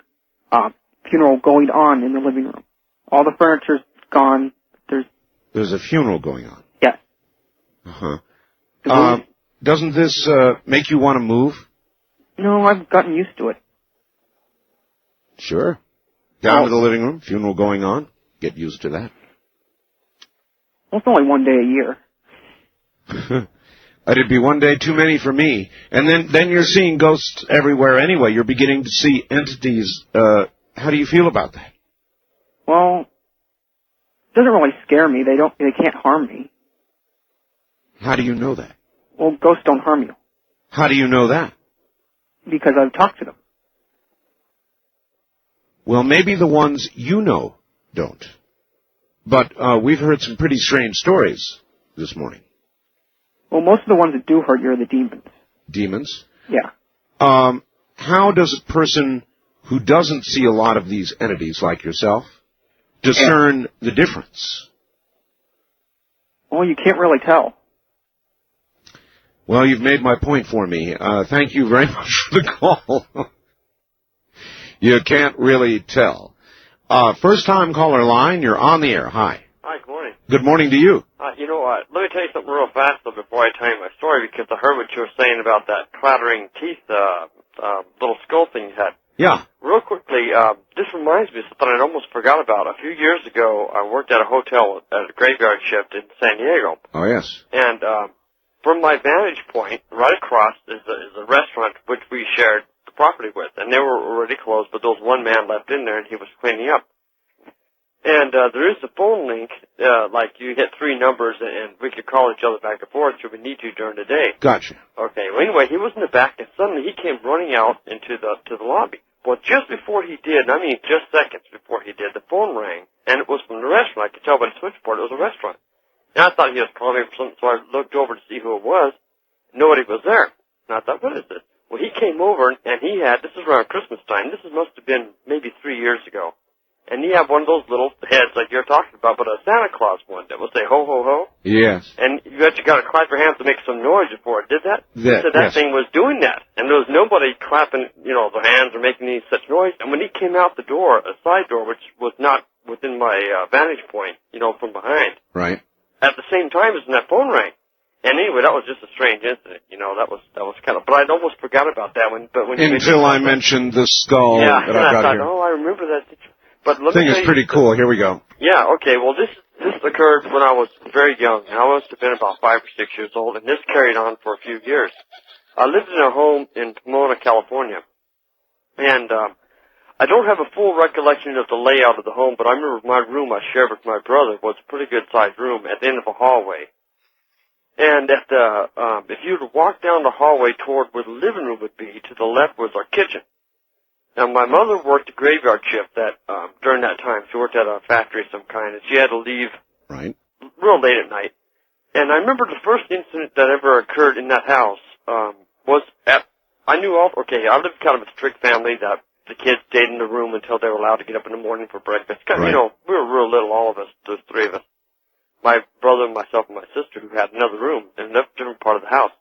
a funeral going on in the living room. All the furniture's gone. There's a funeral going on. Yes. Uh-huh. Doesn't this make you want to move? No, I've gotten used to it. Sure. Down to the living room, funeral going on. Get used to that. Well, it's only one day a year. It'd be one day too many for me. And then you're seeing ghosts everywhere anyway. You're beginning to see entities. How do you feel about that? Well, it doesn't really scare me. They can't harm me. How do you know that? Well, ghosts don't harm you. How do you know that? Because I've talked to them. Well, maybe the ones you know don't. But we've heard some pretty strange stories this morning. Well, most of the ones that do hurt you are the demons. Demons? Yeah. How does a person who doesn't see a lot of these entities like yourself discern the difference? Well, you can't really tell. Well, you've made my point for me. Thank you very much for the call. You can't really tell. First-time caller line, you're on the air. Hi. Hi, good morning. Good morning to you. Let me tell you something real fast, though, before I tell you my story, because I heard what you were saying about that clattering teeth, little skull thing you had. Yeah. Real quickly, this reminds me of something I almost forgot about. A few years ago, I worked at a hotel at a graveyard shift in San Diego. Oh, yes. And from my vantage point, right across is a restaurant which we shared the property with. And they were already closed, but there was one man left in there, and he was cleaning up. And there is a phone link, like you hit 3 numbers, and we could call each other back and forth should we need to during the day. Gotcha. Okay, well, anyway, he was in the back, and suddenly he came running out into the lobby. Well, just before he did, and I mean just seconds before he did, the phone rang, and it was from the restaurant. I could tell by the switchboard it was a restaurant. And I thought he was calling me for something, so I looked over to see who it was. Nobody was there. And I thought, what is this? Well, he came over, and he had, this is around Christmas time, must have been maybe 3 years ago. And he had one of those little heads like you're talking about, but a Santa Claus one that would say, ho, ho, ho. Yes. And you actually got to clap your hands to make some noise before it did that. So that yes. thing was doing that. And there was nobody clapping, their hands or making any such noise. And when he came out the door, a side door, which was not within my vantage point, from behind. Right. At the same time as when that phone rang. And anyway, that was just a strange incident. That was kind of, but I'd almost forgot about that one. But when until I mentioned the skull that I've got here. Oh, I remember that. But the thing is pretty cool. Here we go. Yeah, okay. Well, this occurred when I was very young. I must have been about 5 or 6 years old, and this carried on for a few years. I lived in a home in Pomona, California, and I don't have a full recollection of the layout of the home, but I remember my room I shared with my brother was a pretty good-sized room at the end of a hallway. And if you were to walk down the hallway toward where the living room would be, to the left was our kitchen. Now, my mother worked a graveyard shift during that time. She worked at a factory of some kind, and she had to leave real late at night. And I remember the first incident that ever occurred in that house was I lived kind of a strict family that the kids stayed in the room until they were allowed to get up in the morning for breakfast. We were real little, all of us, those 3 of us. My brother, myself, and my sister, who had another room in a different part of the house.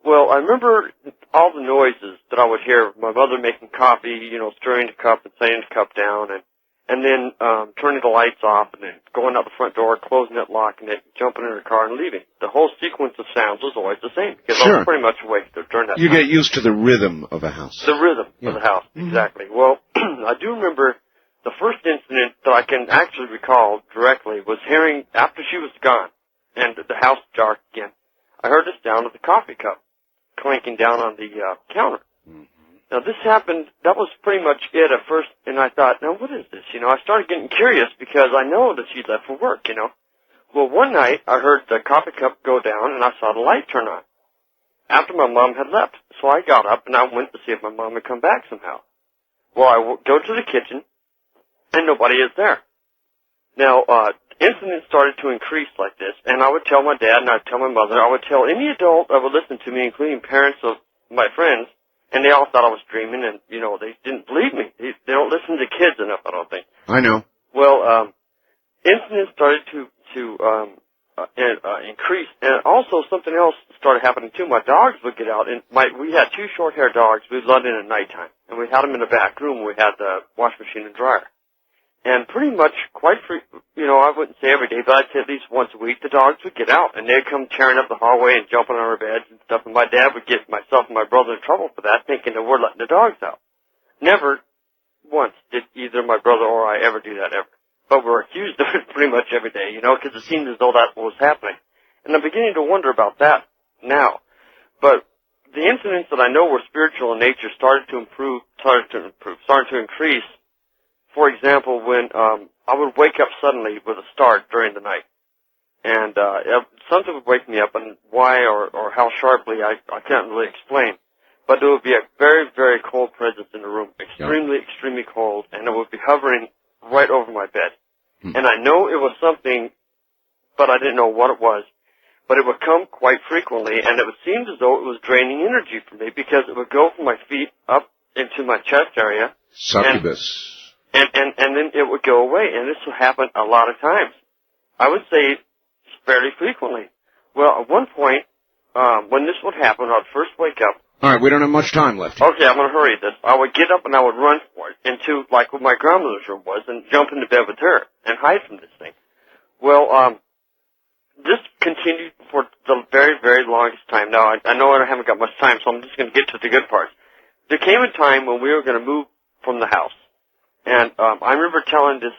Well, I remember all the noises that I would hear. My mother making coffee, stirring the cup and setting the cup down, and then turning the lights off, and then going out the front door, closing it, locking it, jumping in her car, and leaving. The whole sequence of sounds was always the same, because I was pretty much awake during that time. You get used to the rhythm of a house. The rhythm of the house, exactly. Well, I do remember the first incident that I can actually recall directly was hearing, after she was gone, and the house dark again, I heard the sound of the coffee cup clanking down on the counter. Now, this happened, that was pretty much it at first, and I thought, now, what is this? I started getting curious because I know that she left for work, Well, one night, I heard the coffee cup go down, and I saw the light turn on after my mom had left. So I got up, and I went to see if my mom had come back somehow. Well, I go to the kitchen, and nobody is there. Now, incidents started to increase like this, and I would tell my dad, and I would tell my mother, I would tell any adult that would listen to me, including parents of my friends, and they all thought I was dreaming, and, they didn't believe me. They don't listen to kids enough, I don't think. I know. Well, incidents started to increase, and also something else started happening too. My dogs would get out, and we had 2 short-haired dogs. We let in at nighttime, and we had them in the back room. We had the wash machine and dryer. And pretty much I wouldn't say every day, but I'd say at least once a week, the dogs would get out, and they'd come tearing up the hallway and jumping on our beds and stuff, and my dad would get myself and my brother in trouble for that, thinking that we're letting the dogs out. Never once did either my brother or I ever do that, ever. But we're accused of it pretty much every day, because it seemed as though that was happening. And I'm beginning to wonder about that now. But the incidents that I know were spiritual in nature started to increase. For example, when I would wake up suddenly with a start during the night, and something would wake me up, and why or how sharply I can't really explain. But there would be a very, very cold presence in the room, extremely cold, and it would be hovering right over my bed. And I know it was something, but I didn't know what it was. But it would come quite frequently, and it would seem as though it was draining energy from me, because it would go from my feet up into my chest area. Succubus. And then it would go away, and this would happen a lot of times. I would say fairly frequently. Well, at one point, when this would happen, I'd first wake up. All right, we don't have much time left. Okay, I'm going to hurry this. I would get up and I would run for it into, like, what my grandmother's room was, and jump into bed with her and hide from this thing. Well, this continued for the very, very longest time. Now, I know I haven't got much time, so I'm just going to get to the good parts. There came a time when we were going to move from the house. And I remember telling this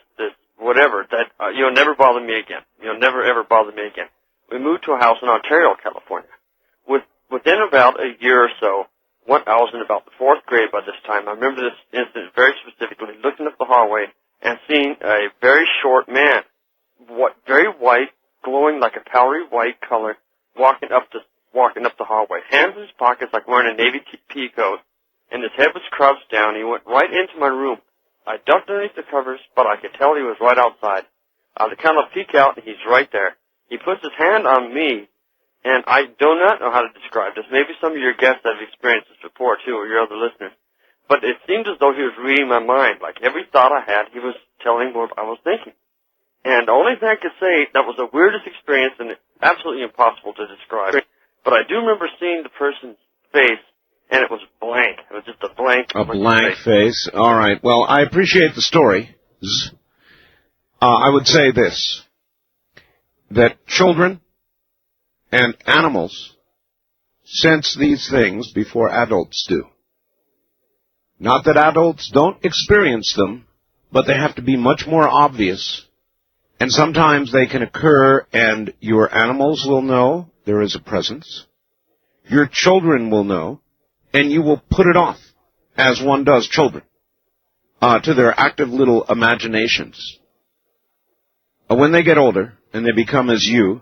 whatever, that you'll never bother me again. You'll never, ever bother me again. We moved to a house in Ontario, California. Within about a year or so, I was in about the 4th grade by this time. I remember this incident very specifically, looking up the hallway and seeing a very short man, very white, glowing like a powdery white color, walking up the hallway. Hands in his pockets like wearing a Navy pea coat, and his head was crouched down. He went right into my room. I ducked underneath the covers, but I could tell he was right outside. I would kind of peek out, and he's right there. He puts his hand on me, and I do not know how to describe this. Maybe some of your guests have experienced this before, too, or your other listeners. But it seemed as though he was reading my mind. Like every thought I had, he was telling what I was thinking. And the only thing I could say, that was the weirdest experience and absolutely impossible to describe. But I do remember seeing the person's face, and it was blank. It was just a blank. A blank face. All right. Well, I appreciate the story. I would say this, that children and animals sense these things before adults do. Not that adults don't experience them, but they have to be much more obvious. And sometimes they can occur, and your animals will know there is a presence. Your children will know, and you will put it off, as one does children, to their active little imaginations. When they get older, and they become as you,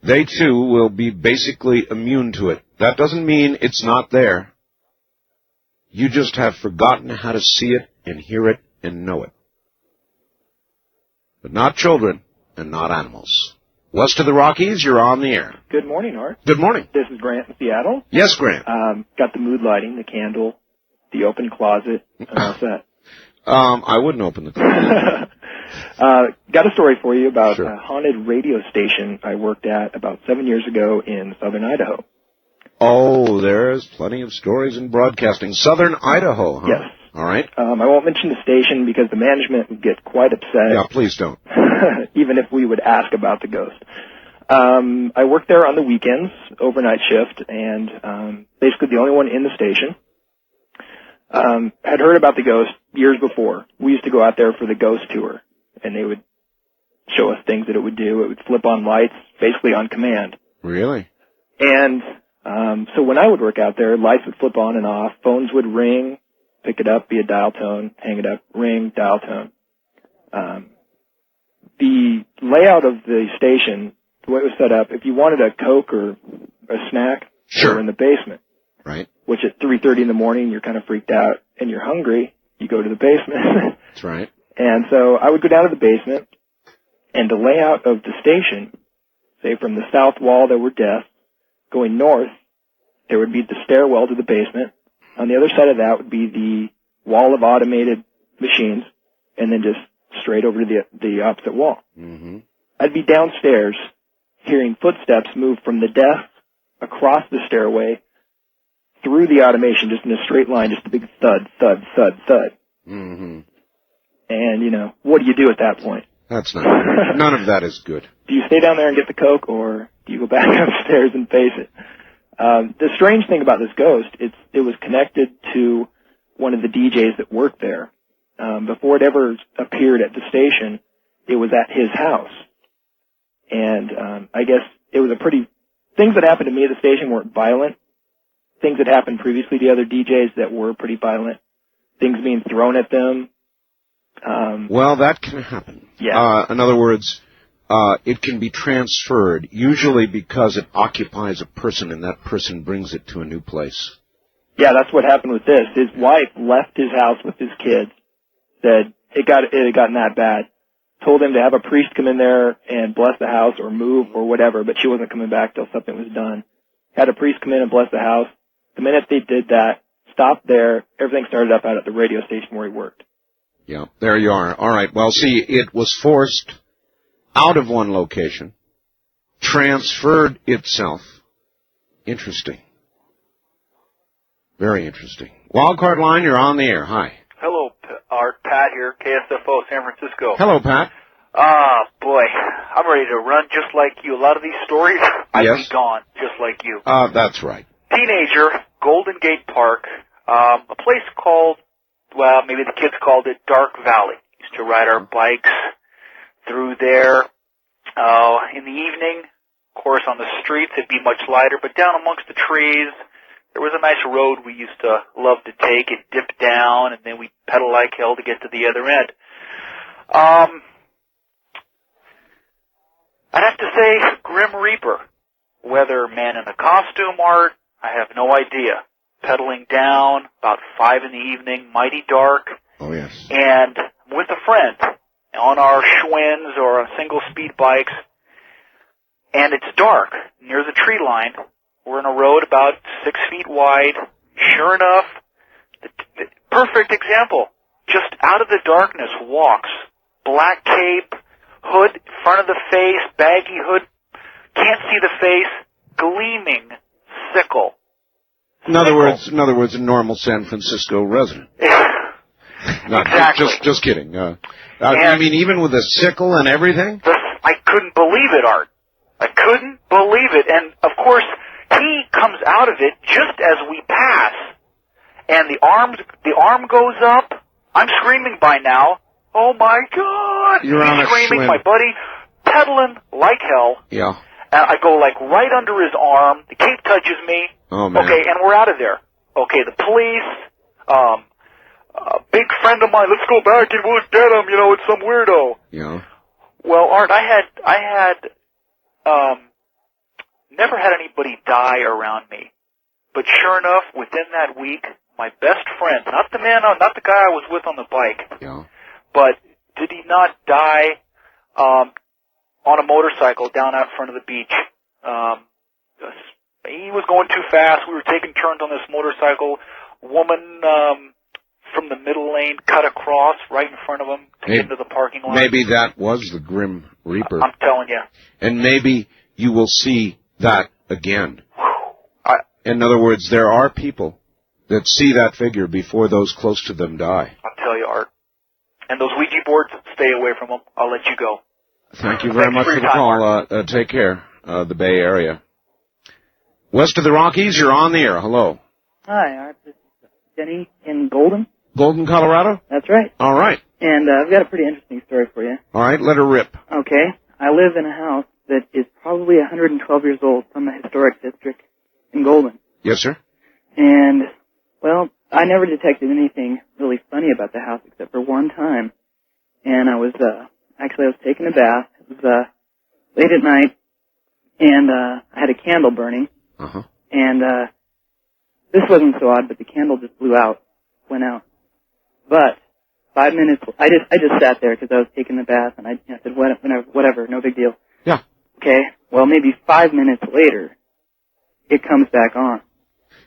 they too will be basically immune to it. That doesn't mean it's not there. You just have forgotten how to see it and hear it and know it. But not children and not animals. West of the Rockies, you're on the air. Good morning, Art. Good morning. This is Grant in Seattle. Yes, Grant. Got the mood lighting, the candle, the open closet, and all that. I wouldn't open the closet. Got a story for you about a haunted radio station I worked at about 7 years ago in southern Idaho. Oh, there's plenty of stories in broadcasting. Southern Idaho, huh? Yes. All right. I won't mention the station because the management would get quite upset. Yeah, please don't. Even if we would ask about the ghost. I worked there on the weekends, overnight shift, and basically the only one in the station. Had heard about the ghost years before. We used to go out there for the ghost tour, and they would show us things that it would do. It would flip on lights, basically on command. Really? And so when I would work out there, lights would flip on and off, phones would ring, pick it up, be a dial tone, hang it up, ring, dial tone. The layout of the station, the way it was set up, if you wanted a Coke or a snack, you were in the basement. Right. Which at 3:30 in the morning, you're kind of freaked out and you're hungry, you go to the basement. That's right. And so I would go down to the basement, and the layout of the station, say from the south wall there were desks, going north, there would be the stairwell to the basement. On the other side of that would be the wall of automated machines, and then just straight over to the opposite wall. Mm-hmm. I'd be downstairs hearing footsteps move from the desk across the stairway through the automation, just in a straight line, just a big thud, thud, thud, thud. Mm-hmm. And, you know, what do you do at that point? That's not good. None of that is good. Do you stay down there and get the Coke, or do you go back upstairs and face it? The strange thing about this ghost, it was connected to one of the DJs that worked there. Before it ever appeared at the station, it was at his house. And I guess it was things that happened to me at the station weren't violent. Things that happened previously to other DJs that were pretty violent. Things being thrown at them. Well, that can happen. Yeah. In other words, it can be transferred, usually because it occupies a person and that person brings it to a new place. Yeah, that's what happened with this. His wife left his house with his kids, said it had gotten that bad, told him to have a priest come in there and bless the house or move or whatever, but she wasn't coming back till something was done. Had a priest come in and bless the house. The minute they did that, stopped there, everything started up out at the radio station where he worked. Yeah, there you are. All right, well, see, it was forced out of one location, transferred itself. Interesting. Very interesting. Wildcard line, you're on the air. Hi. Hello, Art. Pat here, KSFO, San Francisco. Hello, Pat. Boy, I'm ready to run just like you. A lot of these stories, I'd be gone just like you. That's right. Teenager, Golden Gate Park, a place called, well, maybe the kids called it Dark Valley. Used to ride our bikes through there in the evening. Of course, on the streets, it'd be much lighter, but down amongst the trees, there was a nice road we used to love to take. It dipped down, and then we'd pedal like hell to get to the other end. I'd have to say Grim Reaper. Whether man in a costume, Art, I have no idea. Pedaling down, about 5 in the evening, mighty dark. Oh, yes. And with a friend on our Schwinn's or on single speed bikes. And it's dark near the tree line. We're in a road about 6 feet wide. Sure enough, the perfect example. Just out of the darkness walks. Black cape, hood, front of the face, baggy hood, can't see the face, gleaming sickle. In other words, a normal San Francisco resident. No, exactly. Just kidding. You mean even with a sickle and everything? I couldn't believe it, Art. I couldn't believe it. And, of course, he comes out of it just as we pass. And the arm goes up. I'm screaming by now. Oh, my God. You're on a screaming. Schwinn. My buddy pedaling like hell. Yeah. And I go like right under his arm. The cape touches me. Oh, man. Okay, and we're out of there. Okay, the police, a big friend of mine, let's go back and we'll get him, it's some weirdo. Yeah. Well, Art, I had never had anybody die around me. But sure enough, within that week, my best friend, not the guy I was with on the bike, yeah. But did he not die on a motorcycle down out front of the beach? He was going too fast. We were taking turns on this motorcycle. Woman from the middle lane cut across right in front of him to get into the parking lot. Maybe that was the Grim Reaper. I'm telling you. And maybe you will see that again. In other words, there are people that see that figure before those close to them die. I'll tell you, Art. And those Ouija boards, stay away from them. I'll let you go. Thank you very much for the call. Take care, the Bay Area. West of the Rockies, you're on the air. Hello. Hi, Art. This is Jenny in Golden. Golden, Colorado? That's right. All right. And I've got a pretty interesting story for you. All right, let her rip. Okay. I live in a house that is probably 112 years old from the historic district in Golden. Yes, sir. And, well, I never detected anything really funny about the house except for one time. And I was taking a bath. It was late at night, and I had a candle burning. Uh-huh. And this wasn't so odd, but the candle just went out. But 5 minutes, I just sat there because I was taking the bath, and I said, whatever, no big deal. Yeah. Okay. Well, maybe 5 minutes later, it comes back on.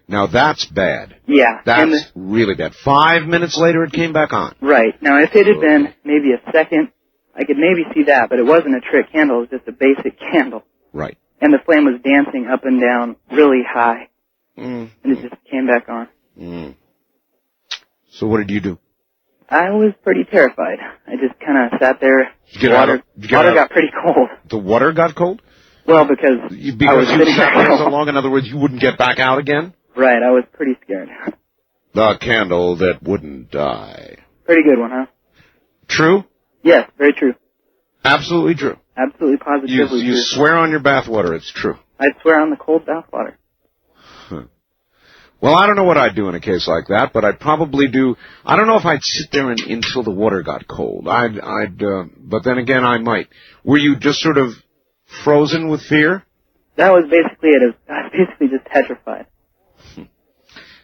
Now that's bad. Yeah. That's really bad. 5 minutes later, it came back on. Right. Now, if it had been maybe a second, I could maybe see that, but it wasn't a trick candle. It was just a basic candle. Right. And the flame was dancing up and down really high. Mm. And it just came back on. Mm. So what did you do? I was pretty terrified. I just kind of sat there. Water got pretty cold. The water got cold? Well, because I was you sitting sat there there so long, in other words, you wouldn't get back out again? Right, I was pretty scared. The candle that wouldn't die. Pretty good one, huh? True? Yes, very true. Absolutely true. Absolutely positively You true. swear on your bathwater it's true. I'd swear on the cold bathwater. Huh. Well, I don't know what I'd do in a case like that, but I'd probably do. I don't know if I'd sit there until the water got cold. But then again, I might. Were you just sort of frozen with fear? That was basically it. I was basically just petrified.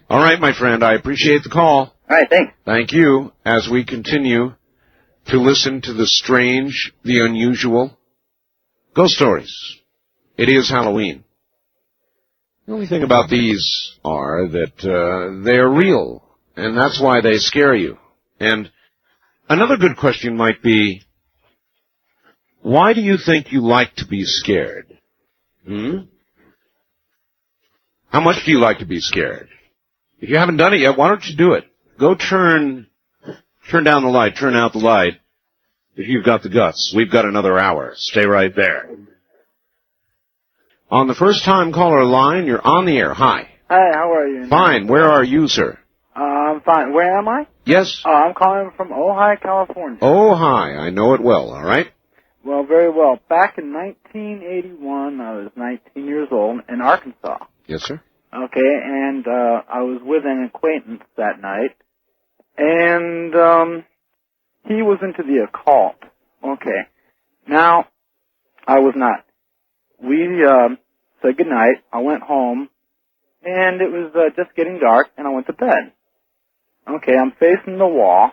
All right, my friend. I appreciate the call. All right, thanks. Thank you. As we continue to listen to the strange, the unusual, ghost stories. It is Halloween. The only thing about these are that they're real, and that's why they scare you. And another good question might be, why do you think you like to be scared? How much do you like to be scared? If you haven't done it yet, why don't you do it? Go turn down the light, turn out the light, if you've got the guts. We've got another hour. Stay right there. On the first-time caller line, you're on the air. Hi. Hi, how are you? Fine. Where are you, sir? I'm fine. Where am I? Yes. I'm calling from Ojai, California. Oh, hi. I know it well, all right? Well, very well. Back in 1981, I was 19 years old in Arkansas. Yes, sir. Okay, and I was with an acquaintance that night, and he was into the occult. Okay. Now, I was not. We said goodnight. I went home, and it was just getting dark, and I went to bed. Okay, I'm facing the wall,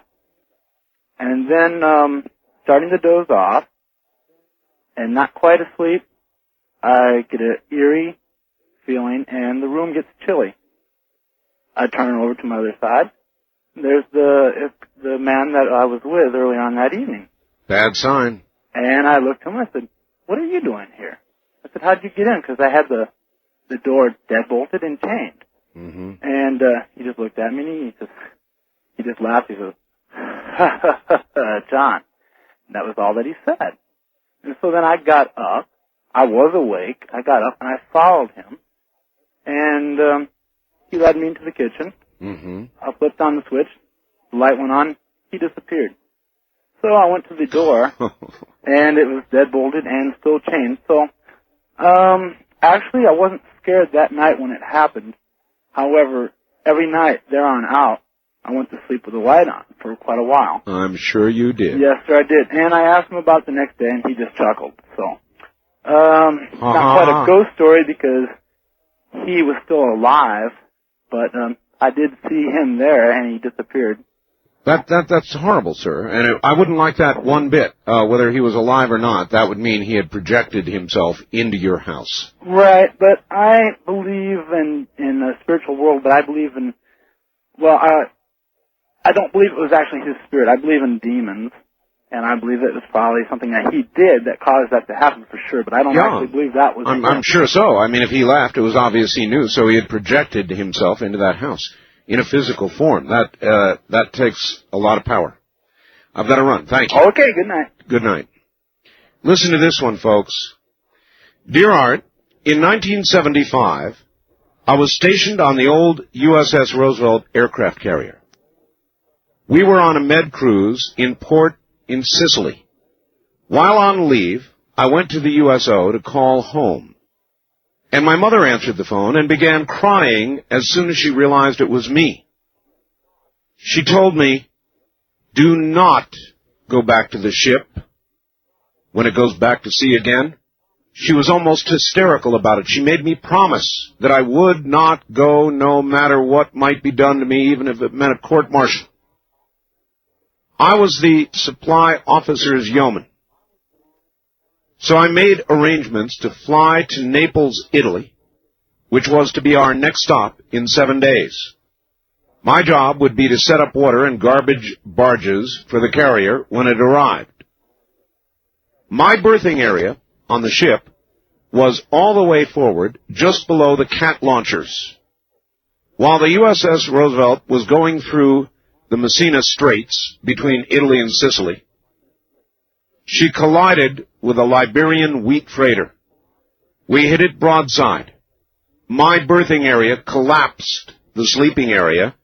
and then starting to doze off, and not quite asleep. I get an eerie feeling, and the room gets chilly. I turn over to my other side. There's the man that I was with earlier on that evening. Bad sign. And I looked at him, I said, "What are you doing here?" I said, "How'd you get in?" Because I had the door deadbolted and chained. Mm-hmm. And he just looked at me, and he just laughed. He goes, "John." And that was all that he said. And so then I got up. I was awake. I got up, and I followed him. And he led me into the kitchen. Mm-hmm. I flipped on the switch. The light went on. He disappeared. So I went to the door, and it was deadbolted and still chained. So, actually, I wasn't scared that night when it happened. However, every night there on out, I went to sleep with the light on for quite a while. I'm sure you did. Yes, sir, I did. And I asked him about the next day, and he just chuckled. So, not quite a ghost story because he was still alive, but I did see him there, and he disappeared. That's horrible, sir. And I wouldn't like that one bit. Whether he was alive or not, that would mean he had projected himself into your house. Right, but I believe in a spiritual world, but I believe in, well, I don't believe it was actually his spirit. I believe in demons, and I believe it was probably something that he did that caused that to happen for sure, but I don't actually believe that was I'm sure so. I mean, if he left, it was obvious he knew, so he had projected himself into that house in a physical form. That takes a lot of power. I've got to run. Thank you. Okay, good night. Good night. Listen to this one, folks. Dear Art, in 1975, I was stationed on the old USS Roosevelt aircraft carrier. We were on a med cruise in port in Sicily. While on leave, I went to the USO to call home. And my mother answered the phone and began crying as soon as she realized it was me. She told me, do not go back to the ship when it goes back to sea again. She was almost hysterical about it. She made me promise that I would not go no matter what might be done to me, even if it meant a court-martial. I was the supply officer's yeoman. So I made arrangements to fly to Naples, Italy, which was to be our next stop in 7 days. My job would be to set up water and garbage barges for the carrier when it arrived. My berthing area on the ship was all the way forward, just below the cat launchers. While the USS Roosevelt was going through the Messina Straits between Italy and Sicily, she collided with a Liberian wheat freighter. We hit it broadside. My berthing area collapsed the sleeping area,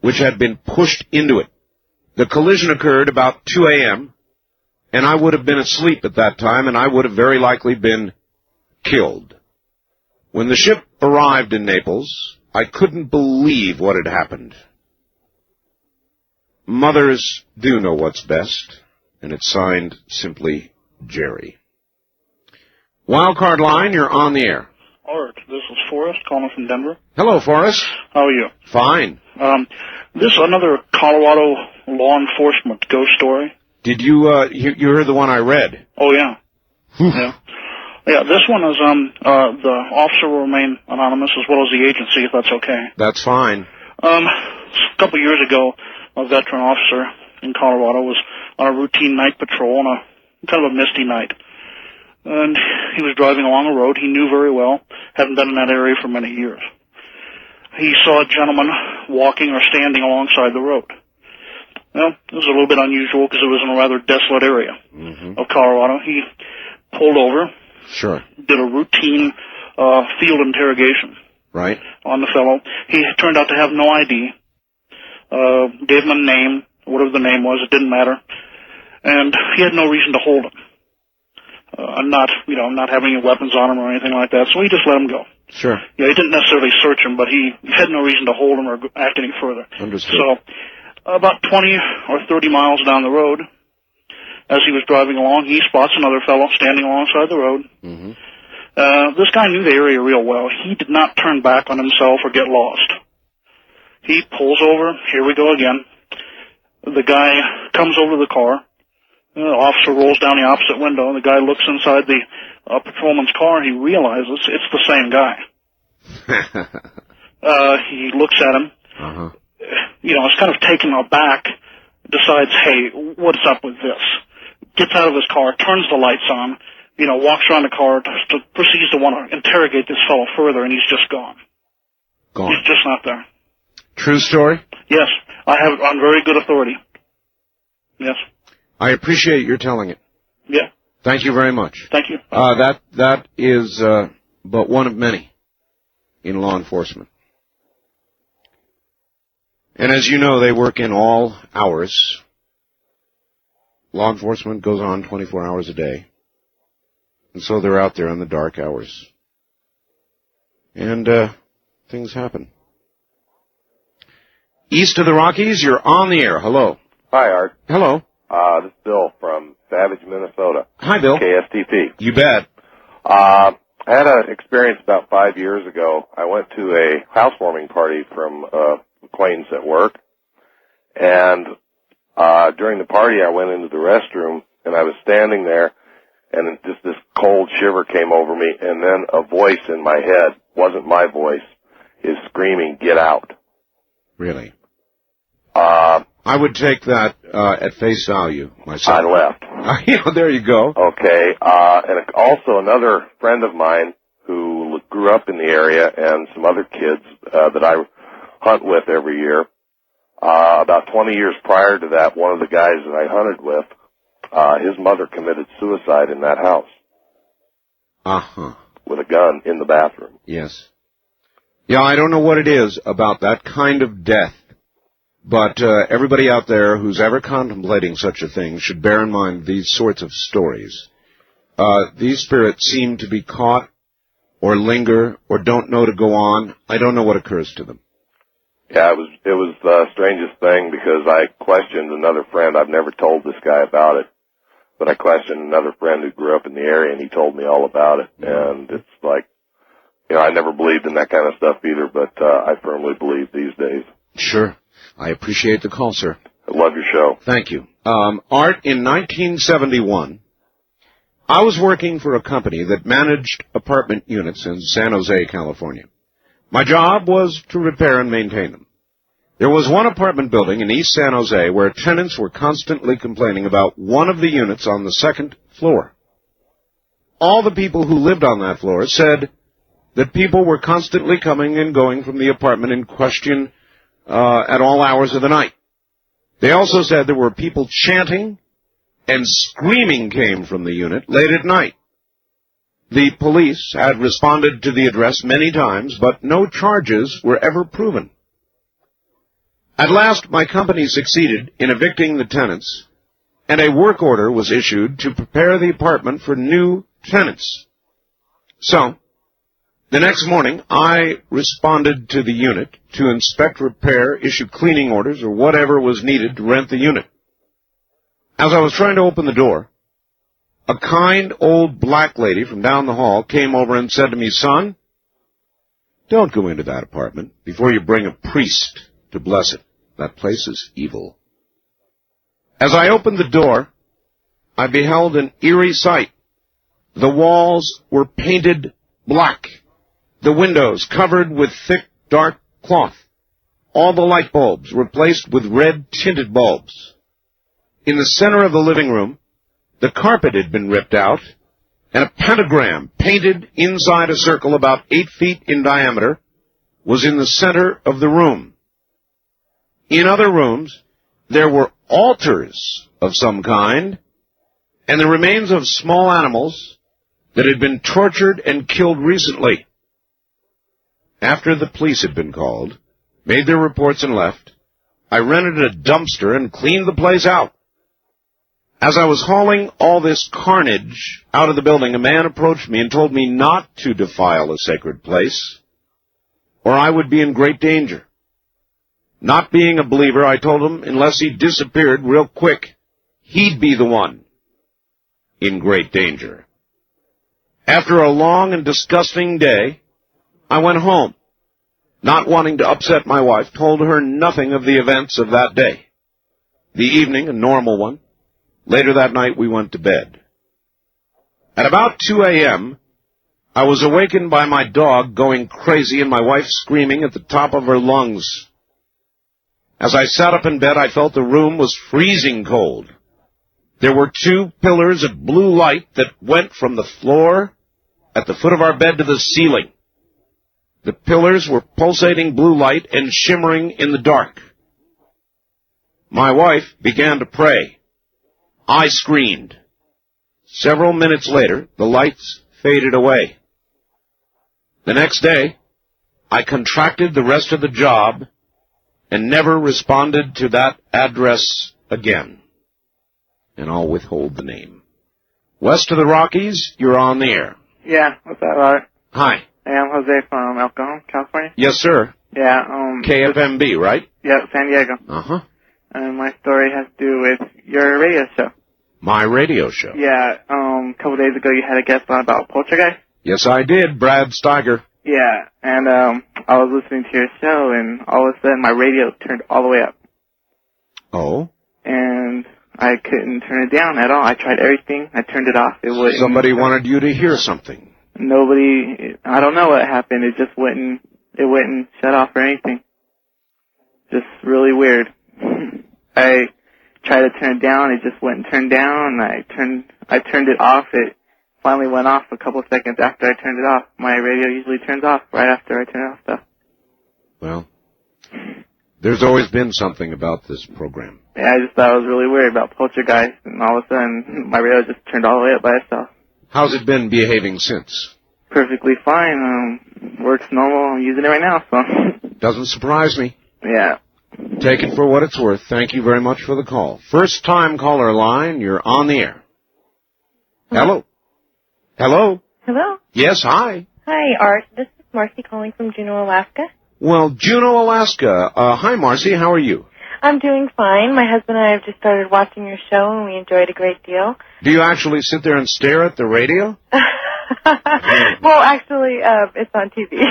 which had been pushed into it. The collision occurred about 2 a.m., and I would have been asleep at that time, and I would have very likely been killed. When the ship arrived in Naples, I couldn't believe what had happened. Mothers do know what's best, and it's signed simply Jerry. Wildcard line, you're on the air. Art, this is Forrest calling from Denver. Hello, Forrest. How are you? Fine. This is another Colorado law enforcement ghost story. Did you heard the one I read? Oh, yeah. Yeah, this one is, the officer will remain anonymous as well as the agency, if that's okay. That's fine. A couple years ago, a veteran officer in Colorado was on a routine night patrol on a kind of a misty night. And he was driving along a road he knew very well, hadn't been in that area for many years. He saw a gentleman walking or standing alongside the road. Well, it was a little bit unusual because it was in a rather desolate area of Colorado. He pulled over, did a routine field interrogation on the fellow. He turned out to have no ID, gave him a name, whatever the name was, it didn't matter, and he had no reason to hold him. Not having any weapons on him or anything like that, so he just let him go. Sure. Yeah, he didn't necessarily search him, but he had no reason to hold him or act any further. Understood. So, about 20 or 30 miles down the road, as he was driving along, he spots another fellow standing alongside the road. This guy knew the area real well. He did not turn back on himself or get lost. He pulls over. Here we go again. The guy comes over to the car. The officer rolls down the opposite window. The guy looks inside the patrolman's car. He realizes it's the same guy. He looks at him. Is kind of taken aback, decides, hey, what's up with this? Gets out of his car, turns the lights on, walks around the car, proceeds to want to interrogate this fellow further, and he's just gone. He's just not there. True story? Yes. I have it on very good authority. Yes. I appreciate your telling it. Yeah. Thank you very much. Thank you. That is but one of many in law enforcement. And as you know, they work in all hours. Law enforcement goes on 24 hours a day. And so they're out there in the dark hours. And things happen. East of the Rockies, you're on the air. Hello. Hi, Art. Hello. This is Bill from Savage, Minnesota. Hi, Bill. KSTP. You bet. I had an experience about 5 years ago. I went to a housewarming party from acquaintance at work, and during the party I went into the restroom, and I was standing there, and just this cold shiver came over me, and then a voice in my head, wasn't my voice, is screaming, "Get out." Really? I would take that at face value myself. I left. There you go. Okay. And also another friend of mine who grew up in the area, and some other kids that I hunt with every year. About 20 years prior to that, one of the guys that I hunted with, his mother committed suicide in that house. With a gun in the bathroom. Yes. Yeah, I don't know what it is about that kind of death, but everybody out there who's ever contemplating such a thing should bear in mind these sorts of stories. These spirits seem to be caught or linger or don't know to go on. I don't know what occurs to them. Yeah, it was the strangest thing because I questioned another friend. I've never told this guy about it, but I questioned another friend who grew up in the area, and he told me all about it. And it's like, I never believed in that kind of stuff either, but I firmly believe these days. Sure. I appreciate the call, sir. I love your show. Thank you. Art, in 1971, I was working for a company that managed apartment units in San Jose, California. My job was to repair and maintain them. There was one apartment building in East San Jose where tenants were constantly complaining about one of the units on the second floor. All the people who lived on that floor said that people were constantly coming and going from the apartment in question at all hours of the night. They also said there were people chanting and screaming came from the unit late at night. The police had responded to the address many times, but no charges were ever proven. At last, my company succeeded in evicting the tenants, and a work order was issued to prepare the apartment for new tenants. So, the next morning, I responded to the unit to inspect, repair, issue cleaning orders, or whatever was needed to rent the unit. As I was trying to open the door, a kind old black lady from down the hall came over and said to me, "Son, don't go into that apartment before you bring a priest to bless it. That place is evil." As I opened the door, I beheld an eerie sight. The walls were painted black, the windows covered with thick, dark cloth. All the light bulbs were replaced with red-tinted bulbs. In the center of the living room, the carpet had been ripped out, and a pentagram painted inside a circle about 8 feet in diameter was in the center of the room. In other rooms, there were altars of some kind, and the remains of small animals that had been tortured and killed recently. After the police had been called, made their reports and left, I rented a dumpster and cleaned the place out. As I was hauling all this carnage out of the building, a man approached me and told me not to defile a sacred place, or I would be in great danger. Not being a believer, I told him unless he disappeared real quick, he'd be the one in great danger. After a long and disgusting day, I went home. Not wanting to upset my wife, told her nothing of the events of that day. The evening, a normal one. Later that night, we went to bed. At about 2 a.m., I was awakened by my dog going crazy and my wife screaming at the top of her lungs. As I sat up in bed, I felt the room was freezing cold. There were 2 pillars of blue light that went from the floor at the foot of our bed to the ceiling. The pillars were pulsating blue light and shimmering in the dark. My wife began to pray. I screamed. Several minutes later, the lights faded away. The next day, I contracted the rest of the job and never responded to that address again. And I'll withhold the name. West of the Rockies, you're on the air. Yeah, what's that, Robert? Hi. Hey, I'm Jose from El Cajon, California. Yes, sir. Yeah, KFMB, right? Yeah, San Diego. Uh-huh. And my story has to do with your radio show. My radio show. Yeah, a couple days ago you had a guest on about poltergeist. Yes, I did, Brad Steiger. Yeah, and I was listening to your show, and all of a sudden my radio turned all the way up. Oh? And I couldn't turn it down at all. I tried everything. I turned it off. It wouldn't. Somebody wanted you to hear something. Nobody. I don't know what happened. It just wouldn't. It wouldn't shut off or anything. Just really weird. I tried to turn it down. It just wouldn't turn down. I turned it off. It finally went off a couple seconds after I turned it off. My radio usually turns off right after I turn it off, though. Well, there's always been something about this program. Yeah, I just thought it was really weird about poltergeist, and all of a sudden my radio just turned all the way up by itself. How's it been behaving since? Perfectly fine. Works normal. I'm using it right now, so. Doesn't surprise me. Yeah. Take it for what it's worth. Thank you very much for the call. First time caller line, you're on the air. Hello. Hello. Hello. Yes, hi. Hi, Art. This is Marcy calling from Juneau, Alaska. Well, Juneau, Alaska. Hi, Marcy. How are you? I'm doing fine. My husband and I have just started watching your show, and we enjoyed a great deal. Do you actually sit there and stare at the radio? Well, actually, it's on TV.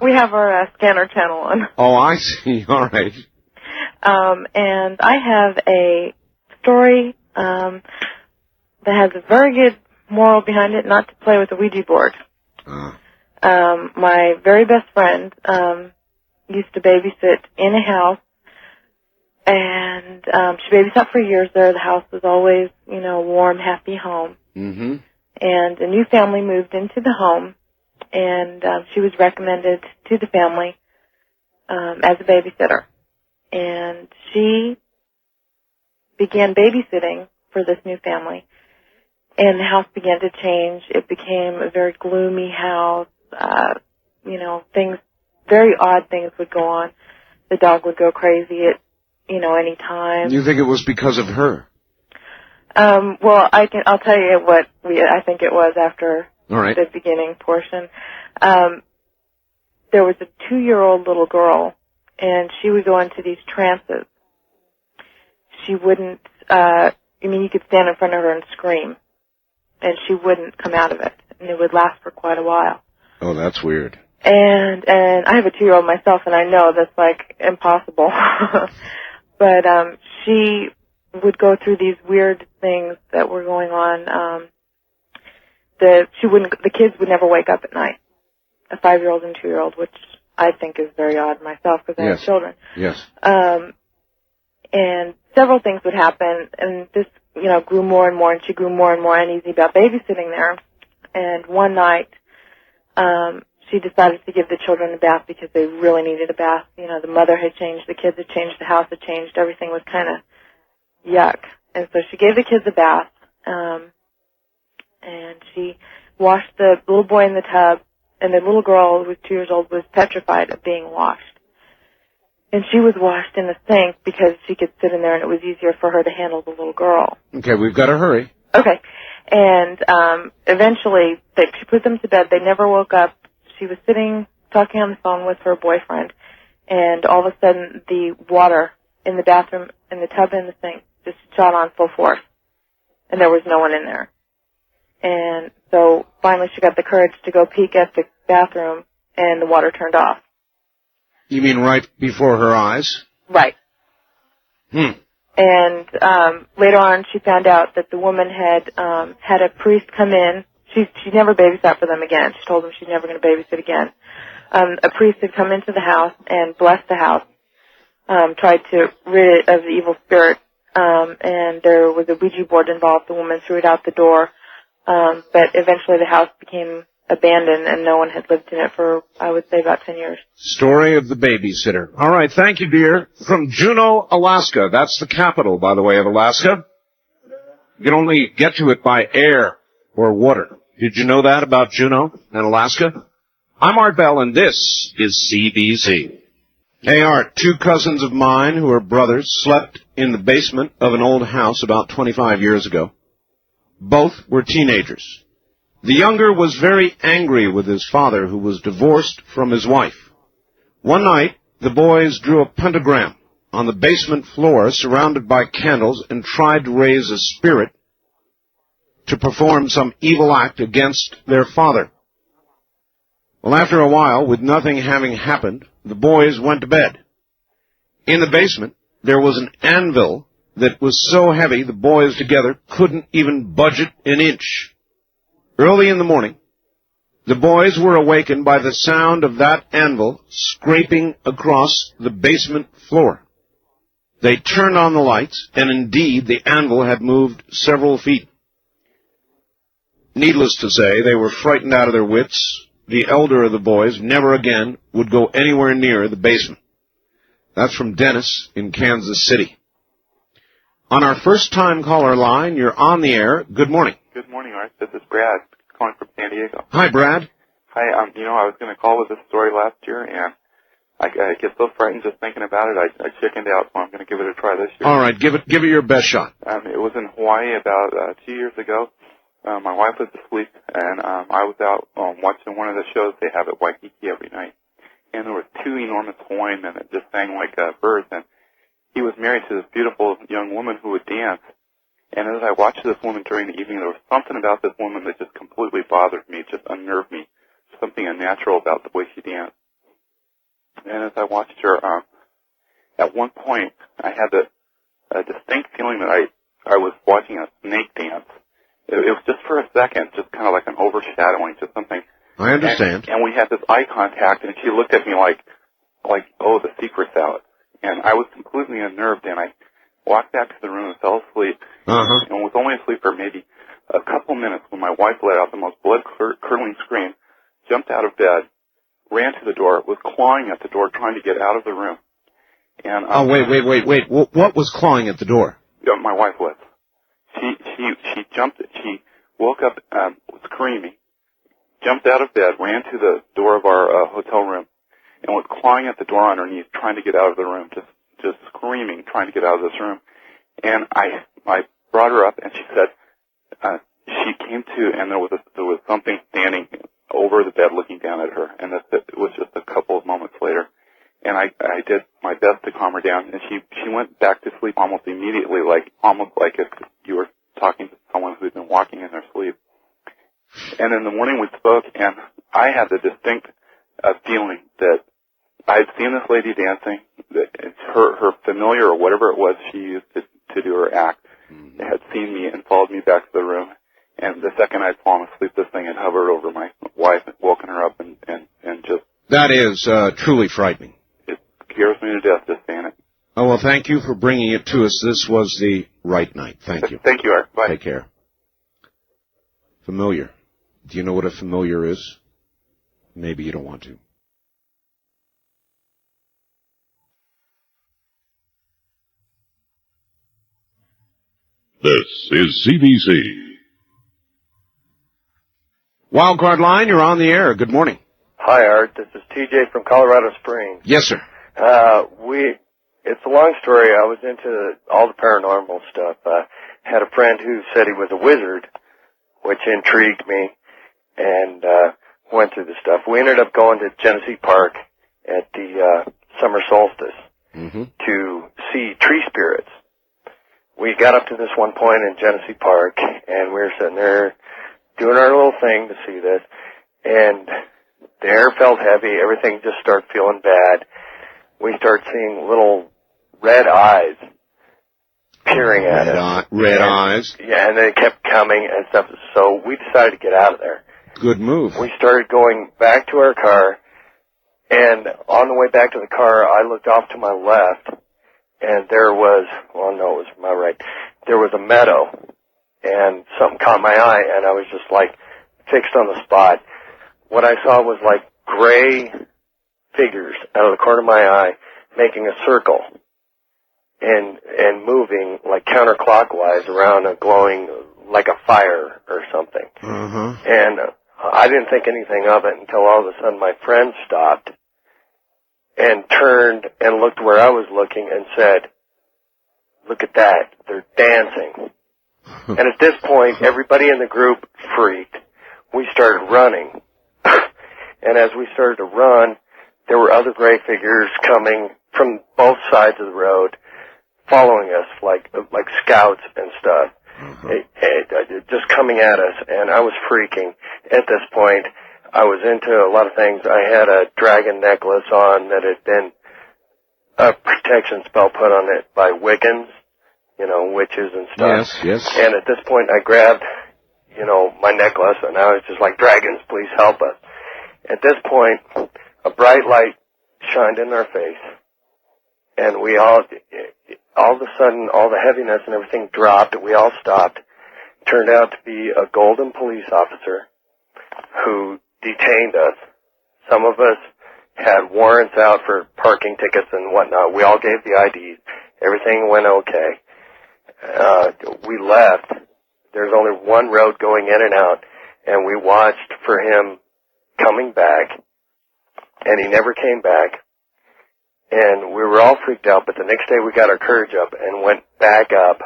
We have our scanner channel on. Oh, I see. All right. And I have a story that has a very good moral behind it, not to play with the Ouija board. My very best friend used to babysit in a house, and she babysat for years there. The house was always, a warm, happy home. Mm-hmm. And a new family moved into the home, and she was recommended to the family as a babysitter. And she began babysitting for this new family, and the house began to change. It became a very gloomy house. Very odd things would go on. The dog would go crazy at, any time. You think it was because of her? Well, I'll tell you what I think it was after the beginning portion. There was a 2-year-old little girl, and she would go into these trances. She wouldn't, you could stand in front of her and scream, and she wouldn't come out of it, and it would last for quite a while. Oh, that's weird. And I have a 2-year-old myself, and I know that's like impossible. But she would go through these weird things that were going on. The kids would never wake up at night. A 5-year-old and 2-year-old, which I think is very odd myself because I have children. Yes. And several things would happen, and this, grew more and more, and she grew more and more uneasy about babysitting there. And one night, she decided to give the children a bath because they really needed a bath. The mother had changed, the kids had changed, the house had changed, everything was kind of yuck. And so she gave the kids a bath, and she washed the little boy in the tub, and the little girl, who was 2 years old, was petrified of being washed. And she was washed in the sink because she could sit in there and it was easier for her to handle the little girl. Okay, we've got to hurry. Okay. And eventually, she put them to bed. They never woke up. She was sitting, talking on the phone with her boyfriend, and all of a sudden, the water in the bathroom, in the tub and the sink, just shot on full force. And there was no one in there. And so finally she got the courage to go peek at the bathroom, and the water turned off. You mean right before her eyes? Right. And later on, she found out that the woman had had a priest come in. She never babysat for them again. She told them she's never going to babysit again. A priest had come into the house and blessed the house, tried to rid it of the evil spirit, and there was a Ouija board involved. The woman threw it out the door, but eventually the house became abandoned, and no one had lived in it for, I would say, about 10 years. Story of the babysitter. All right, thank you, dear. From Juneau, Alaska. That's the capital, by the way, of Alaska. You can only get to it by air or water. Did you know that about Juneau and Alaska? I'm Art Bell, and this is CBC. Hey, Art, 2 cousins of mine who are brothers slept in the basement of an old house about 25 years ago. Both were teenagers. The younger was very angry with his father, who was divorced from his wife. One night, the boys drew a pentagram on the basement floor surrounded by candles and tried to raise a spirit to perform some evil act against their father. Well, after a while, with nothing having happened, the boys went to bed. In the basement, there was an anvil that was so heavy the boys together couldn't even budge it an inch. Early in the morning, the boys were awakened by the sound of that anvil scraping across the basement floor. They turned on the lights, and indeed the anvil had moved several feet. Needless to say, they were frightened out of their wits. The elder of the boys never again would go anywhere near the basement. That's from Dennis in Kansas City. On our first-time caller line, you're on the air. Good morning. Good morning, Art. This is Brad, calling from San Diego. Hi, Brad. Hi, I was going to call with this story last year, and I get so frightened just thinking about it, I chickened out, so I'm going to give it a try this year. All right, give it your best shot. It was in Hawaii about 2 years ago. My wife was asleep, and I was out watching one of the shows they have at Waikiki every night. and there were two enormous horns, and it just sang like birds. And he was married to this beautiful young woman who would dance. And as I watched this woman during the evening, there was something about this woman that just completely bothered me, just unnerved me. Something unnatural about the way she danced. And as I watched her, at one point, I had a distinct feeling that I was watching a snake dance. It was just for a second, just kind of like an overshadowing, just something. I understand. And we had this eye contact, and she looked at me like, oh, the secret's out. And I was completely unnerved, and I walked back to the room and fell asleep. And was only asleep for maybe a couple minutes when my wife let out the most blood-curdling scream, jumped out of bed, ran to the door, was clawing at the door, trying to get out of the room. And wait. What was clawing at the door? My wife was. She jumped. She woke up screaming, jumped out of bed, ran to the door of our hotel room, and was clawing at the door on her knees, trying to get out of the room, just screaming, trying to get out of this room. And I brought her up, and she said she came to, and there was something standing over the bed, looking down at her. And it was just a couple of moments later. And I did my best to calm her down, and she went back to sleep almost immediately, almost like if you were talking to someone who had been walking in their sleep. And in the morning we spoke, and I had the distinct feeling that I had seen this lady dancing, that her familiar or whatever it was she used to do her act, had seen me and followed me back to the room. And the second I'd fallen asleep, this thing had hovered over my wife and woken her up and just... That is truly frightening. It scares me to death just saying it. Oh, well, thank you for bringing it to us. This was the right night. Thank you. Thank you, Art. Bye. Take care. Familiar. Do you know what a familiar is? Maybe you don't want to. This is CBC. Wildcard Line, you're on the air. Good morning. Hi, Art. This is TJ from Colorado Springs. Yes, sir. It's a long story. I was into all the paranormal stuff. Had a friend who said he was a wizard, which intrigued me, and went through the stuff. We ended up going to Genesee Park at the summer solstice to see tree spirits. We got up to this one point in Genesee Park, and we were sitting there doing our little thing to see this, and the air felt heavy. Everything just started feeling bad. We started seeing little red eyes peering at us. Red eyes? Yeah, and they kept coming and stuff. So we decided to get out of there. Good move. We started going back to our car, and on the way back to the car, I looked off to my left, and there was, well, no, it was my right. There was a meadow, and something caught my eye, and I was just like fixed on the spot. What I saw was like gray figures out of the corner of my eye making a circle and moving like counterclockwise around a glowing, like a fire or something. And I didn't think anything of it until all of a sudden my friend stopped and turned and looked where I was looking and said, "Look at that, they're dancing." And at this point, everybody in the group freaked. We started running. And as we started to run, there were other gray figures coming from both sides of the road, following us like scouts and stuff, just coming at us. And I was freaking. At this point, I was into a lot of things. I had a dragon necklace on that had been a protection spell put on it by Wiccans, witches and stuff. Yes. And at this point, I grabbed, my necklace, and I was just like, "Dragons, please help us." At this point, a bright light shined in our face, and we all of a sudden, all the heaviness and everything dropped. We all stopped. It turned out to be a golden police officer who detained us. Some of us had warrants out for parking tickets and whatnot. We all gave the IDs. Everything went okay. We left. There's only one road going in and out, and we watched for him coming back, and he never came back. And we were all freaked out, but the next day we got our courage up and went back up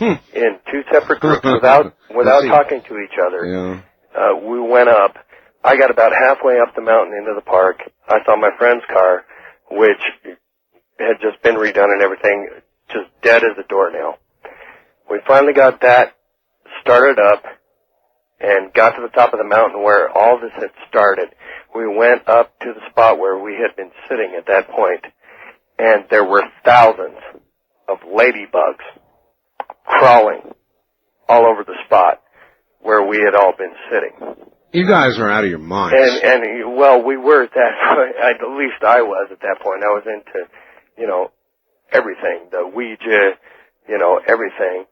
in two separate groups without talking to each other. Yeah. We went up. I got about halfway up the mountain into the park. I saw my friend's car, which had just been redone and everything, just dead as a doornail. We finally got that started up and got to the top of the mountain where all this had started. We went up to the spot where we had been sitting at that point, and there were thousands of ladybugs crawling all over the spot where we had all been sitting. You guys are out of your minds. And well, we were at that, at least I was at that point. I was into, everything, the Ouija, everything.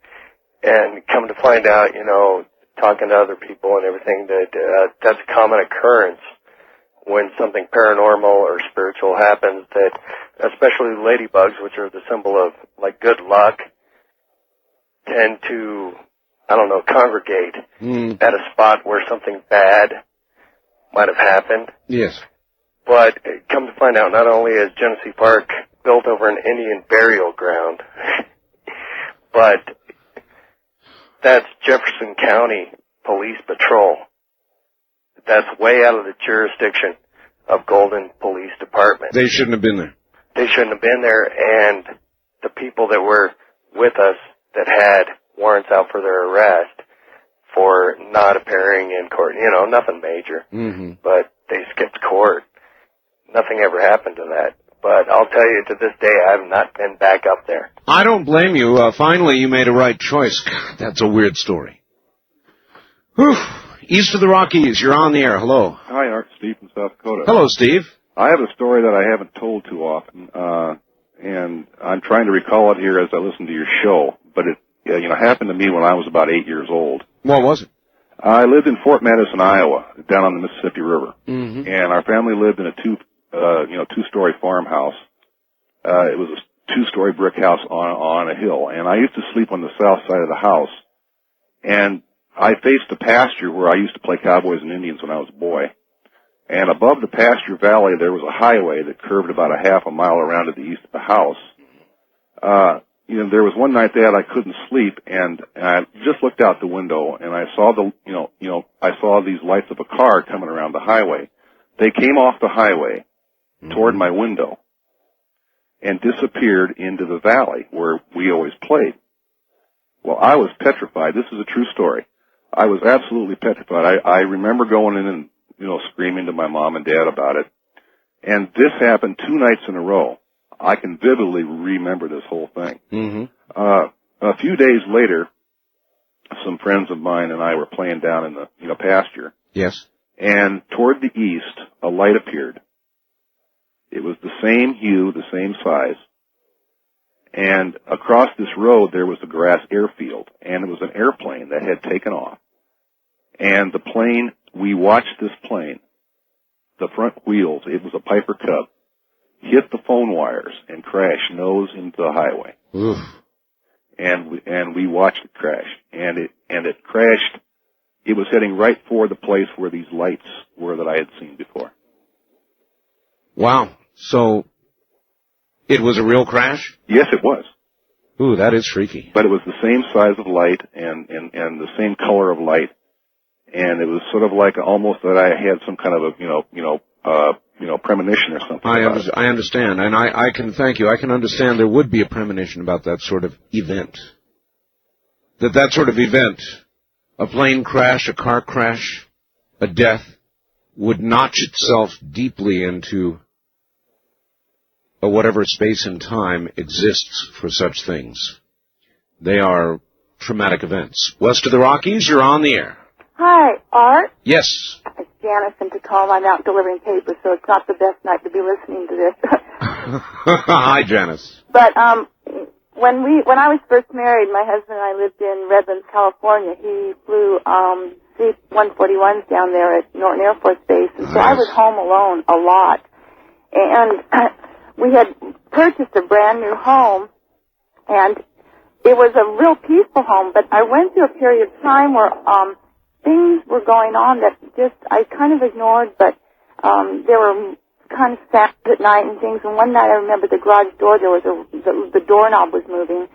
And come to find out, talking to other people and everything, that that's a common occurrence when something paranormal or spiritual happens, that especially ladybugs, which are the symbol of, like, good luck, tend to, congregate at a spot where something bad might have happened. Yes. But come to find out, not only is Genesee Park built over an Indian burial ground, but that's Jefferson County Police Patrol. That's way out of the jurisdiction of Golden Police Department. They shouldn't have been there. They shouldn't have been there, and the people that were with us that had warrants out for their arrest for not appearing in court, nothing major, but they skipped court. Nothing ever happened to that. But I'll tell you, to this day, I have not been back up there. I don't blame you. Finally, you made a right choice. God, that's a weird story. Whew. East of the Rockies, you're on the air. Hello. Hi, Art. Steve from South Dakota. Hello, Steve. I have a story that I haven't told too often, and I'm trying to recall it here as I listen to your show, but it happened to me when I was about 8 years old. What was it? I lived in Fort Madison, Iowa, down on the Mississippi River, and our family lived in a two-story farmhouse. It was a two-story brick house on a hill, and I used to sleep on the south side of the house, and I faced the pasture where I used to play cowboys and Indians when I was a boy. And above the pasture valley, there was a highway that curved about a half a mile around to the east of the house. There was one night that I couldn't sleep, and I just looked out the window, and I saw I saw these lights of a car coming around the highway. They came off the highway toward my window and disappeared into the valley where we always played. Well, I was petrified. This is a true story. I was absolutely petrified. I remember going in and, screaming to my mom and dad about it. And this happened 2 nights in a row. I can vividly remember this whole thing. A few days later, some friends of mine and I were playing down in the pasture. Yes. And toward the east, a light appeared. It was the same hue, the same size. And across this road, there was a grass airfield, and it was an airplane that had taken off. And the plane, we watched this plane, the front wheels, it was a Piper Cub, hit the phone wires and crashed nose into the highway. Oof. And we watched it crash. And it crashed. It was heading right for the place where these lights were that I had seen before. Wow. So it was a real crash? Yes, it was. Ooh, that is freaky. But it was the same size of light and the same color of light. And it was sort of like almost that I had some kind of a premonition or something. I understand, and I can thank you. I can understand there would be a premonition about that sort of event. That sort of event, a plane crash, a car crash, a death, would notch itself deeply into whatever space and time exists for such things. They are traumatic events. West of the Rockies, you're on the air. Hi, Art. Yes. It's Janice in Tacoma. I'm out delivering papers, so it's not the best night to be listening to this. Hi, Janice. But when I was first married, my husband and I lived in Redlands, California. He flew C-141s down there at Norton Air Force Base, and so I was home alone a lot. And we had purchased a brand new home, and it was a real peaceful home, but I went through a period of time where things were going on that just I kind of ignored, but there were kind of sounds at night and things. And one night I remember the garage door, there was the doorknob was moving,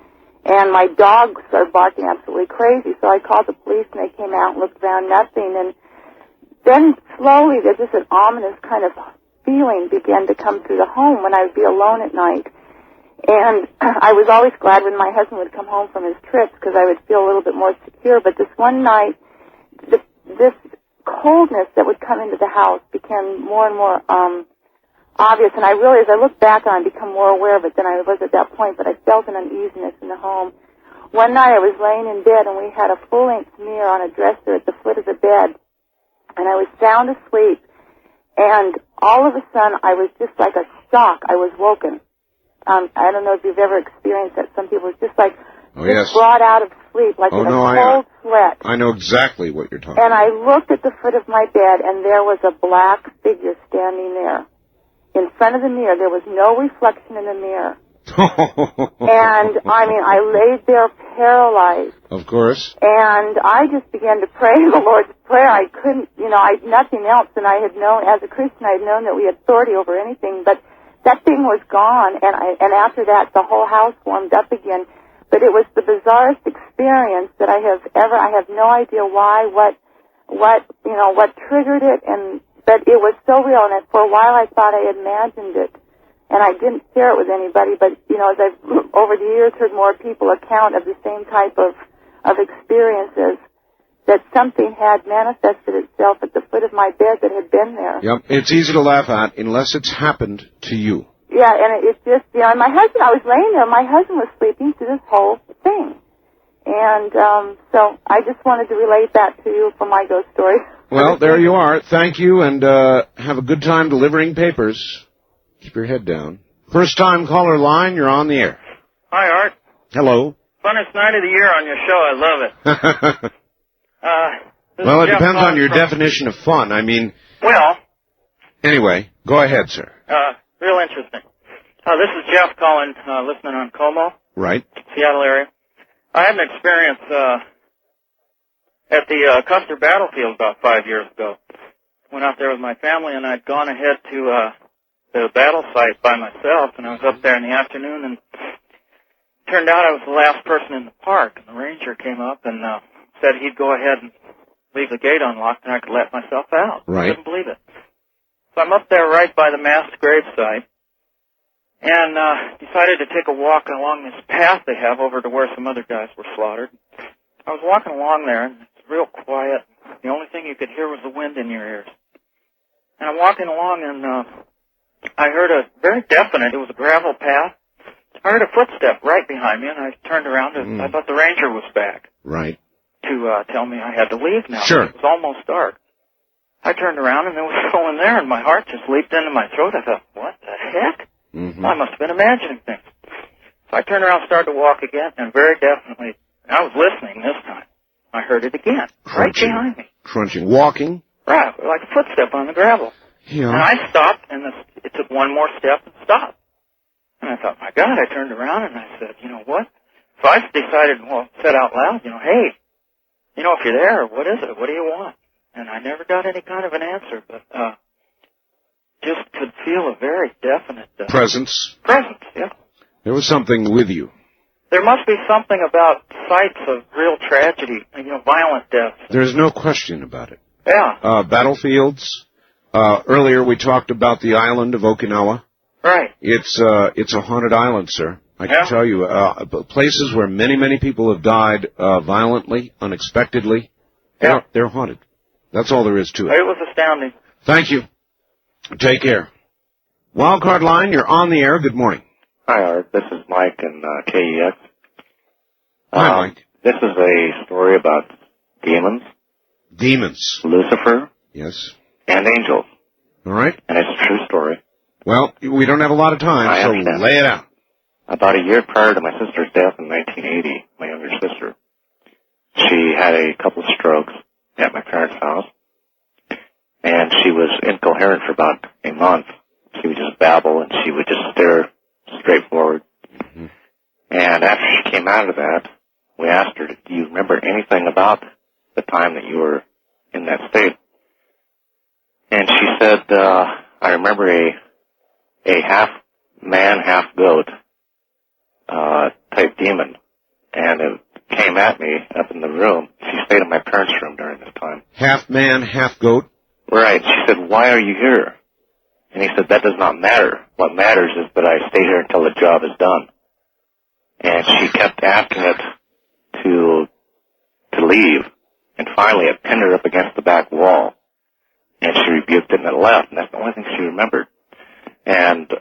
and my dog started barking absolutely crazy. So I called the police, and they came out and looked around, nothing. And then slowly there's just an ominous kind of feeling began to come through the home when I would be alone at night. And I was always glad when my husband would come home from his trips because I would feel a little bit more secure. But this one night, this coldness that would come into the house became more and more obvious. And I really, as I look back on it, become more aware of it than I was at that point. But I felt an uneasiness in the home. One night I was laying in bed and we had a full-length mirror on a dresser at the foot of the bed. And I was sound asleep. And all of a sudden I was just like a shock. I was woken. I don't know if you've ever experienced that. Some people, it's just like brought out of sleep, like in a cold sweat. I know exactly what you're talking about. And I looked at the foot of my bed, and there was a black figure standing there. In front of the mirror, there was no reflection in the mirror. And, I mean, I laid there paralyzed. Of course. And I just began to pray the Lord's Prayer. I couldn't, nothing else. And I had known, as a Christian, I had known that we had authority over anything, but that thing was gone, and after that, the whole house warmed up again. But it was the bizarrest experience that I have no idea why, what triggered it, but it was so real, and for a while I thought I had imagined it, and I didn't share it with anybody, but, as I've, over the years, heard more people account of the same type of experiences, that something had manifested itself at the foot of my bed that had been there. Yep, it's easy to laugh at unless it's happened to you. Yeah, and it's just, and my husband, I was laying there, my husband was sleeping through this whole thing. And so I just wanted to relate that to you for my ghost story. Well, there you are. Thank you, and have a good time delivering papers. Keep your head down. First-time caller line, you're on the air. Hi, Art. Hello. Funnest night of the year on your show. I love it. Well, it depends on your definition of fun. I mean... Well... Anyway, go ahead, sir. Real interesting. This is Jeff calling, listening on Como. Right. Seattle area. I had an experience at the Custer battlefield about 5 years ago. Went out there with my family, and I'd gone ahead to the battle site by myself, and I was up there in the afternoon, and turned out I was the last person in the park. And the ranger came up and said he'd go ahead and leave the gate unlocked, and I could let myself out. Right. I couldn't believe it. So I'm up there right by the mass grave site, and decided to take a walk along this path they have over to where some other guys were slaughtered. I was walking along there, and it's real quiet. The only thing you could hear was the wind in your ears. And I'm walking along, and I heard a very definite, it was a gravel path. I heard a footstep right behind me, and I turned around, and I thought the ranger was back. Right. To tell me I had to leave now. Sure. It was almost dark. I turned around, and there was someone there, and my heart just leaped into my throat. I thought, what the heck? Mm-hmm. I must have been imagining things. So I turned around and started to walk again, and very definitely, I was listening this time. I heard it again, right behind me. Crunching. Walking. Right, like a footstep on the gravel. Yeah. And I stopped, and it took one more step and stopped. And I thought, my God, I turned around, and I said, you know what? So I decided, said out loud, hey, if you're there, what is it? What do you want? And I never got any kind of an answer, but just could feel a very definite presence. Presence, yeah. There was something with you. There must be something about sites of real tragedy, violent deaths. There's no question about it. Yeah. Battlefields. Earlier we talked about the island of Okinawa. Right. It's a haunted island, sir. I can tell you, places where many, many people have died violently, unexpectedly. They're haunted. That's all there is to it. It was astounding. Thank you. Take care. Wildcard line, you're on the air. Good morning. Hi, Art. This is Mike in KEX. Hi, Mike. This is a story about demons. Demons. Lucifer. Yes. And angels. All right. And it's a true story. Well, we don't have a lot of time, so lay it out. About a year prior to my sister's death in 1980, my younger sister, she had a couple of strokes at my parents' house, and she was incoherent for about a month. She would just babble, and she would just stare straight forward. Mm-hmm. And after she came out of that, we asked her, do you remember anything about the time that you were in that state? And she said, I remember a half man, half goat type demon, and it came at me up in the room. She stayed in my parents' room during this time. Half man, half goat? Right. She said, why are you here? And he said, that does not matter. What matters is that I stay here until the job is done. And she kept asking it to leave. And finally it pinned her up against the back wall. And she rebuked it and it left. And that's the only thing she remembered. And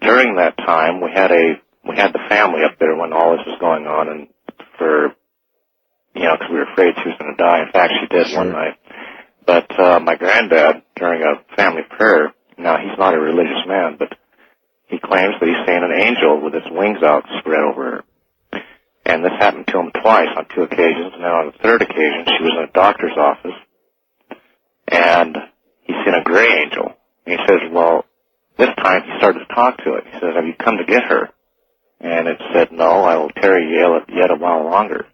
during that time, we had the family up there when all this was going on, and because we were afraid she was going to die. In fact, she did one night. But my granddad, during a family prayer, now he's not a religious man, but he claims that he's seen an angel with its wings outspread over her. And this happened to him twice on 2 occasions. And then on the 3rd occasion, she was in a doctor's office, and he's seen a gray angel. And he says, well, this time he started to talk to it. He says, have you come to get her? And it said, no, I will tarry yet a while longer.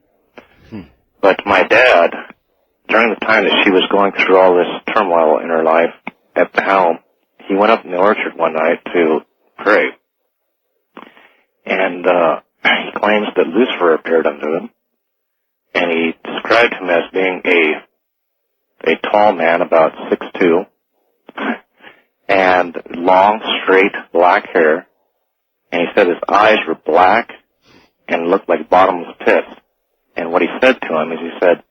But my dad, during the time that she was going through all this turmoil in her life at the helm, he went up in the orchard one night to pray. And he claims that Lucifer appeared unto him, and he described him as being a tall man, about 6'2", and long, straight, black hair. And he said his eyes were black and looked like bottomless pits. And what he said to him is, he said,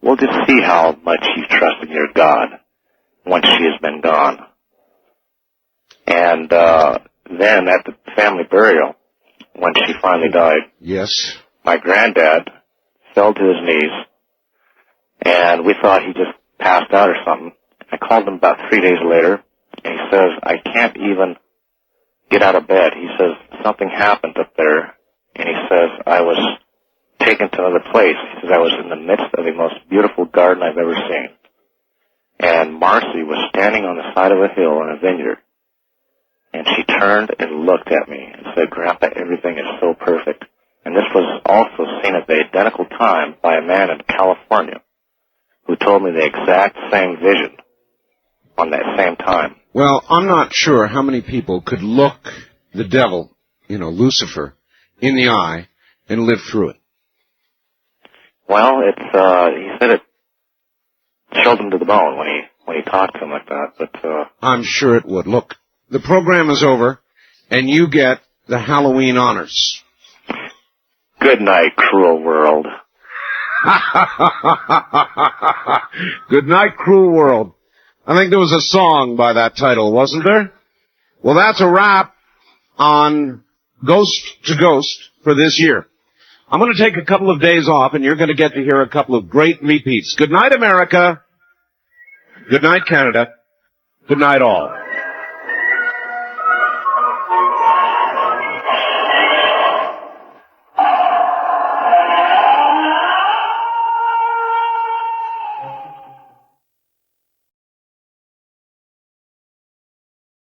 we'll just see how much you trust in your God once she has been gone. And then at the family burial, when she finally died, my granddad fell to his knees, and we thought he just passed out or something. I called him about 3 days later, and he says, I can't even get out of bed. He says, something happened up there, and he says, I was taken to another place. He says, I was in the midst of the most beautiful garden I've ever seen. And Marcy was standing on the side of a hill in a vineyard, and she turned and looked at me and said, Grandpa, everything is so perfect. And this was also seen at the identical time by a man in California who told me the exact same vision on that same time. Well, I'm not sure how many people could look the devil, Lucifer, in the eye and live through it. Well, he said it chilled him to the bone when he talked to him like that, but I'm sure it would. Look, the program is over, and you get the Halloween honors. Good night, cruel world. Good night, cruel world. I think there was a song by that title, wasn't there? Well, that's a wrap on Ghost to Ghost for this year. I'm going to take a couple of days off, and you're going to get to hear a couple of great repeats. Good night, America. Good night, Canada. Good night, all.